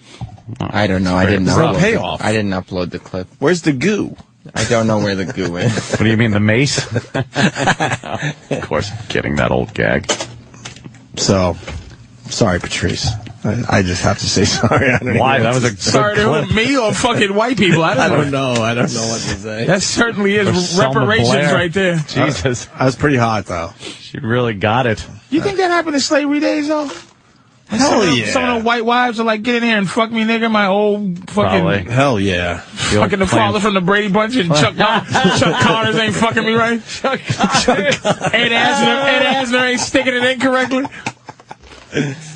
I don't know. I didn't There's no upload payoff. I didn't upload the clip. Where's the goo? I don't know where the goo is. What do you mean, the mace? Of course, I'm kidding, that old gag. So, sorry, Patrice. I just have to say sorry. I don't Why? know That was a Sorry good to clip. me or fucking white people. I don't know. I don't know what to say. That certainly Or is Selma reparations Blair. right there. Jesus. I was pretty hot, though. She really got it. You think that happened in slavery days, though? Hell yeah. Some of the white wives are like, get in here and fuck me, nigga. My old fucking... Probably. Hell yeah. Fucking the father from the Brady Bunch and Chuck Connors ain't fucking me right. Chuck Connors. Ed Asner ain't sticking it in correctly.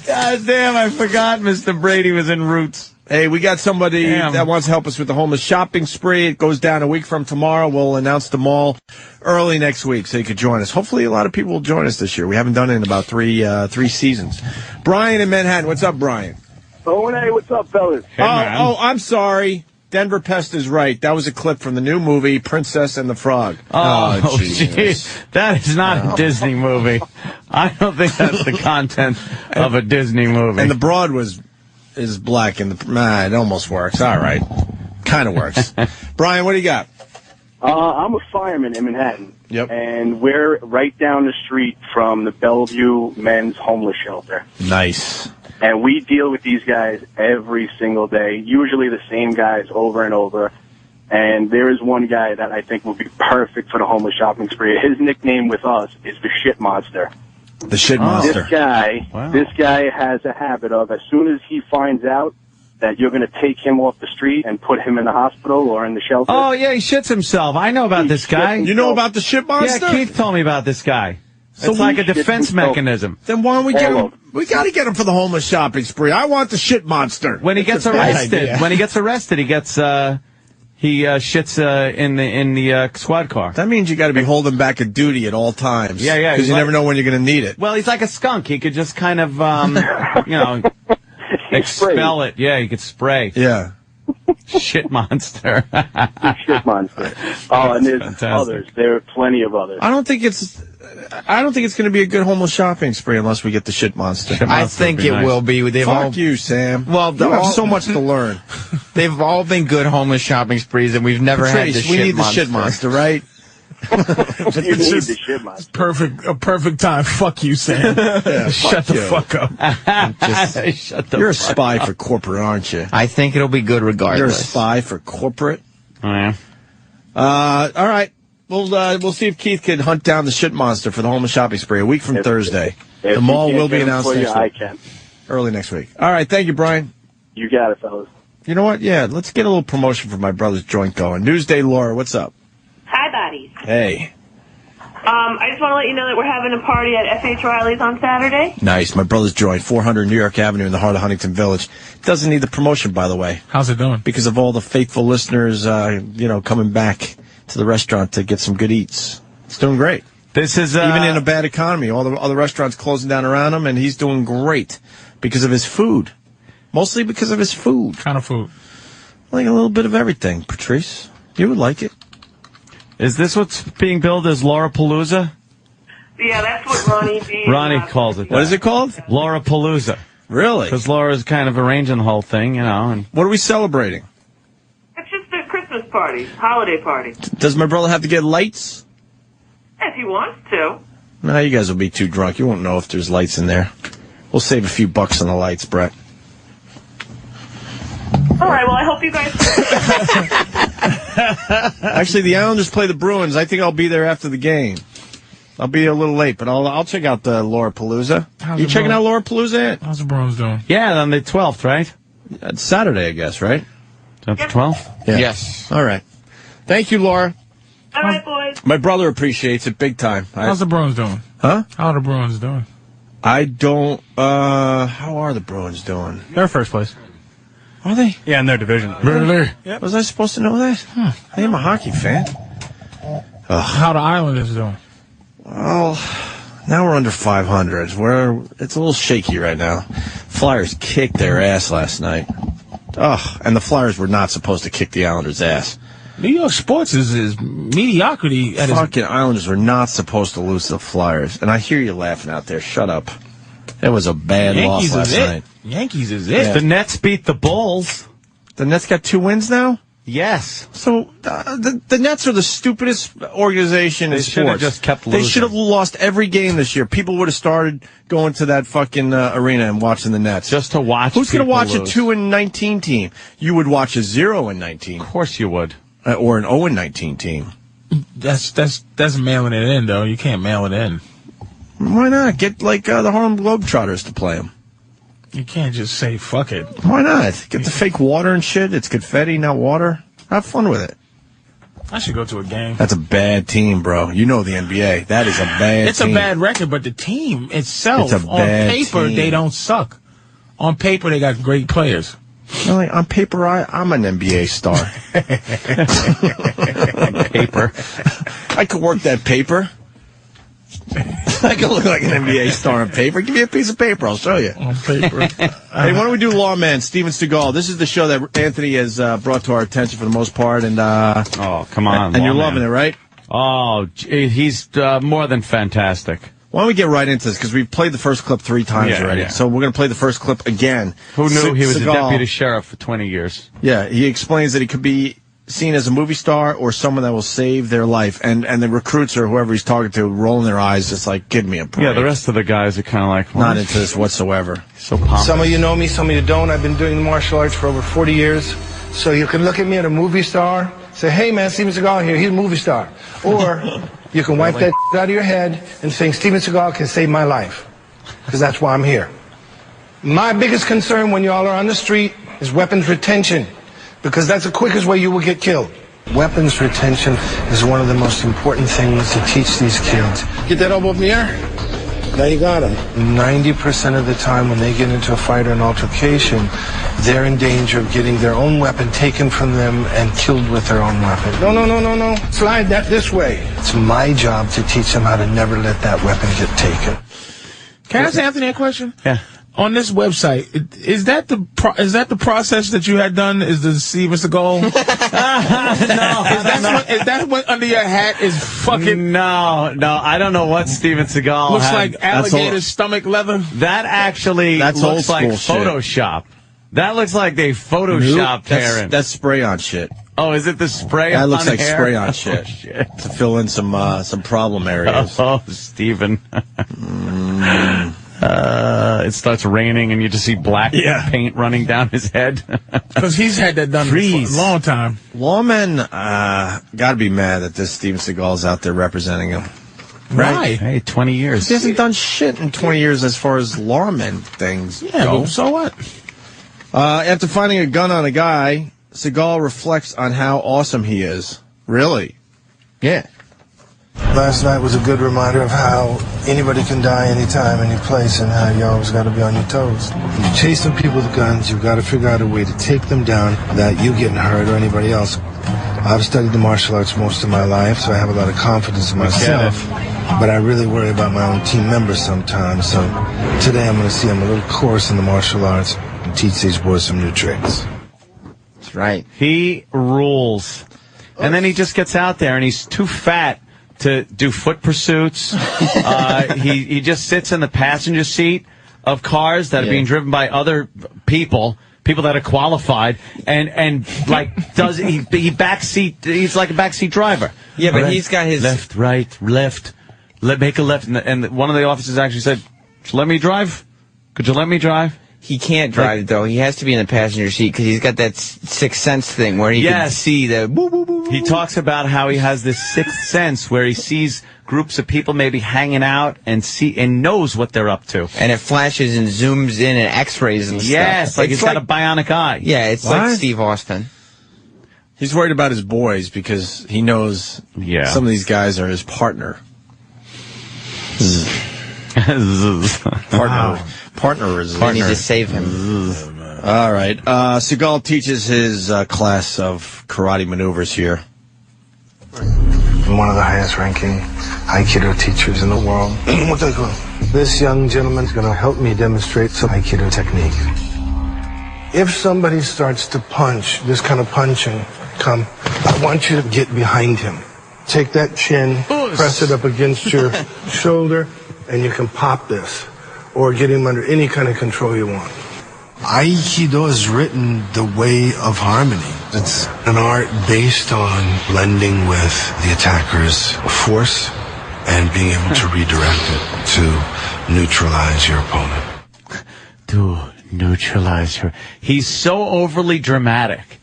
God damn, I forgot Mr. Brady was in Roots. Hey, we got somebody Damn. that wants to help us with the homeless shopping spree. It goes down a week from tomorrow. We'll announce the mall early next week so you could join us. Hopefully a lot of people will join us this year. We haven't done it in about three seasons. Brian in Manhattan. What's up, Brian? Oh, hey, what's up, fellas? I'm sorry. Denver Pest is right. That was a clip from the new movie, Princess and the Frog. Oh, jeez. jeez. That is not a Disney movie. I don't think that's the content of a Disney movie. And the broad is black, and it almost works. All right. Kind of works. Brian, what do you got? I'm a fireman in Manhattan. Yep. And we're right down the street from the Bellevue Men's Homeless Shelter. Nice. And we deal with these guys every single day, usually the same guys over and over. And there is one guy that I think will be perfect for the homeless shopping spree. His nickname with us is the Shit Monster. The Shit Monster. This guy has a habit of, as soon as he finds out that you're going to take him off the street and put him in the hospital or in the shelter. Oh, yeah, he shits himself. I know about this guy. You know about the shit monster? Yeah, Keith told me about this guy. So it's like a defense mechanism. Then why don't we get him? We got to get him for the homeless shopping spree. I want the shit monster. When he gets arrested, he gets he shits in the squad car. That means you got to be holding back a duty at all times. Yeah. Because you never know when you're going to need it. Well, he's like a skunk. He could just kind of, expel it. Yeah, he could spray. Yeah. Shit monster. Shit monster. Oh, and there's others. There are plenty of others. I don't think it's going to be a good homeless shopping spree unless we get the shit monster. I think it will be. Fuck you, Sam. Well, you have so much to learn. They've all been good homeless shopping sprees, and we've never had the shit monster. We need the shit monster, right? It's just the shit monster. A perfect time. Fuck you, Sam. Shut the fuck up. You're a spy for corporate, aren't you? I think it'll be good regardless. You're a spy for corporate? Oh, yeah. All right. We'll see if Keith can hunt down the shit monster for the homeless shopping spree a week from Thursday. The mall will be announced next week. Early next week. All right. Thank you, Brian. You got it, fellas. You know what? Yeah, let's get a little promotion for my brother's joint going. Newsday Laura, what's up? Hi, buddies. Hey. I just want to let you know that we're having a party at F.H. Riley's on Saturday. Nice. My brother's joint, 400 New York Avenue in the heart of Huntington Village. Doesn't need the promotion, by the way. How's it doing? Because of all the faithful listeners, coming back to the restaurant to get some good eats. It's doing great. This is even in a bad economy. All the other restaurants closing down around him, and he's doing great because of his food. Mostly because of his food. Kind of food? Like a little bit of everything, Patrice. You would like it. Is this what's being billed as Laura Palooza? Yeah, that's what Ronnie B. Ronnie calls it that. What is it called? Laura Palooza. Really? Because Laura's kind of arranging the whole thing, And what are we celebrating? It's just a Christmas party, holiday party. Does my brother have to get lights? If he wants to. No, you guys will be too drunk. You won't know if there's lights in there. We'll save a few bucks on the lights, Brett. All right, well, I hope you guys... Actually, the Islanders play the Bruins. I think I'll be there after the game. I'll be a little late, but I'll check out the Laura Palooza. You checking out Laura Palooza? How's the Bruins doing? Yeah, on the 12th, right? It's Saturday, I guess, right? Is that the 12th? Yeah. Yes. All right. Thank you, Laura. All right, boys. My brother appreciates it big time. How's the Bruins doing? Huh? How are the Bruins doing? I don't... how are the Bruins doing? They're first place. Are they? Yeah, in their division. Really? Yep. Was I supposed to know that? I am a hockey fan. How the Islanders doing? Well, now we're under 500. It's a little shaky right now. Flyers kicked their ass last night. And the Flyers were not supposed to kick the Islanders' ass. New York sports is mediocrity. Fucking Islanders were not supposed to lose to the Flyers. And I hear you laughing out there. Shut up. It was a bad loss last night. Yankees is it. Yeah. The Nets beat the Bulls. The Nets got 2 wins now? Yes. So the Nets are the stupidest organization in sports. They should have just kept losing. They should have lost every game this year. People would have started going to that fucking arena and watching the Nets. Just to watch. Who's going to watch a 2-19 team? You would watch a 0-19. Of course you would. Or an 0-19 team. That's mailing it in, though. You can't mail it in. Why not? Get the Harlem Globetrotters to play them. You can't just say fuck it. Why not? Get the fake water and shit. It's confetti, not water. Have fun with it. I should go to a game. That's a bad team, bro. You know the NBA. That is a bad It's team. a bad record, but the team itself, It's a on bad paper, team. they don't suck. On paper, they got great players. Really, on paper, I'm an NBA star. On paper. I could work that paper. I could look like an NBA star on paper. Give me a piece of paper. I'll show you. On paper. Hey, why don't we do Lawman, Steven Segal? This is the show that Anthony has brought to our attention for the most part. And oh, come on. And you're loving it, right? Oh, he's more than fantastic. Why don't we get right into this? Because we've played the first clip 3 times already. Yeah. So we're going to play the first clip again. Who knew he was Segal, a deputy sheriff for 20 years? Yeah, he explains that he could be seen as a movie star or someone that will save their life. And the recruits or whoever he's talking to rolling their eyes just like, give me a break. Yeah, the rest of the guys are kind of like... Not into this whatsoever. So pompous. Some of you know me, some of you don't. I've been doing martial arts for over 40 years. So you can look at me as a movie star, say, hey man, Steven Seagal here, he's a movie star. Or you can wipe that out of your head and saying Steven Seagal can save my life. Because that's why I'm here. My biggest concern when y'all are on the street is weapons retention, because that's the quickest way you will get killed. Weapons retention is one of the most important things to teach these kids. Get that elbow up in the air? Now you got them. 90% of the time when they get into a fight or an altercation, they're in danger of getting their own weapon taken from them and killed with their own weapon. No. Slide that this way. It's my job to teach them how to never let that weapon get taken. Can I ask Anthony a question? Yeah. On this website, is that the process that you had done? Is the Steven Seagal? No. Is that what under your hat is fucking? No, I don't know what Steven Seagal looks had. like alligator stomach leather. That actually looks like Photoshop. That looks like they photoshopped hair in. That's spray-on shit. Oh, is it the spray that on looks like hair? spray-on shit. Shit to fill in some problem areas. Oh, Steven. It starts raining and you just see black paint running down his head. Because he's had that done for a long time. Lawmen got to be mad that this Steven Seagal's out there representing him. Right. Hey, 20 years. He hasn't done shit in 20 years as far as lawmen things go. But so what? After finding a gun on a guy, Segal reflects on how awesome he is. Really? Yeah. Last night was a good reminder of how anybody can die anytime, any place, and how you always got to be on your toes. When you're chasing people with guns, you've got to figure out a way to take them down without you getting hurt or anybody else. I've studied the martial arts most of my life, so I have a lot of confidence in myself. But I really worry about my own team members sometimes, so today I'm going to see them a little course in the martial arts and teach these boys some new tricks. That's right. He rules. And then he just gets out there, and he's too fat to do foot pursuits. He just sits in the passenger seat of cars that are being driven by other people that are qualified, and like he backseat. He's like a backseat driver. Yeah, but he's got his left, right, left. Make a left, and one of the officers actually said, "Let me drive. Could you let me drive?" He can't drive, though. He has to be in the passenger seat because he's got that sixth sense thing where he can see the woo, woo, woo, woo. He talks about how he has this sixth sense where he sees groups of people maybe hanging out and knows what they're up to. And it flashes and zooms in and x-rays and stuff. Yes, like he's got a bionic eye. Yeah, it's like Steve Austin. He's worried about his boys because he knows some of these guys are his partner. Partners. They need to save him. All right. Segal teaches his class of karate maneuvers here. I'm one of the highest ranking Aikido teachers in the world. What they call? This young gentleman's going to help me demonstrate some Aikido technique. If somebody starts to punch, this kind of punching, I want you to get behind him. Take that chin, press it up against your shoulder, and you can pop this. Or get him under any kind of control you want. Aikido is written the way of harmony. It's an art based on blending with the attacker's force and being able to redirect it to neutralize your opponent. He's so overly dramatic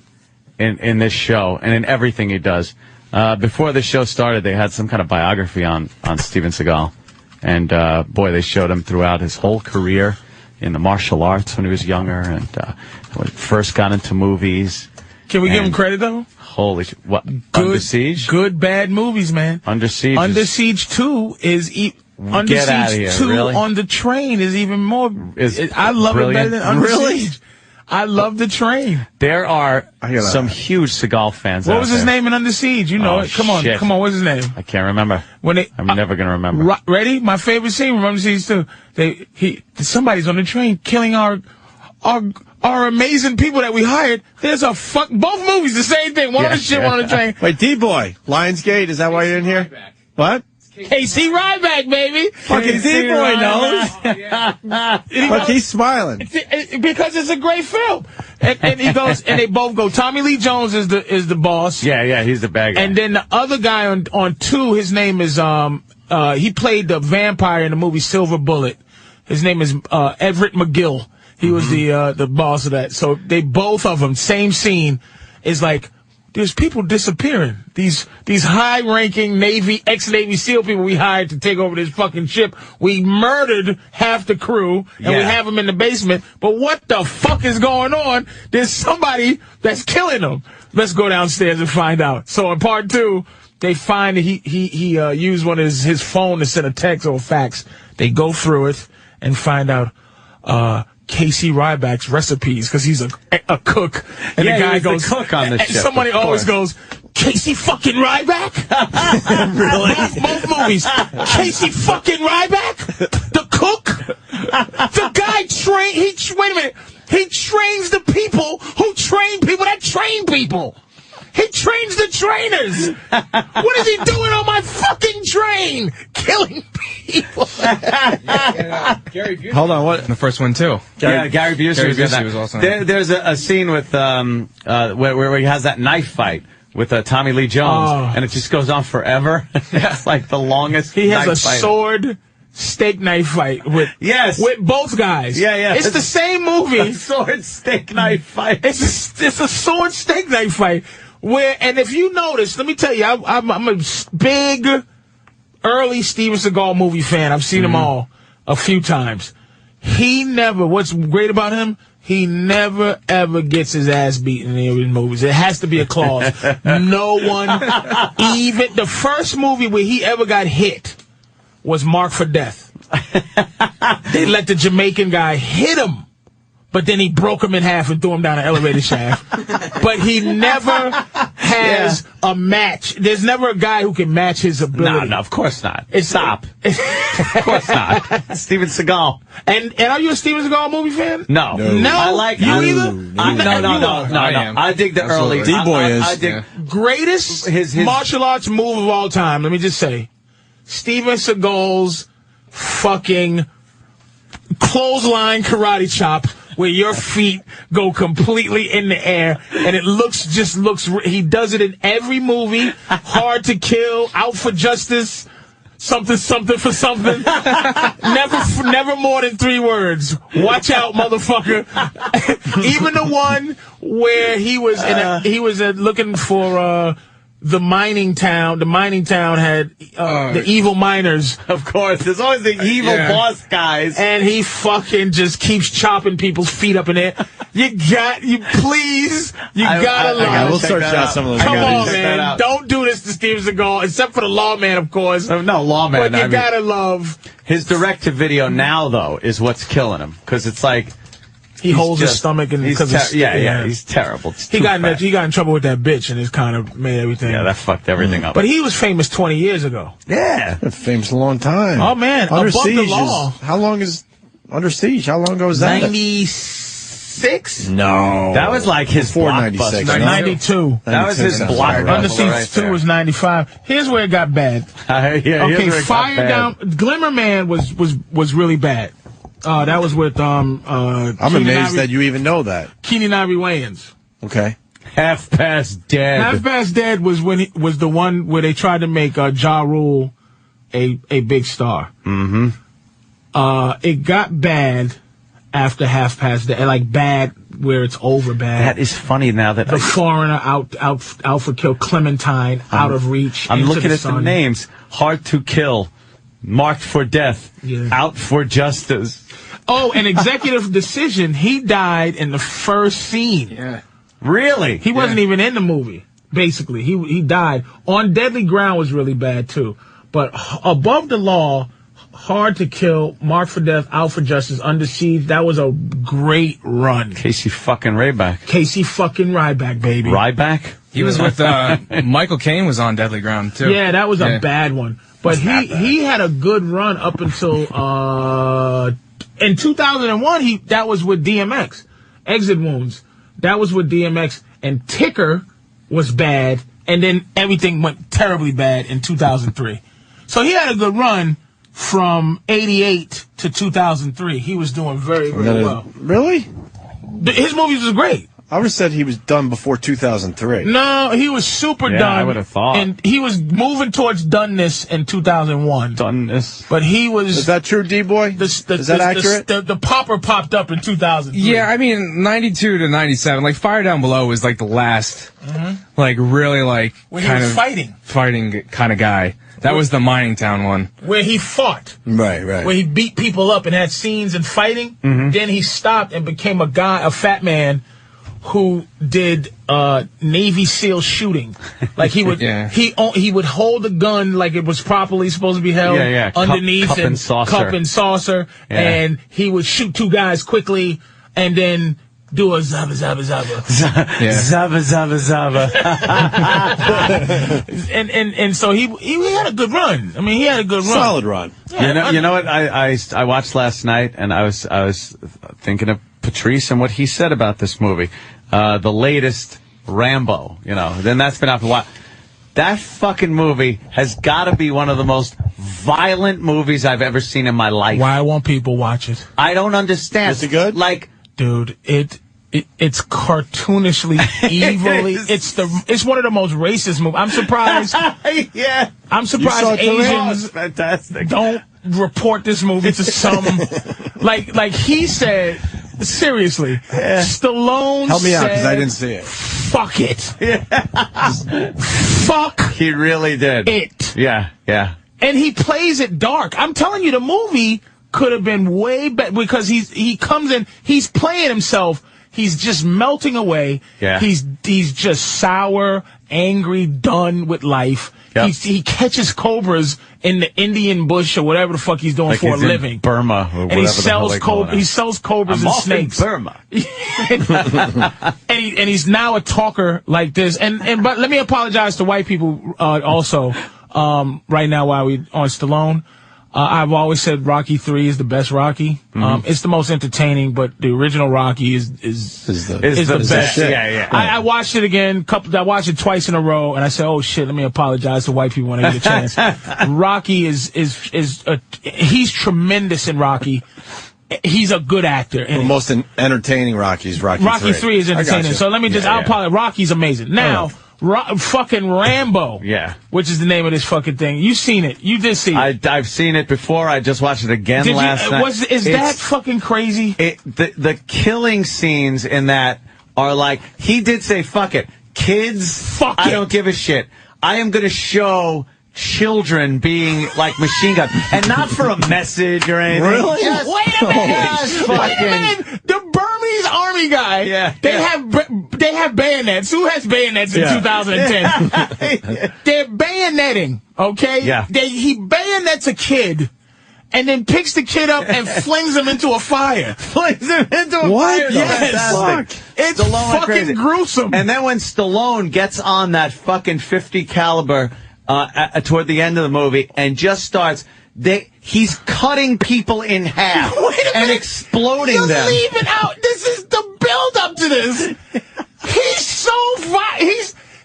in this show and in everything he does. Before the show started, they had some kind of biography on Steven Seagal. And, boy, they showed him throughout his whole career in the martial arts when he was younger and when he first got into movies. Can we give him credit, though? Holy shit. What? Under Siege? Good, bad movies, man. Under Siege. Under Siege 2 is... Under Get out of Siege here, 2 really? on the train is even more... I love brilliant. it better than Under Siege. I love the train. There are some huge Seagal fans What was his name in Under Siege? You know it. Come on, what's his name? I can't remember. I'm never going to remember. Ready? My favorite scene from Under Siege 2. Somebody's on the train killing our amazing people that we hired. There's both movies the same thing. One on the ship, one on the train. Wait, D-Boy, Lionsgate, is that why you're in here? What? KC Ryback, baby. Fucking D-Boy knows. Look, he's smiling. Because it's a great film. And he goes, and they both go. Tommy Lee Jones is the boss. Yeah, he's the bad guy. And then the other guy on 2, his name is, he played the vampire in the movie Silver Bullet. His name is, Everett McGill. He was the boss of that. So both of them, same scene, is like, there's people disappearing. These high-ranking ex-Navy SEAL people we hired to take over this fucking ship. We murdered half the crew, and we have them in the basement. But what the fuck is going on? There's somebody that's killing them. Let's go downstairs and find out. So in part 2, they find that he used one of his phone to send a text or a fax. They go through it and find out Casey Ryback's recipes because he's a cook. And the guy goes, the cook on the ship. Somebody always goes, Casey fucking Ryback? Really? Both movies. Casey fucking Ryback? The cook? The guy wait a minute. He trains the people who train people that train people. He trains the trainers. What is he doing on my fucking train? Killing people. Gary Busey. Hold on, what? The first one, too. Gary Busey was awesome. There's a scene with where he has that knife fight with Tommy Lee Jones, and it just goes on forever. It's like the longest. He has knife a fight. sword steak knife fight with both guys. Yeah. It's the same movie. A sword steak knife fight. It's a sword steak knife fight. And if you notice, let me tell you, I'm a big early Steven Seagal movie fan. I've seen them all a few times. What's great about him, he never ever gets his ass beaten in any of his movies. It has to be a clause. No one, even the first movie where he ever got hit was Marked for Death. They let the Jamaican guy hit him, but then he broke him in half and threw him down an elevator shaft. But he never has a match. There's never a guy who can match his ability. No, of course not. Stop. Of course not. Steven Seagal. And are you a Steven Seagal movie fan? No. I like you either. No. I dig the early. D-Boy is. I dig greatest his martial arts move of all time. Let me just say, Steven Seagal's fucking clothesline karate chop, where your feet go completely in the air, and it looks. He does it in every movie. Hard to Kill, Out for Justice, something for something. Never more than 3 words. Watch out, motherfucker. Even the one where he was looking for the mining town. The mining town had the evil miners. Of course, there's always the evil boss guys. And he fucking just keeps chopping people's feet up in there. You gotta love. We'll search out some of those. Come on, man. Don't do this to Steven Seagal, except for the Lawman, of course. No, Lawman. But you gotta love. His direct-to-video now, though, is what's killing him. Because it's like, he holds his stomach and he's terrible. He got in trouble with that bitch, and it's kind of made everything. Yeah, that fucked everything up. But he was famous 20 years ago. Yeah, famous a long time. Oh man, Under Above Siege the Law. how long is Under Siege? How long ago was that? 96. No, that was like his before blockbuster. 96. 92. That was his blockbuster. Under Siege 2 was 95. Here's where it got bad. Okay, Fire Down. Glimmer Man was really bad. That was with I'm amazed that you even know that. Keenan Ivory Wayans. Okay. Half Past Dead. Half Past Dead was when he was the one where they tried to make Ja Rule a big star. Mm-hmm. It got bad after Half Past Dead, like bad where it's over bad. That is funny now that the Foreigner out for Kill, Clementine Out of Reach. I'm Into looking the at Sun. the names. Hard to Kill, Marked for Death, Out for Justice. Oh, an Executive Decision. He died in the first scene. Yeah. Really? He wasn't even in the movie. Basically, he died. On Deadly Ground was really bad too. But Above the Law, Hard to Kill, Marked for Death, Out for Justice, Under Siege. That was a great run. Casey fucking Ryback. Casey fucking Ryback, baby. Ryback? He was with Michael Caine was on Deadly Ground too. Yeah, that was a bad one. But he had a good run up until in 2001. That was with DMX. Exit Wounds. That was with DMX, and Ticker was bad, and then everything went terribly bad in 2003. So he had a good run from 88 to 2003. He was doing very, very well. Really? His movies was great. I would have said he was done before 2003. No, he was super done. I would have thought. And he was moving towards doneness in 2001. Doneness. But he was... Is that true, D-Boy? Is that accurate? The popper popped up in 2003. Yeah, I mean, 92 to 97. Like, Fire Down Below was like the last, like, really, like, When he kind was of fighting kind of guy. That was the Mining Town one. Where he fought. Right. Where he beat people up and had scenes and fighting. Then he stopped and became a fat man who did Navy SEAL shooting. Like he would he would hold a gun like it was properly supposed to be held underneath cup and saucer. Cup and saucer, and he would shoot two guys quickly and then do a zaba zaba zaba. Zaba zaba zaba. and so he had a good run. I mean, he had a good run. Solid run. Yeah, You know what I watched last night, and I was thinking of Patrice and what he said about this movie, the latest Rambo. You know, then that's been out for a while. That fucking movie has got to be one of the most violent movies I've ever seen in my life. Why won't people watch it? I don't understand. Is it good? Like, dude, it's cartoonishly, evilly. It's one of the most racist movies. I'm surprised. Yeah, I'm surprised Asians fantastic. don't report this movie to some. like he said. Seriously, Stallone Help me out, because I said, didn't see it. Fuck it. Fuck He really did. it. Yeah. And he plays it dark. I'm telling you, the movie could have been way better because he comes in, he's playing himself. He's just melting away. Yeah. He's just sour, angry, done with life. Yep. He catches cobras in the Indian bush or whatever the fuck he's doing Like for a he's in living. Burma or And whatever he the hell sells they call it now. He sells cobras I'm and off snakes. in Burma. and he's now a talker like this. But let me apologize to white people also right now while we on Stallone. I've always said Rocky 3 is the best Rocky. It's the most entertaining, but the original Rocky is the best. Yeah. I watched it again. I watched it twice in a row, and I said, "Oh shit, let me apologize to white people when I get a chance." Rocky he's tremendous in Rocky. He's a good actor. The most entertaining Rocky's Rocky 3. Rocky 3 is entertaining. So let me just, I'll apologize. Rocky's amazing. Now, fucking Rambo. Yeah. Which is the name of this fucking thing. You've seen it. You did see it. I've seen it before. I just watched it again last night. Is that fucking crazy? The killing scenes in that are like, he did say, fuck it. Kids, I don't give a shit. I am going to show children being like machine guns, and not for a message or anything. Really? Just, Wait a minute. The Burmese army guy. They have bayonets. Who has bayonets in 2010? They're bayoneting. Okay. Yeah. He bayonets a kid. And then picks the kid up and flings him into a fire. Flings him into a What? fire. Yes. It's Stallone fucking crazy. gruesome. And then when Stallone gets on that fucking 50 caliber toward the end of the movie and just starts, he's cutting people in half and exploding You're them. leaving out. This is the build up to this. He's so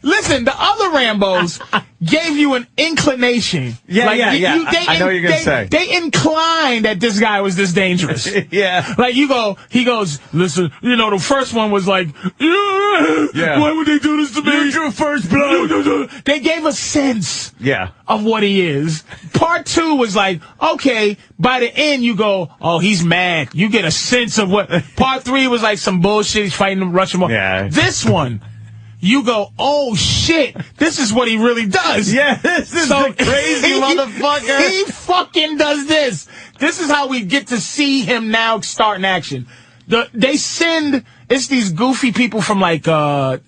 listen, the other Rambos gave you an inclination. Yeah. I know what you're going to say. They inclined that this guy was this dangerous. Yeah. Like he goes, listen, the first one was like, why would they do this to me? Use your first blood. They gave a sense Yeah. of what he is. Part 2 was like, okay, by the end you go, oh, he's mad. You get a sense of what. Part 3 was like some bullshit. He's fighting them Russian. Yeah. This one, you go, oh shit, this is what he really does. Yeah, this is the crazy motherfucker. He fucking does this. This is how we get to see him now start in action. They send, it's these goofy people from like a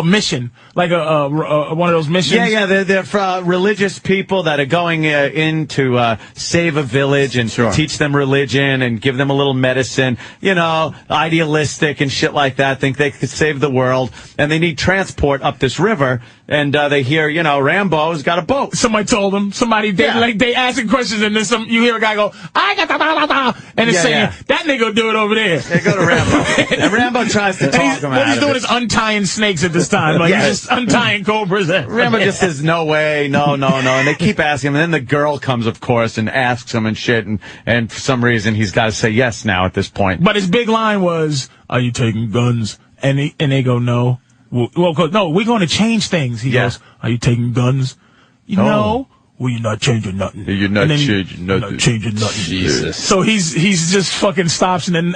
mission, like one of those missions. Yeah, they're religious people that are going in to save a village and teach them religion and give them a little medicine, idealistic and shit like that, think they could save the world, and they need transport up this river, and they hear, Rambo's got a boat. Somebody told them, they asking questions, and then you hear a guy go, I got da, and it's saying, that nigga do it over there. They go to Rambo. And Rambo tries to talk him out What he's doing of is untying snakes at this time. Like, he's just untying cobras. Rambo just says, no way, no. And they keep asking him. And then the girl comes, of course, and asks him and shit. And for some reason, he's got to say yes now at this point. But his big line was, are you taking guns And they go, no. Well, no, we're going to change things. He goes, are you taking guns? No. Well, you're not changing nothing. You're not changing nothing. Not changing nothing. Jesus. So he's just fucking stops, and then,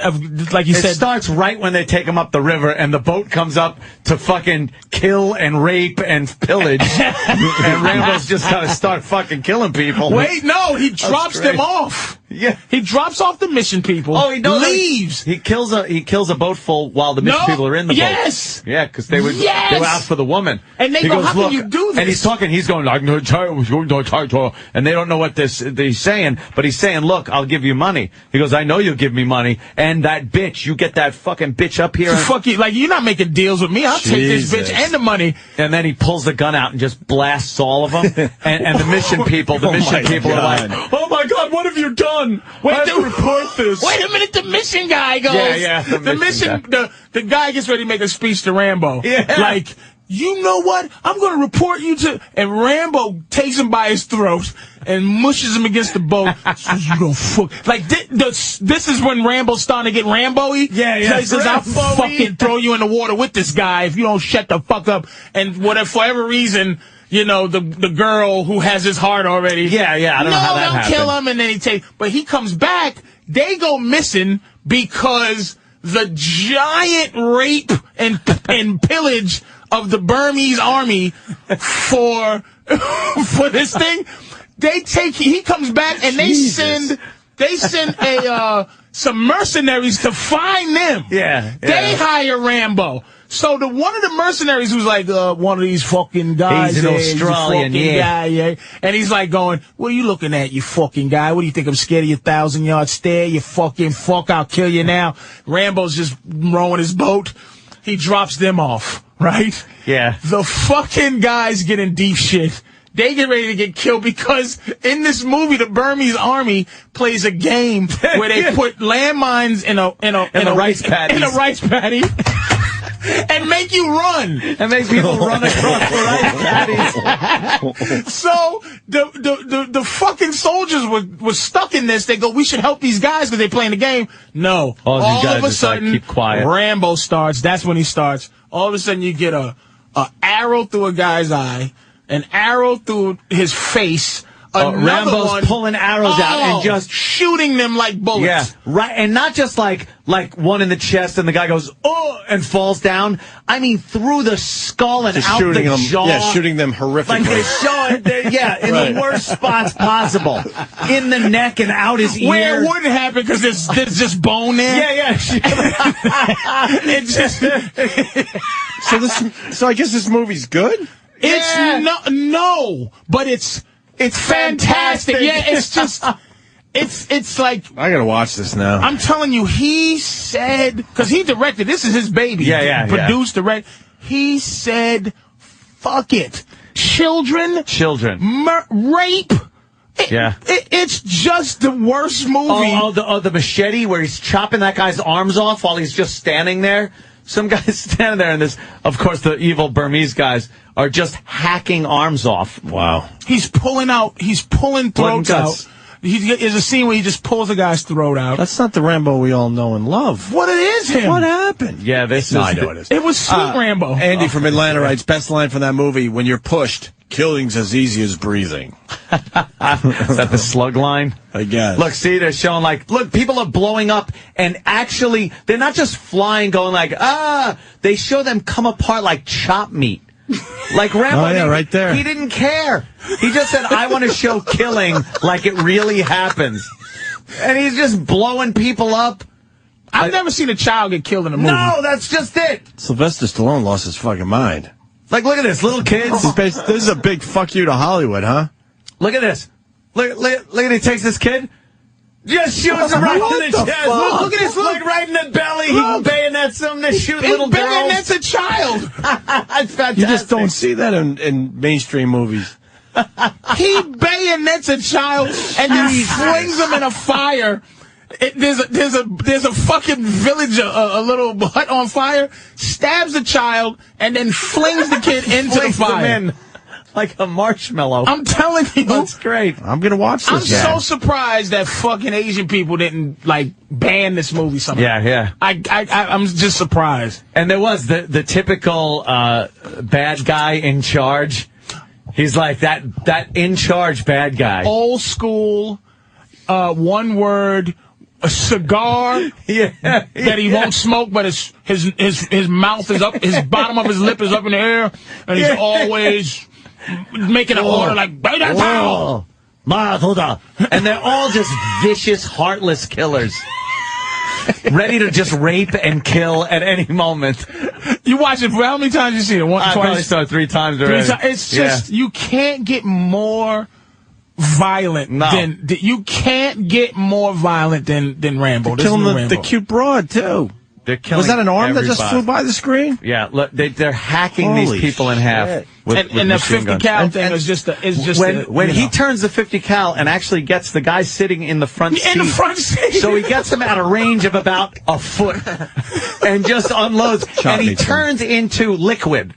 like you said, it starts right when they take him up the river, and the boat comes up to fucking kill and rape and pillage, and Rambo's just gotta start fucking killing people. Wait, no, he drops them off. Yeah, he drops off the mission people. Oh, he leaves. He kills a boat full while the mission people are in the boat. Yes. Yeah, because they were out for the woman. And they go, how can you do this? And he's talking. He's going, I'm going to tell you, and they don't know what he's saying. But he's saying, look, I'll give you money. He goes, I know you'll give me money. And that bitch, you get that fucking bitch up here. Fuck you, like you're not making deals with me. I'll take this bitch and the money. And then he pulls the gun out and just blasts all of them. and the mission people, are like, oh my God, what have you done? Wait, report this. Wait a minute, the mission guy goes. Yeah, the guy gets ready to make a speech to Rambo. Yeah. Like, you know what? I'm going to report you to... And Rambo takes him by his throat and mushes him against the boat. Says, you don't fuck... Like, this is when Rambo's starting to get Rambo-y. Yeah. He says, I'll fucking throw you in the water with this guy if you don't shut the fuck up. And for whatever reason... You know, the girl who has his heart already. Yeah, I don't know how that happened. Kill him, and then but he comes back. They go missing because the giant rape and pillage of the Burmese army for this thing. He comes back and they send some mercenaries to find them. Yeah. They hire Rambo. So one of the mercenaries was like, one of these fucking guys. He's an Australian, guy, and he's like going, what are you looking at, you fucking guy? What do you think, I'm scared of your 1,000-yard stare? You fucking fuck, I'll kill you now. Rambo's just rowing his boat. He drops them off, right? Yeah. The fucking guys get in deep shit. They get ready to get killed because in this movie, the Burmese army plays a game where they put landmines in a rice paddy. And make you run. And make people run across the rice paddies. So the fucking soldiers were stuck in this. They go, we should help these guys because they're playing the game. No. All of a sudden, keep quiet. Rambo starts. That's when he starts. All of a sudden, you get a arrow through a guy's eye, an arrow through his face. Rambo's pulling arrows out and just shooting them like bullets. Yeah, right. And not just like one in the chest and the guy goes, oh, and falls down. I mean, through the skull and just out shooting the them, jaw. Yeah, shooting them horrifically. Like they show it, in the worst spots possible. In the neck and out his ear. Where it wouldn't happen because there's just bone there. Yeah. It just... So I guess this movie's good? It's no, but it's fantastic. Yeah, it's just, it's like. I gotta watch this now. I'm telling you, he said, because he directed, this is his baby. Yeah. Produced, direct. He said, fuck it. Children. Rape. It's just the worst movie. The machete where he's chopping that guy's arms off while he's just standing there. Some guy's standing there, and of course, the evil Burmese guys are just hacking arms off. Wow. He's pulling throats out. There's a scene where he just pulls a guy's throat out. That's not the Rambo we all know and love. What it is him? What happened? Yeah, I know it is. It was sweet Rambo. Andy from Atlanta writes, best line from that movie, when you're pushed, killing's as easy as breathing. Is that the slug line? I guess. Look, see, they're showing look, people are blowing up, and actually, they're not just flying, going they show them come apart like chopped meat. Like Rambo, right there. He didn't care. He just said, I want to show killing like it really happens. And he's just blowing people up. I've never seen a child get killed in a movie. No, that's just it. Sylvester Stallone lost his fucking mind. Like, look at this, little kids. This is a big fuck you to Hollywood, huh? Look at this. Look at he takes this kid. Just shoots him right in the chest. Look at this. Look right in the belly. He bayonets him to shoot little girls. Bayonets a child. That's fantastic. You just don't see that in mainstream movies. He bayonets a child and then flings him in a fire. There's a fucking village, a little hut on fire, stabs the child, and then flings the kid into the fire. like a marshmallow. I'm telling you. That's great. I'm going to watch this. I'm so surprised that fucking Asian people didn't, like, ban this movie somehow. Yeah. I'm just surprised. And there was the typical bad guy in charge. He's like that in charge bad guy. Old school, one word, a cigar that he won't smoke, but his mouth is up, his bottom of his lip is up in the air, and he's always making an order like, bite that down. And they're all just vicious, heartless killers. Ready to just rape and kill at any moment. You watch it, how many times you see it? Once, I twice? probably saw it 3 times already. It's just, you can't get more violent than you can't get more violent than Rambo. They're killing the cute broad, too. They're killing Was that an arm everybody. that just flew by the screen? Yeah, look, they're hacking Holy these people in half. With and the 50 guns. cal thing is just when he turns the 50 cal and actually gets the guy sitting in the front seat. In the front seat. So he gets him at a range of about a foot and just unloads. And he turns into liquid.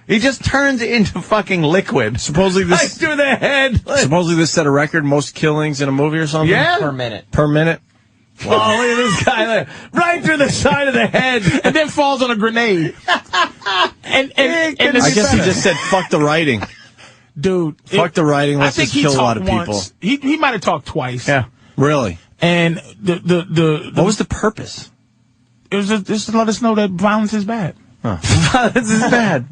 He just turns into fucking liquid. Supposedly this Right through the head. Supposedly this set a record, most killings in a movie or something? Yeah. Per minute. Per minute? Oh, look at this guy there. Right through the side of the head. And then falls on a grenade. and I guess he just said, fuck the writing. Dude. Fuck the writing, let's just kill a lot of people. Once. He might have talked twice. Yeah. Really? And what was the purpose? It was just to let us know that violence is bad. Huh. Violence is bad.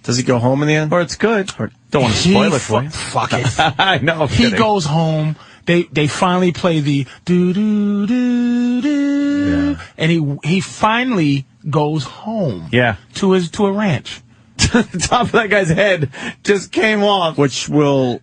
Does he go home in the end? Or it's good. Or don't want to spoil it for you. Fuck it. I know. He goes home. They finally play the do do do do, and he finally goes home. Yeah. To a ranch. The top of that guy's head just came off, which will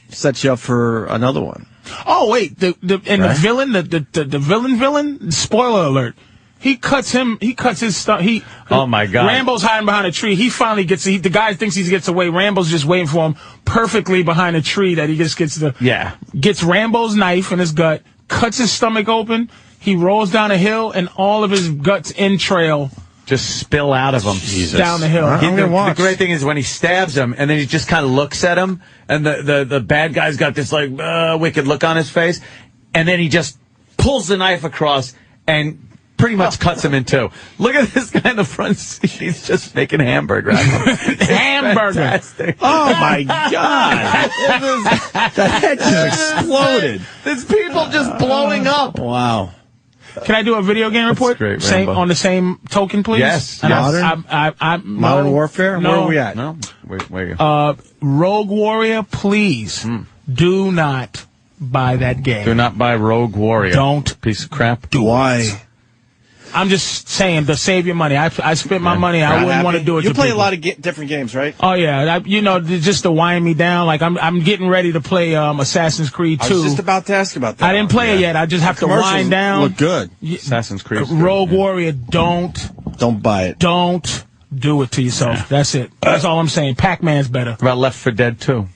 set you up for another one. Oh wait, the villain, the villain. Spoiler alert. He cuts his stuff. Oh my God. Rambo's hiding behind a tree. He finally gets, the guy thinks he gets away. Rambo's just waiting for him perfectly behind a tree that he just gets Rambo's knife in his gut, cuts his stomach open. He rolls down a hill and all of his guts entrail just spill out of him. Down the hill. The great thing is when he stabs him and then he just kind of looks at him and the bad guy's got this like wicked look on his face and then he just pulls the knife across and pretty much cuts him in two. Look at this guy in the front seat. He's just making hamburger. Hamburger. Fantastic. Oh, my God. The head just exploded. There's people just blowing up. Wow. Can I do a video game report? Great, on the same token, please? Yes. Modern Warfare? No. Where are we at? No. Where Rogue Warrior, please do not buy that game. Do not buy Rogue Warrior. Don't. Piece of crap. Why? I'm just saying to save your money. I spent my money. I wouldn't want to do it. You to play people. a lot of different games, right? Oh yeah, just to wind me down. Like I'm getting ready to play Assassin's Creed 2. I was just about to ask about that. I didn't play it yet. I just have to wind down. Look good. Assassin's Creed. Rogue Warrior, don't buy it. Don't do it to yourself. Yeah. That's it. That's all I'm saying. Pac-Man's better. What about Left 4 Dead 2?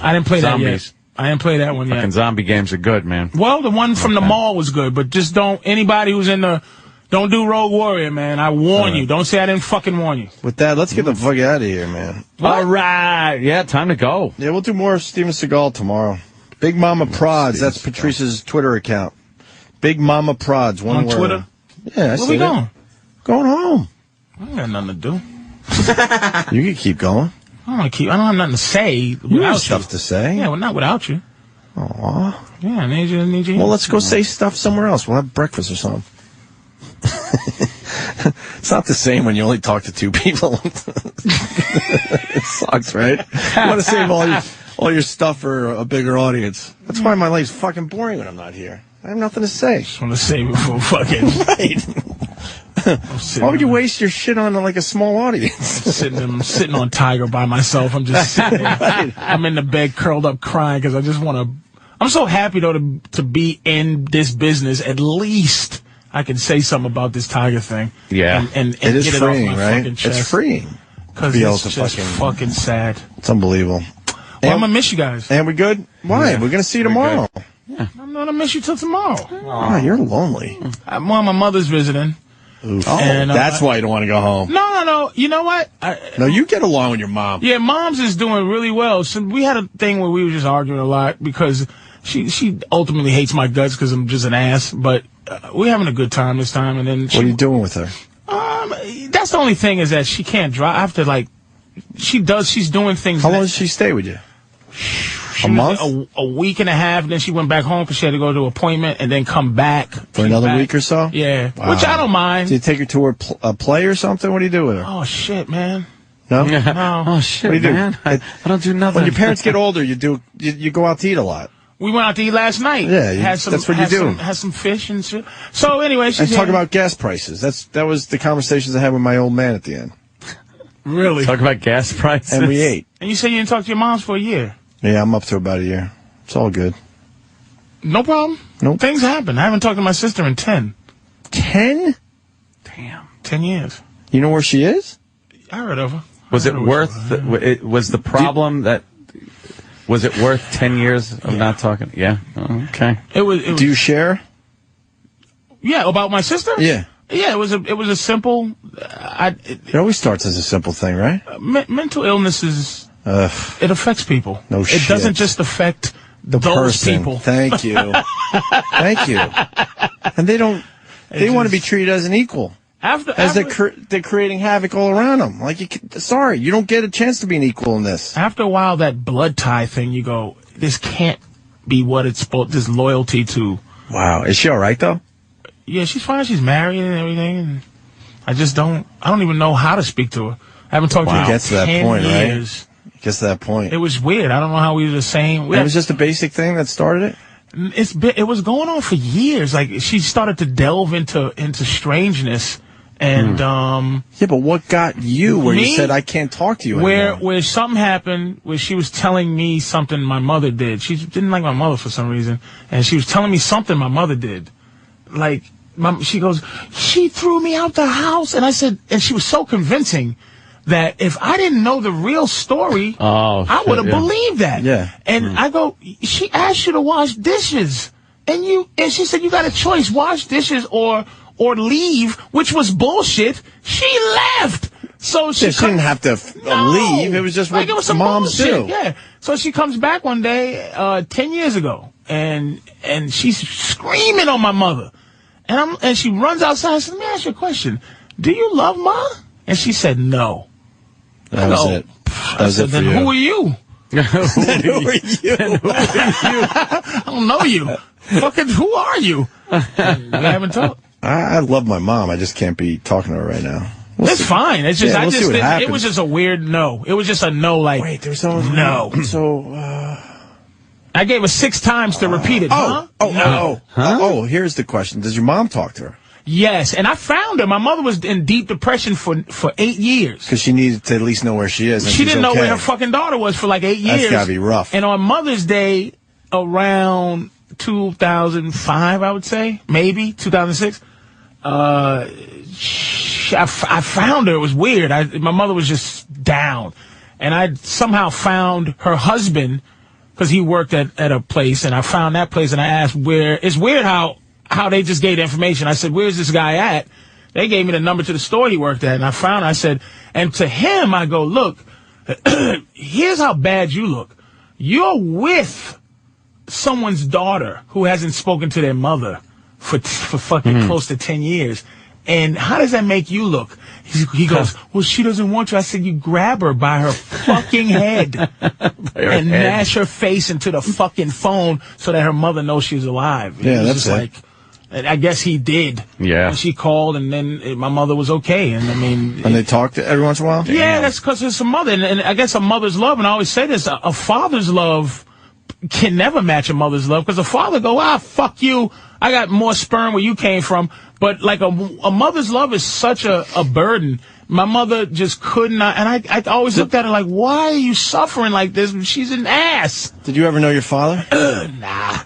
I didn't play Zombies. that yet. I didn't play that one yet. Fucking zombie games are good, man. Well, the one from the mall was good, but just anybody who's in the. Don't do Rogue Warrior, man. I warn you. Don't say I didn't fucking warn you. With that, let's get the fuck out of here, man. All right. Yeah, time to go. Yeah, we'll do more of Steven Seagal tomorrow. Big Mama Prods. That's Patrice's Twitter account. Big Mama Prods. One word. On Twitter? Yeah, Where we going? Going home. I ain't got nothing to do. You can keep going. I don't have nothing to say without You have stuff to say. Yeah, well, not without you. Aw. Yeah, I need you. Well, let's go say stuff somewhere else. We'll have breakfast or something. It's not the same when you only talk to two people. It sucks, right? You want to save all your stuff for a bigger audience. That's why my life's fucking boring when I'm not here. I have nothing to say. Just want to save it for fucking. Right. Why would you waste your shit on like a small audience? I'm sitting on Tiger by myself. I'm just sitting there. Right. I'm in the bed curled up crying because I just want to. I'm so happy though to be in this business. At least I can say something about this Tiger thing. Yeah, and it is get freeing, it off my right? fucking chest. It's freeing because it's just fucking sad. It's unbelievable. Well, I'm gonna miss you guys. And we good? Why? Yeah. We're gonna see you tomorrow. Yeah. I'm gonna miss you till tomorrow. Oh, you're lonely. My mother's visiting. And, that's why you don't want to go home. No. You know what? No, you get along with your mom. Yeah, Mom's is doing really well. So we had a thing where we were just arguing a lot because she ultimately hates my guts because I'm just an ass. But we're having a good time this time. And then what are you doing with her? That's the only thing is that she can't drive. I have to she's doing things. How long does she stay with you? A month? A week and a half. And then she went back home because she had to go to an appointment and then come back. For another week or so? Yeah. Wow. Which I don't mind. Do you take her to a play or something? What do you do with her? Oh, shit, man. No? No. Oh, shit, What do you do? man. I don't do nothing. When your parents get older, you go out to eat a lot. We went out to eat last night. Yeah, that's what you do. Had some fish and shit. So anyway, And talk about gas prices. That was the conversations I had with my old man at the end. Really? Talk about gas prices. And we ate. And you said you didn't talk to your moms for a year. Yeah, I'm up to about a year. It's all good. No problem. Nope. Things happen. I haven't talked to my sister in 10. 10? Damn. 10 years. You know where she is? I heard of her. Was it worth? Was the problem that? Was it worth 10 years of not talking? Yeah. Oh, okay. It was. Do you share? Yeah, about my sister. Yeah. Yeah, it was a simple. It always starts as a simple thing, right? Mental illness is. It affects people. No shit. It doesn't just affect the those person. people. Thank you. Thank you. And they want to be treated as an equal. They're creating havoc all around them. Sorry, you don't get a chance to be an equal in this. After a while, that blood tie thing, you go, this can't be what it's supposed. This loyalty to. Wow, is she all right though? Yeah, she's fine. She's married and everything. And I don't even know how to speak to her. I haven't talked to her in 10 Gets to that point, years. right? Gets to that point. It was weird. I don't know how we were the same. It was just a basic thing that started it? It was going on for years. Like, she started to delve into strangeness. And, yeah, but what got you where you said, I can't talk to you anymore? Where something happened, where she was telling me something my mother did. She didn't like my mother for some reason. And she was telling me something my mother did. Like, she goes, she threw me out the house. And I said, and she was so convincing that if I didn't know the real story, I would have believed that. Yeah. And I go, she asked you to wash dishes. And she said, you got a choice, wash dishes or leave, which was bullshit. She left. So she didn't have to leave. It was just what moms do. Yeah. So she comes back one day, 10 years ago, and she's screaming on my mother. And she runs outside and says, let me ask you a question. Do you love Ma? And she said, no. That was it. That was it for then you. who are you? Who are you? I don't know you. Fucking who are you? And we haven't talked. I love my mom. I just can't be talking to her right now. It's fine. It's just, we'll see what happens. It was just a weird no. It was just a no, like. Wait, there's always no. So, I gave her 6 times to repeat it. Here's the question. Does your mom talk to her? Yes, and I found her. My mother was in deep depression for 8 years. Because she needed to at least know where she is. And she didn't know where her fucking daughter was for like 8 years. That's gotta be rough. And on Mother's Day, around 2005, I would say, maybe 2006, I found her. It was weird. My mother was just down, and I somehow found her husband because he worked at a place, and I found that place, and I asked where. It's weird how they just gave the information. I said, where's this guy at? They gave me the number to the store he worked at, and I found, I said, and to him, I go, look, here's how bad you look. You're with someone's daughter who hasn't spoken to their mother for fucking close to 10 years. And how does that make you look? He goes, well, she doesn't want you. I said, you grab her by her fucking head and mash her face into the fucking phone so that her mother knows she's alive. Yeah, that's it. And I guess he did. Yeah. And she called, and then my mother was okay. And I mean, and they talked every once in a while. Yeah, that's because it's a mother, and I guess a mother's love. And I always say this: a father's love can never match a mother's love, because a father go, fuck you. I got more sperm where you came from. But like a mother's love is such a burden. My mother just could not, and I always looked at her like, why are you suffering like this? She's an ass. Did you ever know your father? Nah.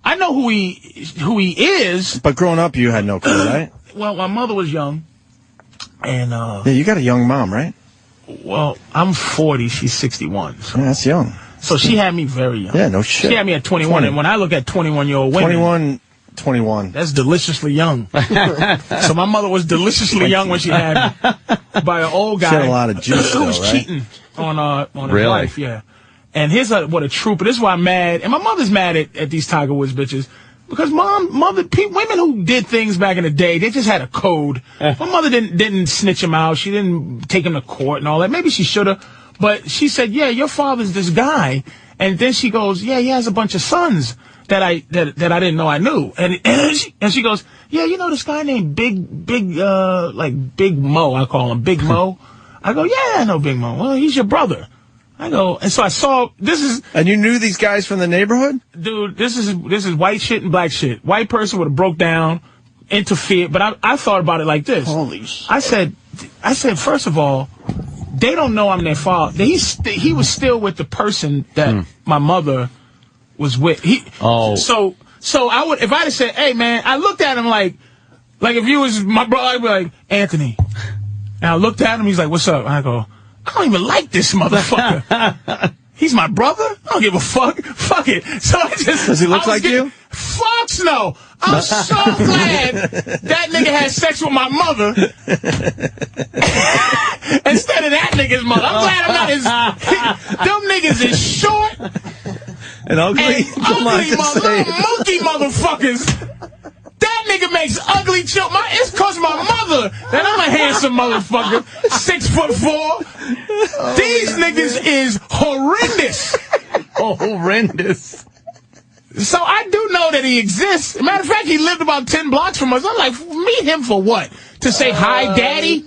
I know who he is. But growing up, you had no clue, right? Well, my mother was young, and yeah, you got a young mom, right? Well, I'm 40. She's 61. So. Yeah, that's young. So she had me very young. Yeah, no shit. She had me at 21, and when I look at 21-year-old women, 21 21. That's deliciously young. So my mother was deliciously young when she had me by an old guy. She had a lot of juice, who was though, right? cheating on his wife. Yeah. And here's what a trooper. This is why I'm mad. And my mother's mad at these Tiger Woods bitches. Because women who did things back in the day, they just had a code. My mother didn't snitch him out. She didn't take him to court and all that. Maybe she should have. But she said, yeah, your father's this guy. And then she goes, yeah, he has a bunch of sons that I didn't know I knew. And she goes, yeah, you know this guy named Big Mo, I call him Big Mo. I go, yeah, I know Big Mo. Well, he's your brother. I go, and so I saw, And you knew these guys from the neighborhood? Dude, this is white shit and black shit. White person would have broke down, interfered, but I thought about it like this. Holy shit. I said, first of all, they don't know I'm their father. He was still with the person that my mother was with. So I would, if I'd have said, hey man, I looked at him like if you was my brother, I'd be like, Anthony. And I looked at him, he's like, what's up? And I go, I don't even like this motherfucker. He's my brother? I don't give a fuck. Fuck it. So Does he look like you? Fucks no. I'm so glad that nigga had sex with my mother instead of that nigga's mother. I'm glad I'm not his. Them niggas is short and ugly. Monkey motherfuckers. That nigga makes ugly children. It's cause my mother that I'm a handsome motherfucker, 6'4". These niggas is horrendous. Horrendous. So I do know that he exists. Matter of fact, he lived about 10 blocks from us. I'm like, meet him for what? To say hi, daddy?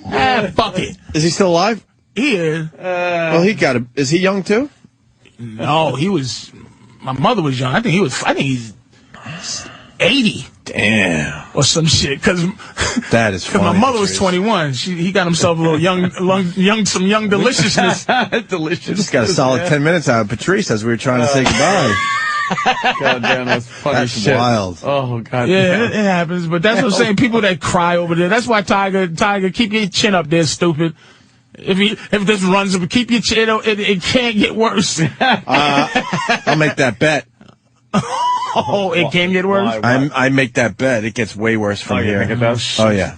Fuck it. Is he still alive? He is. Well, is he young too? No, my mother was young. I think he's 80. Damn. Or some shit. Cause that is funny. Cause my mother was 21. He got himself a little some young deliciousness. Delicious. We just got a solid 10 minutes out of Patrice as we were trying to say goodbye. God damn, that's funny That's shit. wild. Oh, God. Yeah, it happens. But that's what I'm saying. People that cry over there. That's why Tiger, keep your chin up there, stupid. If this runs up, keep your chin up. It can't get worse. I'll make that bet. Oh, it can get worse? I make that bet. It gets way worse from here. Think it does? Oh, yeah.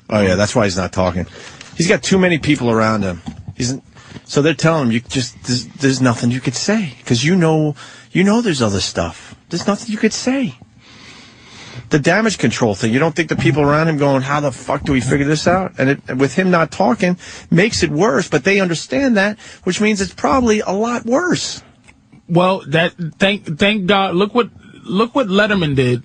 That's why he's not talking. He's got too many people around him. So they're telling him, there's nothing you could say. Because you know there's other stuff. There's nothing you could say. The damage control thing, you don't think the people around him going, how the fuck do we figure this out? And with him not talking, makes it worse. But they understand that, which means it's probably a lot worse. Well, thank God. Look what Letterman did,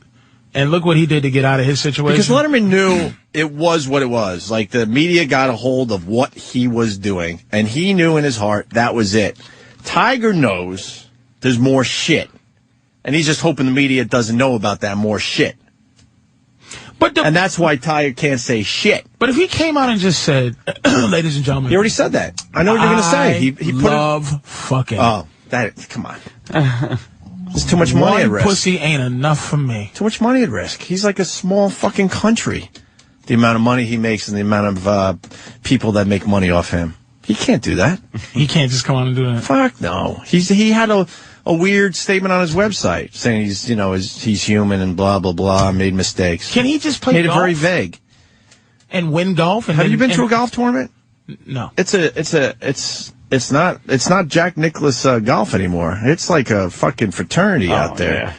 and look what he did to get out of his situation. Because Letterman knew it was what it was. Like, the media got a hold of what he was doing, and he knew in his heart that was it. Tiger knows there's more shit, and he's just hoping the media doesn't know about that more shit. And that's why Tiger can't say shit. But if he came out and just said, ladies and gentlemen. He already said that. I know what you're going to say. He love fucking. Oh, come on. There's too much money at risk. One pussy ain't enough for me. Too much money at risk. He's like a small fucking country. The amount of money he makes and the amount of people that make money off him. He can't do that. He can't just come on and do that. Fuck no. He had a weird statement on his website saying he's human and blah blah blah, made mistakes. Can he just play Made golf? it very vague. And win golf? Have you been to a golf tournament? No. It's not Jack Nicklaus golf anymore. It's like a fucking fraternity out there. Yeah.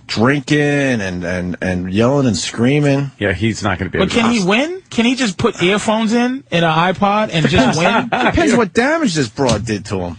Drinking and yelling and screaming. Yeah, he's not going to be able to. But can he win? Can he just put earphones in an iPod and just win? Depends what damage this broad did to him.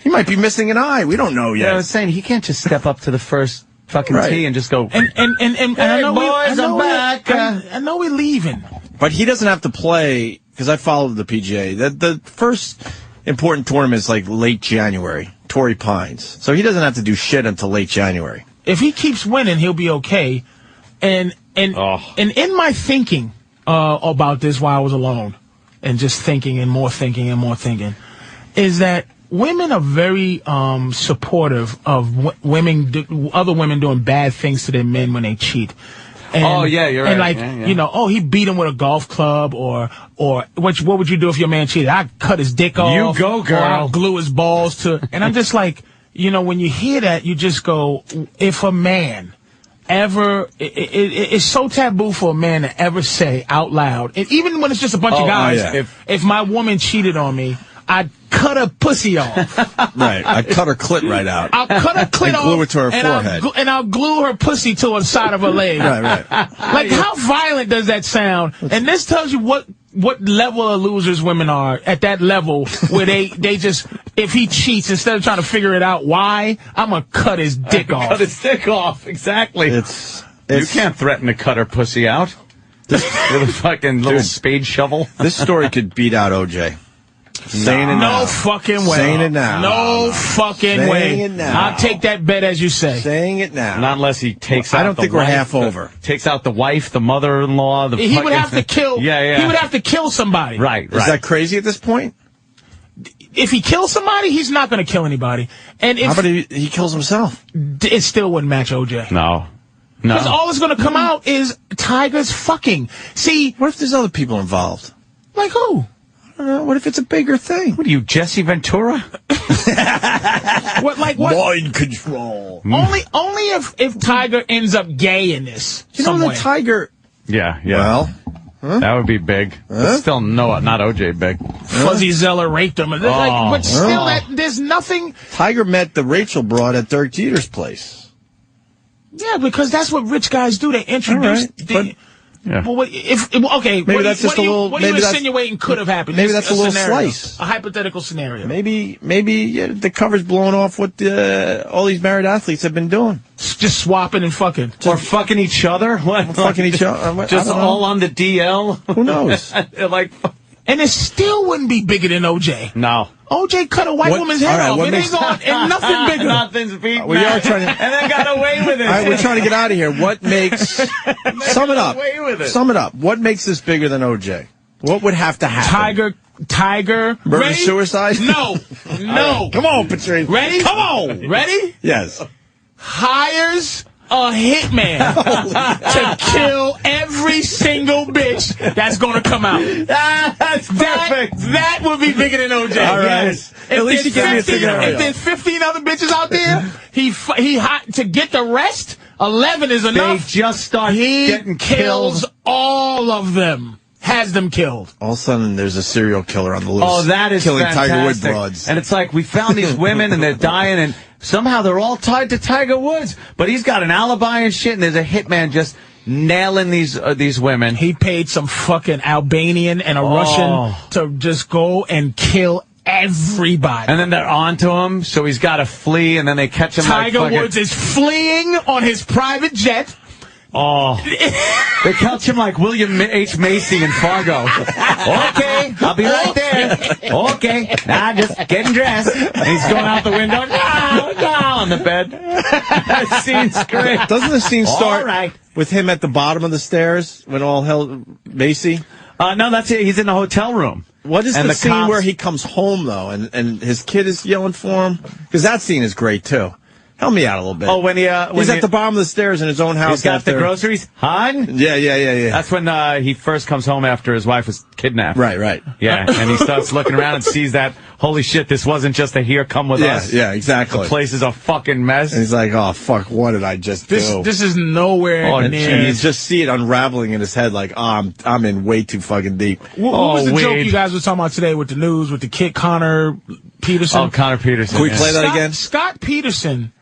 He might be missing an eye. We don't know yet. Yeah, I was saying, he can't just step up to the first fucking tee and just go. And I know I'm back. I know we're leaving. But he doesn't have to play, because I followed the PGA. The first important tournament is like late January, Torrey Pines. So he doesn't have to do shit until late January. If he keeps winning, he'll be okay. And in my thinking about this while I was alone, and just thinking and more thinking and more thinking, is that women are very supportive of other women doing bad things to their men when they cheat. And, you're right. And like, yeah. he beat him with a golf club, or what would you do if your man cheated? I'd cut his dick off. You go, girl. Or I'd glue his balls to. And I'm just like, when you hear that, you just go, if a man ever, it's so taboo for a man to ever say out loud, and even when it's just a bunch of guys, if my woman cheated on me, I'd cut her pussy off. Right. I'd cut her clit right out. I'll cut her clit off. Glue it to her forehead. I'll glue her pussy to the side of her leg. Right. Like, how violent does that sound? And this tells you what level of losers women are at that level where they just, if he cheats, instead of trying to figure it out why, I'm gonna cut his dick off. Cut his dick off, exactly. You can't threaten to cut her pussy out with a fucking little spade shovel. This story could beat out OJ. Saying it now. No fucking way. Saying it now. No fucking Saying way. it now. I'll take that bet as you say. Saying it now. Not unless he takes out I don't think we're half over. Takes out the wife, the mother-in-law, He would have to kill. Yeah. He would have to kill somebody. Right. Is that crazy at this point? If he kills somebody, he's not going to kill anybody. And if how about he kills himself? It still wouldn't match OJ. No. Because all that's going to come out is Tiger's fucking. See, what if there's other people involved? Like who? What if it's a bigger thing? What are you, Jesse Ventura? What? Mind control. Only if Tiger ends up gay in this. You know the Tiger. Yeah. Well, that would be big. But still, no, not OJ big. Fuzzy Zeller raped him. But still, there's nothing. Tiger met the Rachel broad at Dirk Jeter's place. Yeah, because that's what rich guys do. They introduce. Yeah. But maybe that's just a little. What are you insinuating could have happened? Maybe that's a little scenario, slice. a hypothetical scenario. Maybe the cover's blowing off what all these married athletes have been doing. Just swapping and fucking. Or fucking each other. What? Fucking each other. Just all on the DL. Who knows? And it still wouldn't be bigger than OJ. No. OJ cut a white woman's head off. It ain't going, and nothing bigger. Nothing's big. We are trying to, and then got away with it. All right, we're trying to get out of here. What makes? Sum it up. Sum it up. What makes this bigger than OJ? What would have to happen? Tiger. Murder suicide? No. Right. Come on, Patrice. Ready? Come on. Ready? Yes. Hires a hitman to kill every single bitch that's going to come out. That's perfect. That would be bigger than OJ. All right. Yes. At least you give me a scenario. If there's 15 other bitches out there, to get the rest, 11 is enough. They just start getting kills all of them. Has them killed. All of a sudden, there's a serial killer on the loose. Oh, that is killing fantastic. Tiger Woods broads. And it's like, we found these women and they're dying and somehow they're all tied to Tiger Woods. But he's got an alibi and shit and there's a hitman just nailing these women. He paid some fucking Albanian and a Russian to just go and kill everybody. And then they're onto him, so he's got to flee and then they catch him. Tiger Woods is fleeing on his private jet. Oh, they catch him like William H. Macy in Fargo. Okay, I'll be right there. Okay, now just getting dressed. And he's going out the window. No, on the bed. That scene's great. Doesn't the scene start with him at the bottom of the stairs when all hell Macy? No, that's it. He's in the hotel room. What is the scene where he comes home though, and his kid is yelling for him? Because that scene is great too. Help me out a little bit. Oh, when he's at the bottom of the stairs in his own house. He's got the groceries. Hon? Yeah. That's when he first comes home after his wife was kidnapped. Right. Yeah, and he starts looking around and sees that, holy shit, this wasn't just a here, come with us. Yeah, exactly. The place is a fucking mess. And he's like, oh, fuck, what did I just do? This is nowhere near. And you just see it unraveling in his head like, oh, I'm in way too fucking deep. What was the joke you guys were talking about today with the news, with the kid Connor Peterson? Oh, Connor Peterson. Can we play that again? Scott Peterson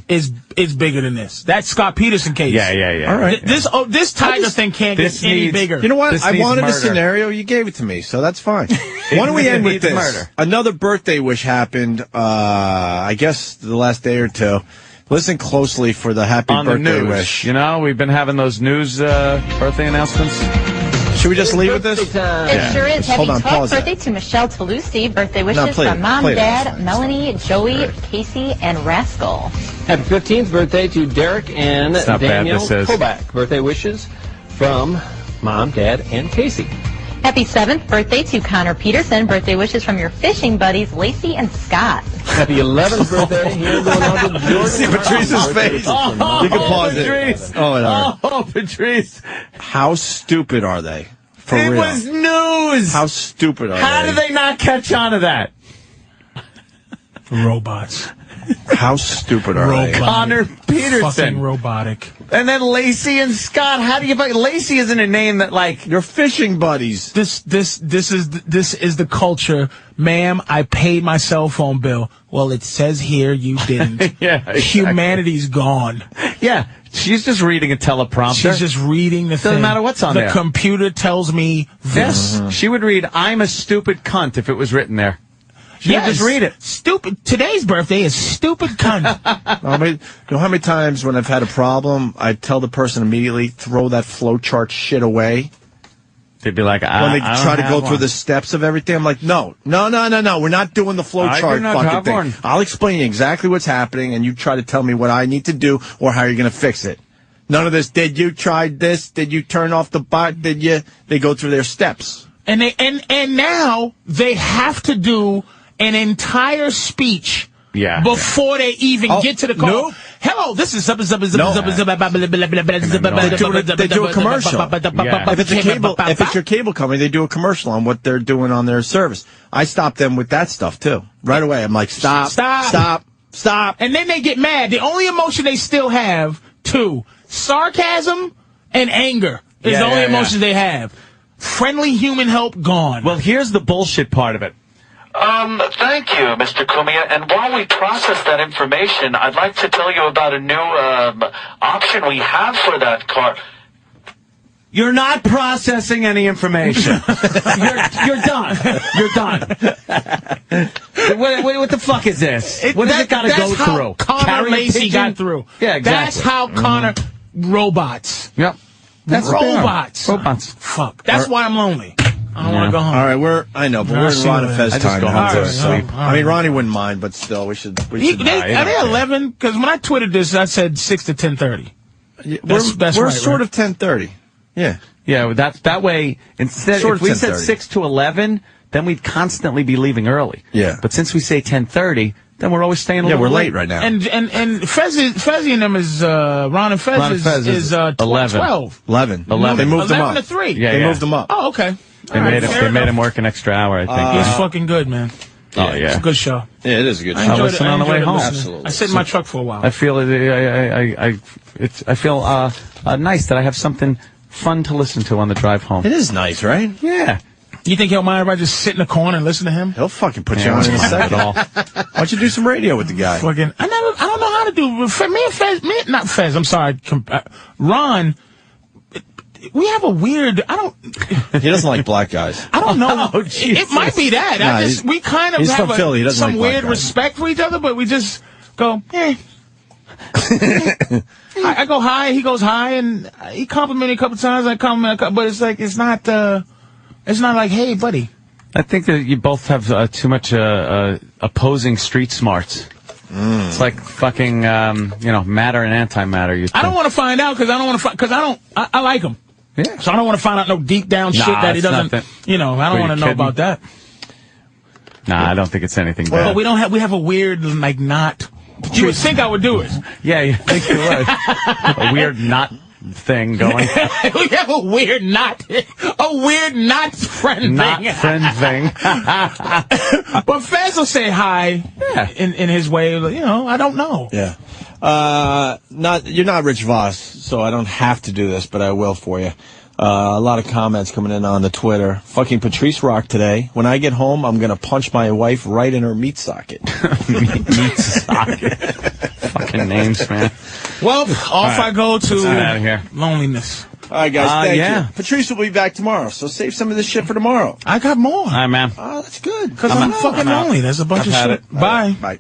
is bigger than this. That Scott Peterson case. Yeah. All right. This Tiger thing can't get any bigger. You know what? I wanted a scenario. You gave it to me, so that's fine. Why don't we end with this? Murder. Another birthday wish happened, I guess the last day or two. Listen closely for the happy birthday wish. You know, we've been having those news birthday announcements. Should we just leave with this? It sure is. Happy 12th birthday to Michelle Toulouse. Birthday wishes from Mom, Dad, Melanie, Joey, Casey, and Rascal. Happy 15th birthday to Derek and Daniel Kobach. Birthday wishes from Mom, Dad, and Casey. Happy 7th birthday to Connor Peterson. Birthday wishes from your fishing buddies, Lacey and Scott. Happy 11th birthday here going on to Jordan. See Patrice's face. You can pause Patrice. it. Oh, Patrice. How stupid are they? For real. It was news. How stupid are they? How did they not catch on to that? Robots. How stupid are they? Connor Peterson. Fucking robotic. And then Lacey and Scott. How do you find Lacey? Isn't a name that like you're fishing buddies. This is the culture, ma'am. I paid my cell phone bill. Well, it says here you didn't. Yeah, exactly. Humanity's gone. Yeah, she's just reading a teleprompter. She's just reading the thing. Doesn't matter what's on there. The computer tells me this. She would read, "I'm a stupid cunt" if it was written there. She would just read it. Stupid. Today's birthday is stupid cunt. You know how many times when I've had a problem, I tell the person immediately, throw that flowchart shit away? They'd be like, when they try to go through the steps of everything, I'm like, no. We're not doing the flowchart fucking thing. I'll explain you exactly what's happening, and you try to tell me what I need to do or how you're going to fix it. None of this, did you try this? Did you turn off the bot? Did you? They go through their steps. And now they have to do an entire speech before they even get to the call. Nope. Hello, this is something. They do a commercial. If it's your cable company, they do a commercial on what they're doing on their service. I stop them with that stuff too. Right away, I'm like, stop. And then they get mad. The only emotion they still have, sarcasm and anger is the only emotions they have. Friendly human help gone. Well, here's the bullshit part of it. Thank you, Mr. Cumia. And while we process that information, I'd like to tell you about a new option we have for that car. You're not processing any information. You're done. You're done. What the fuck is this? What does it got to go through? Connor Lacey got through. Yeah, exactly. That's how Connor robots. Yep. That's robots. Robots. Fuck. That's why I'm lonely. I don't want to go home. All right, we're in Ron and Fez time. I mean, Ronnie wouldn't mind, but still, we should. Are they 11? Because when I tweeted this, I said 6 to 10:30. We're sort of 10:30. Yeah. Yeah, that way, instead, if we said 6 to 11, then we'd constantly be leaving early. Yeah. But since we say 10:30, then we're always staying a little we're late. late right now. And Fezzy and them is, Ron and Fez is 11. 12. 11. They moved them up. 11 to 3. Yeah, they moved them up. Oh, okay. They made him work an extra hour, I think. He's fucking good, man. Oh, yeah. It's a good show. Yeah, it is a good show. I listen on the way home. Absolutely. I sit in my truck for a while. I feel I feel nice that I have something fun to listen to on the drive home. It is nice, right? Yeah. You think he'll mind if I just sit in the corner and listen to him? He'll fucking put you on in a second. Why don't you do some radio with the guy? I don't know how to do. Not Fez. I'm sorry. Ron. We have a weird. He doesn't like black guys. I don't know. It might be that. We kind of have some weird respect for each other, but we just go, I go high, he goes high, and he complimented a couple times. I compliment a couple, but it's like it's not like, hey, buddy. I think that you both have too much opposing street smarts. It's like fucking matter and antimatter. I don't want to find out because I like him. Yeah. So I don't want to find out no deep down shit that he doesn't. I don't want to know about that. Nah, I don't think it's anything bad. But we have a weird knot. You would think I would do it. Yeah, you think you would. A weird knot thing going. We have a weird knot friend thing. But Fez will say hi in his way. I don't know. Yeah. You're not Rich Voss, so I don't have to do this, but I will for you. A lot of comments coming in on the Twitter. Fucking Patrice rock today. When I get home, I'm going to punch my wife right in her meat socket. meat socket. Fucking names, man. Well, I go to out of here. Loneliness. All right, guys, thank you. Patrice will be back tomorrow, so save some of this shit for tomorrow. I got more. All right, man. Oh, that's good. Because I'm fucking lonely. There's a bunch of shit. Bye. Bye.